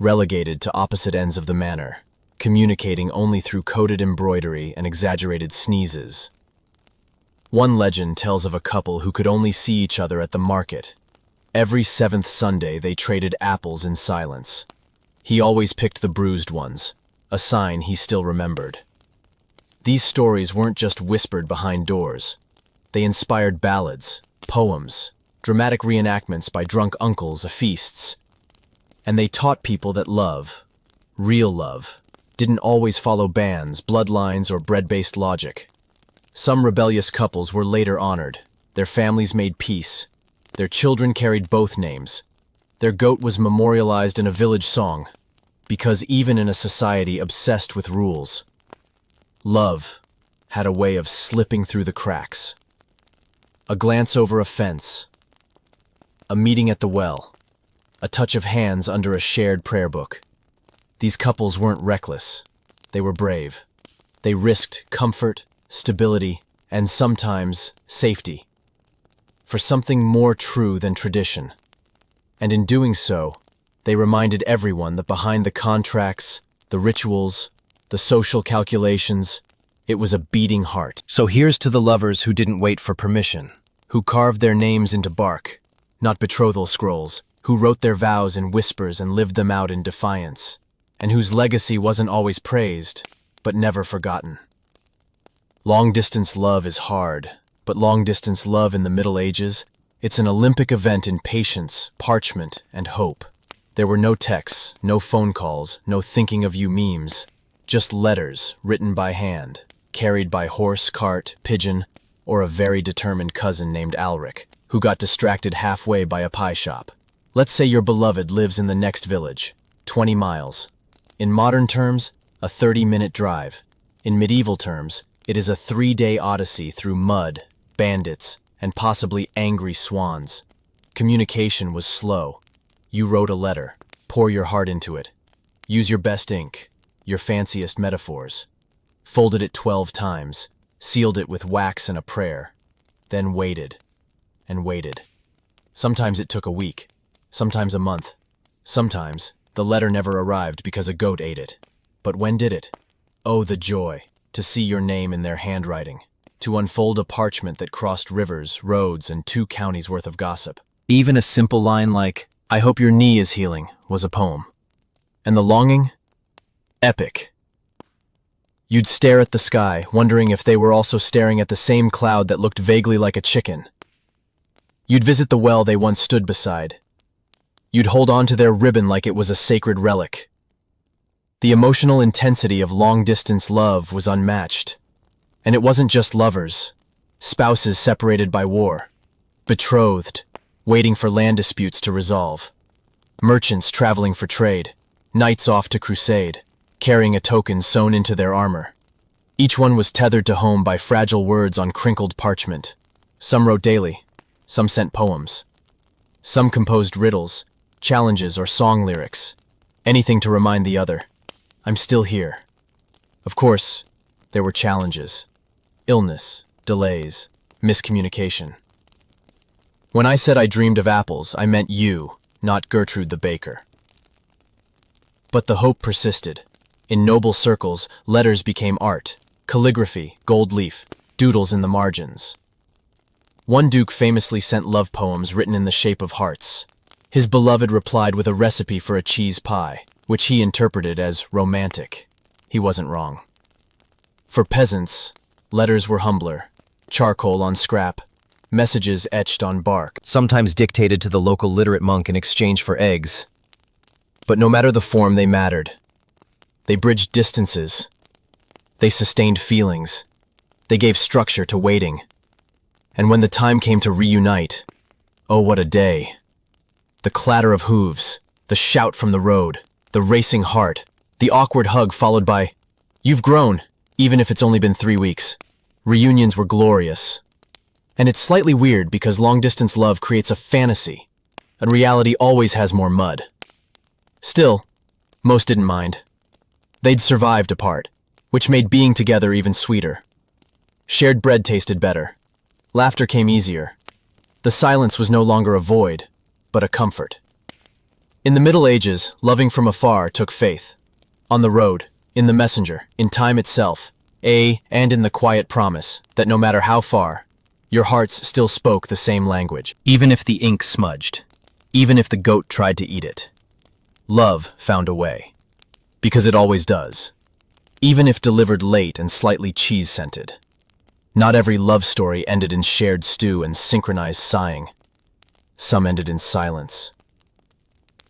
Speaker 2: relegated to opposite ends of the manor, communicating only through coded embroidery and exaggerated sneezes. One legend tells of a couple who could only see each other at the market. Every seventh Sunday they traded apples in silence. He always picked the bruised ones, a sign he still remembered. These stories weren't just whispered behind doors. They inspired ballads, poems, dramatic reenactments by drunk uncles at feasts. And they taught people that love, real love, didn't always follow bands, bloodlines, or bread-based logic. Some rebellious couples were later honored. Their families made peace. Their children carried both names. Their goat was memorialized in a village song, because even in a society obsessed with rules, love had a way of slipping through the cracks. A glance over a fence, a meeting at the well, a touch of hands under a shared prayer book. These couples weren't reckless. They were brave. They risked comfort, stability, and sometimes safety for something more true than tradition. And in doing so, they reminded everyone that behind the contracts, the rituals, the social calculations, it was a beating heart. So here's to the lovers who didn't wait for permission, who carved their names into bark, not betrothal scrolls, who wrote their vows in whispers and lived them out in defiance, and whose legacy wasn't always praised, but never forgotten. Long-distance love is hard, but long-distance love in the Middle Ages, it's an Olympic event in patience, parchment, and hope. There were no texts, no phone calls, no thinking of you memes, just letters written by hand, carried by horse, cart, pigeon, or a very determined cousin named Alric, who got distracted halfway by a pie shop. Let's say your beloved lives in the next village, 20 miles. In modern terms, a 30-minute drive. In medieval terms, it is a 3-day odyssey through mud, bandits, and possibly angry swans. Communication was slow. You wrote a letter. Pour your heart into it. Use your best ink, your fanciest metaphors. Folded it 12 times, sealed it with wax and a prayer. Then waited, and waited. Sometimes it took a week, sometimes a month. Sometimes the letter never arrived because a goat ate it. But when did it? Oh, the joy to see your name in their handwriting, to unfold a parchment that crossed rivers, roads, and 2 counties worth of gossip. Even a simple line like, "I hope your knee is healing," was a poem. And the longing? Epic. You'd stare at the sky, wondering if they were also staring at the same cloud that looked vaguely like a chicken. You'd visit the well they once stood beside. You'd hold on to their ribbon like it was a sacred relic. The emotional intensity of long-distance love was unmatched. And it wasn't just lovers, spouses separated by war, betrothed, waiting for land disputes to resolve, merchants traveling for trade, knights off to crusade, carrying a token sewn into their armor. Each one was tethered to home by fragile words on crinkled parchment. Some wrote daily, some sent poems. Some composed riddles, challenges, or song lyrics, anything to remind the other, "I'm still here." Of course, there were challenges. Illness, delays, miscommunication. When I said I dreamed of apples, I meant you, not Gertrude the baker. But the hope persisted. In noble circles, letters became art, calligraphy, gold leaf, doodles in the margins. One duke famously sent love poems written in the shape of hearts.
Speaker 1: His beloved replied with a recipe for a cheese pie, which he interpreted as romantic. He wasn't wrong. For peasants, letters were humbler, charcoal on scrap, messages etched on bark,
Speaker 2: Sometimes dictated to the local literate monk in exchange for eggs.
Speaker 1: but no matter the form, they mattered. They bridged distances. They sustained feelings. They gave structure to waiting. And when the time came to reunite, oh, what a day. The clatter of hooves, the shout from the road, the racing heart, the awkward hug followed by, "You've grown, even if it's only been 3 weeks." Reunions were glorious. And it's slightly weird because long-distance love creates a fantasy, and reality always has more mud. Still, most didn't mind. They'd survived apart, which made being together even sweeter. Shared bread tasted better. Laughter came easier. The silence was no longer a void, but a comfort. In the Middle Ages, loving from afar took faith. On the road, in the messenger, in time itself, and in the quiet promise that no matter how far, your hearts still spoke the same language. Even if the ink smudged, even if the goat tried to eat it, love found a way. Because it always does. Even if delivered late and slightly cheese-scented. Not every love story ended in shared stew and synchronized sighing. Some ended in silence.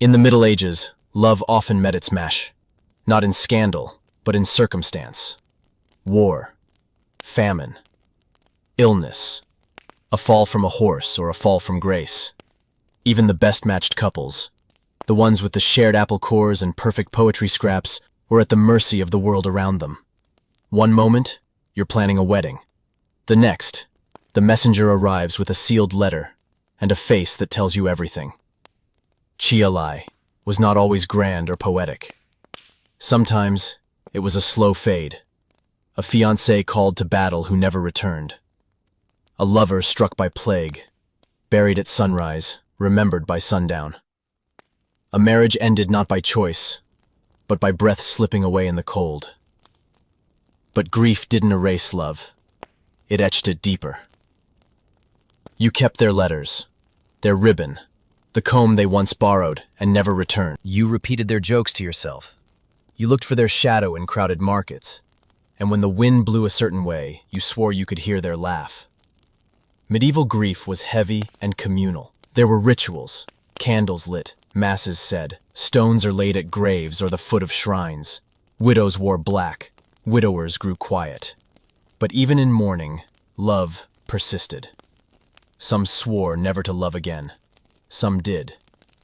Speaker 1: In the Middle Ages, love often met its match, not in scandal, but in circumstance. War, famine, illness, a fall from a horse or a fall from grace. Even the best-matched couples, the ones with the shared apple cores and perfect poetry scraps, were at the mercy of the world around them. One moment, you're planning a wedding. The next, the messenger arrives with a sealed letter and a face that tells you everything. Chia-lai was not always grand or poetic. Sometimes it was a slow fade, a fiancé called to battle who never returned, a lover struck by plague, buried at sunrise, remembered by sundown. A marriage ended not by choice, but by breath slipping away in the cold. But grief didn't erase love. It etched it deeper. You kept their letters, their ribbon, the comb they once borrowed and never returned.
Speaker 2: You repeated their jokes to yourself.
Speaker 1: You looked for their shadow in crowded markets, and when the wind blew a certain way, you swore you could hear their laugh. Medieval grief was heavy and communal. There were rituals, candles lit, masses said, stones are laid at graves or the foot of shrines. Widows wore black, widowers grew quiet. But even in mourning, love persisted. Some swore never to love again. Some did,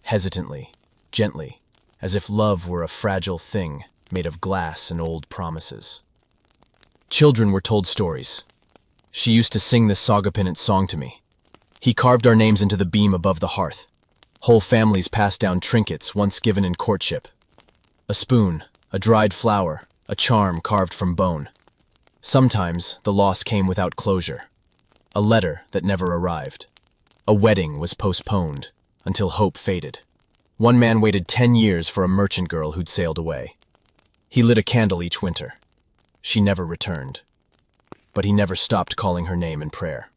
Speaker 1: hesitantly, gently, as if love were a fragile thing made of glass and old promises. Children were told stories. She used to sing this saga-pennant song to me. He carved our names into the beam above the hearth. Whole families passed down trinkets once given in courtship. A spoon, a dried flower, a charm carved from bone. Sometimes the loss came without closure. A letter that never arrived. A wedding was postponed until hope faded. One man waited 10 years for a merchant girl who'd sailed away. He lit a candle each winter. She never returned. But he never stopped calling her name in prayer.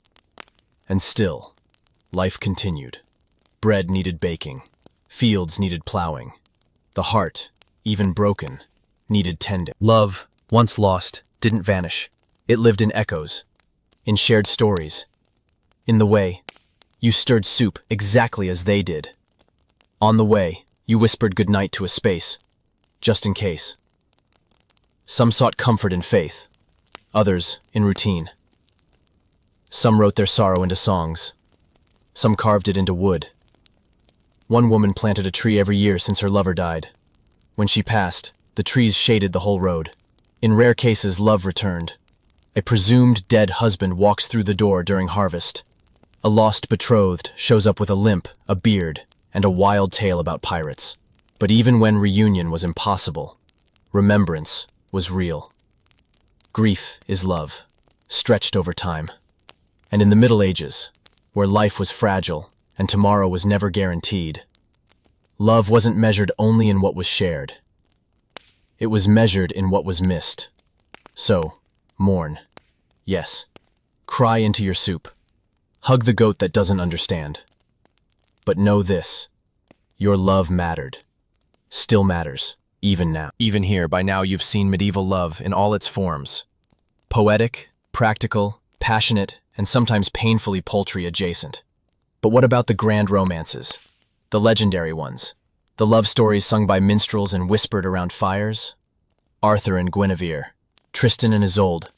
Speaker 1: And still, life continued. Bread needed baking. Fields needed plowing. The heart, even broken, needed tending. Love, once lost, didn't vanish. It lived in echoes, in shared stories, in the way you stirred soup exactly as they did. On the way, you whispered goodnight to a space, just in case. Some sought comfort in faith, others in routine. Some wrote their sorrow into songs. Some carved it into wood. One woman planted a tree every year since her lover died. When she passed, the trees shaded the whole road. In rare cases, love returned. A presumed dead husband walks through the door during harvest. A lost betrothed shows up with a limp, a beard, and a wild tale about pirates. But even when reunion was impossible, remembrance was real. Grief is love, stretched over time. And in the Middle Ages, where life was fragile and tomorrow was never guaranteed, love wasn't measured only in what was shared. It was measured in what was missed. So, mourn. Yes, cry into your soup. Hug the goat that doesn't understand. But know this, Your love mattered. Still matters, even now.
Speaker 2: Even here, by now you've seen medieval love in all its forms. Poetic, practical, passionate, and sometimes painfully paltry adjacent. But what about the grand romances? The legendary ones? The love stories sung by minstrels and whispered around fires? Arthur and Guinevere, Tristan and Isolde,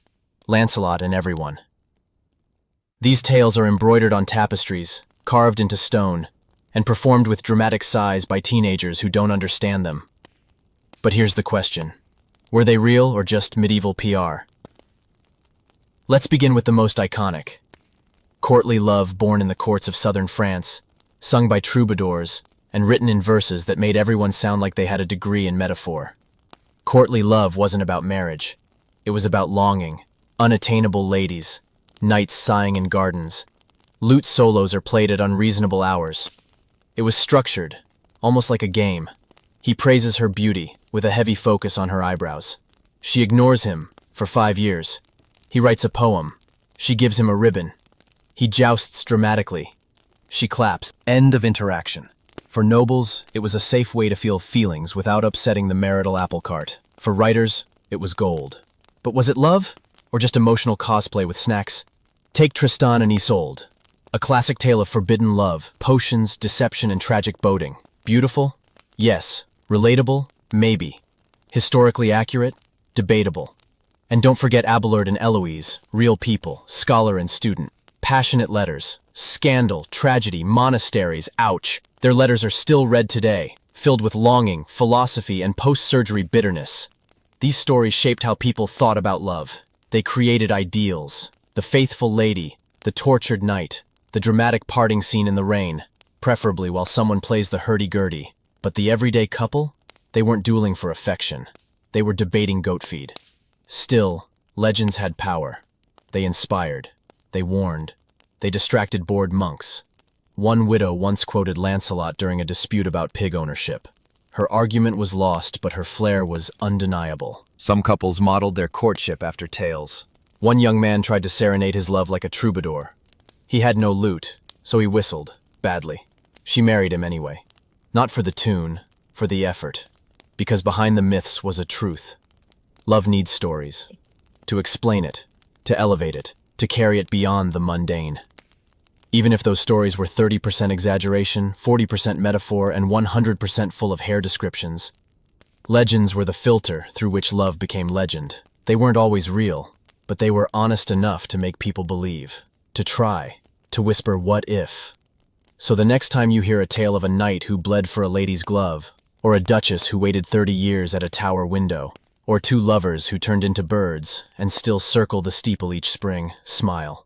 Speaker 2: Lancelot and everyone. These tales are embroidered on tapestries, carved into stone, and performed with dramatic sighs by teenagers who don't understand them. But here's the question. Were they real or just medieval PR? Let's begin with the most iconic. Courtly love born in the courts of southern France, sung by troubadours, and written in verses that made everyone sound like they had a degree in metaphor. Courtly love wasn't about marriage. It was about longing, unattainable ladies, nights sighing in gardens. Lute solos are played at unreasonable hours. It was structured, almost like a game. He praises her beauty, with a heavy focus on her eyebrows. She ignores him, for 5 years. He writes a poem. She gives him a ribbon. He jousts dramatically. She claps. End of interaction. For nobles, it was a safe way to feel feelings without upsetting the marital apple cart. For writers, it was gold. But was it love? Or just emotional cosplay with snacks? Take Tristan and Isolde, a classic tale of forbidden love, potions, deception, and tragic boating. Beautiful? Yes. Relatable? Maybe. Historically accurate? Debatable. And don't forget Abelard and Eloise, real people, scholar and student. Passionate letters. Scandal, tragedy, monasteries, ouch. Their letters are still read today, filled with longing, philosophy, and post-surgery bitterness. These stories shaped how people thought about love. They created ideals. The faithful lady, the tortured knight, the dramatic parting scene in the rain, preferably while someone plays the hurdy-gurdy. But the everyday couple? They weren't dueling for affection. They were debating goat feed. Still, legends had power. They inspired. They warned. They distracted bored monks. One widow once quoted Lancelot during a dispute about pig ownership. Her argument was lost, but her flair was undeniable. Some couples modeled their courtship after tales. One young man tried to serenade his love like a troubadour. He had no lute, so he whistled, badly. She married him anyway. Not for the tune, for the effort. Because behind the myths was a truth. Love needs stories. To explain it, to elevate it, to carry it beyond the mundane. Even if those stories were 30% exaggeration, 40% metaphor, and 100% full of hair descriptions. Legends were the filter through which love became legend. They weren't always real, but they were honest enough to make people believe, to try, to whisper what if. So the next time you hear a tale of a knight who bled for a lady's glove, or a duchess who waited 30 years at a tower window, or 2 lovers who turned into birds and still circle the steeple each spring, smile.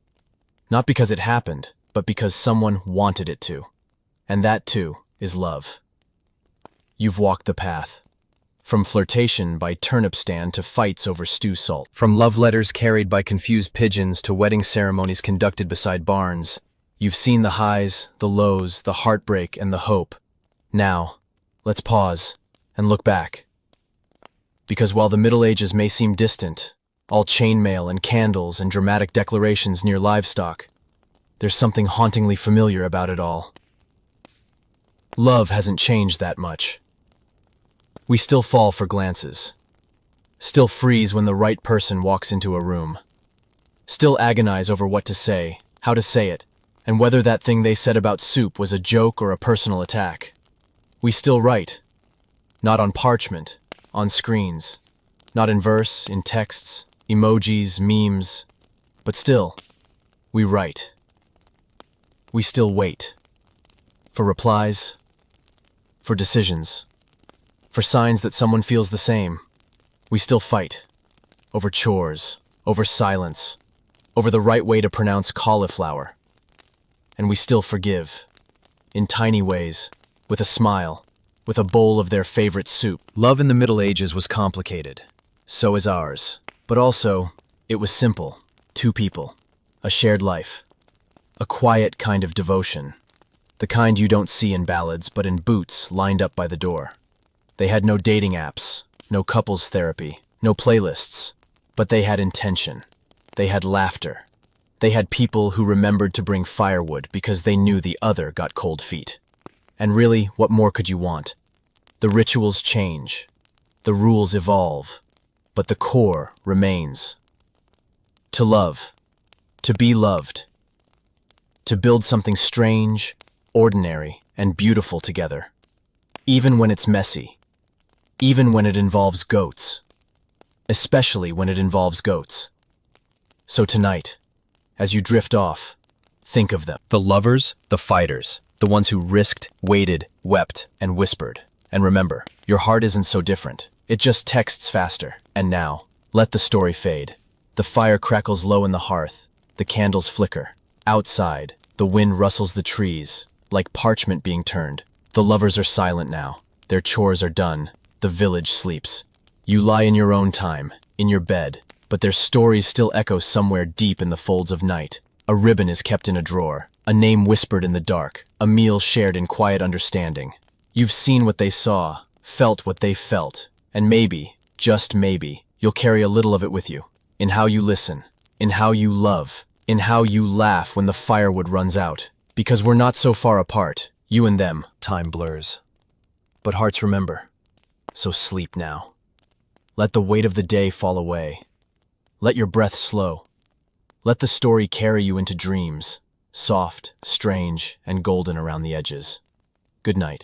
Speaker 2: Not because it happened, but because someone wanted it to. And that, too, is love. You've walked the path. From flirtation by turnip stand to fights over stew salt. From love letters carried by confused pigeons to wedding ceremonies conducted beside barns. You've seen the highs, the lows, the heartbreak, and the hope. Now, let's pause and look back. Because while the Middle Ages may seem distant, all chainmail and candles and dramatic declarations near livestock, there's something hauntingly familiar about it all. Love hasn't changed that much. We still fall for glances. Still freeze when the right person walks into a room. Still agonize over what to say, how to say it, and whether that thing they said about soup was a joke or a personal attack. We still write. Not on parchment, on screens. Not in verse, in texts, emojis, memes. But still, we write. We still wait. For replies. For decisions. For signs that someone feels the same. We still fight. Over chores. Over silence. Over the right way to pronounce cauliflower. And we still forgive. In tiny ways. With a smile. With a bowl of their favorite soup. Love in the Middle Ages was complicated. So is ours. But also, it was simple. 2 people. A shared life. A quiet kind of devotion. The kind you don't see in ballads, but in boots lined up by the door. They had no dating apps, no couples therapy, no playlists. But they had intention. They had laughter. They had people who remembered to bring firewood because they knew the other got cold feet.
Speaker 1: And really, what more could you want? The rituals change, the rules evolve, but the core remains. To love, to be loved, to build something strange, ordinary, and beautiful together. Even when it's messy, even when it involves goats, especially when it involves goats. So tonight, as you drift off, think of them. The lovers, the fighters, the ones who risked, waited, wept, and whispered. And remember, your heart isn't so different. It just texts faster. And now, let the story fade. The fire crackles low in the hearth. The candles flicker. Outside, the wind rustles the trees, like parchment being turned. The lovers are silent now. Their chores are done. The village sleeps. You lie in your own time, in your bed, but their stories still echo somewhere deep in the folds of night. A ribbon is kept in a drawer, a name whispered in the dark, a meal shared in quiet understanding. You've seen what they saw, felt what they felt, and maybe, just maybe, you'll carry a little of it with you. In how you listen, in how you love, in how you laugh when the firewood runs out. Because we're not so far apart, you and them. Time blurs. But hearts remember. So sleep now. Let the weight of the day fall away. Let your breath slow. Let the story carry you into dreams, soft, strange, and golden around the edges. Good night.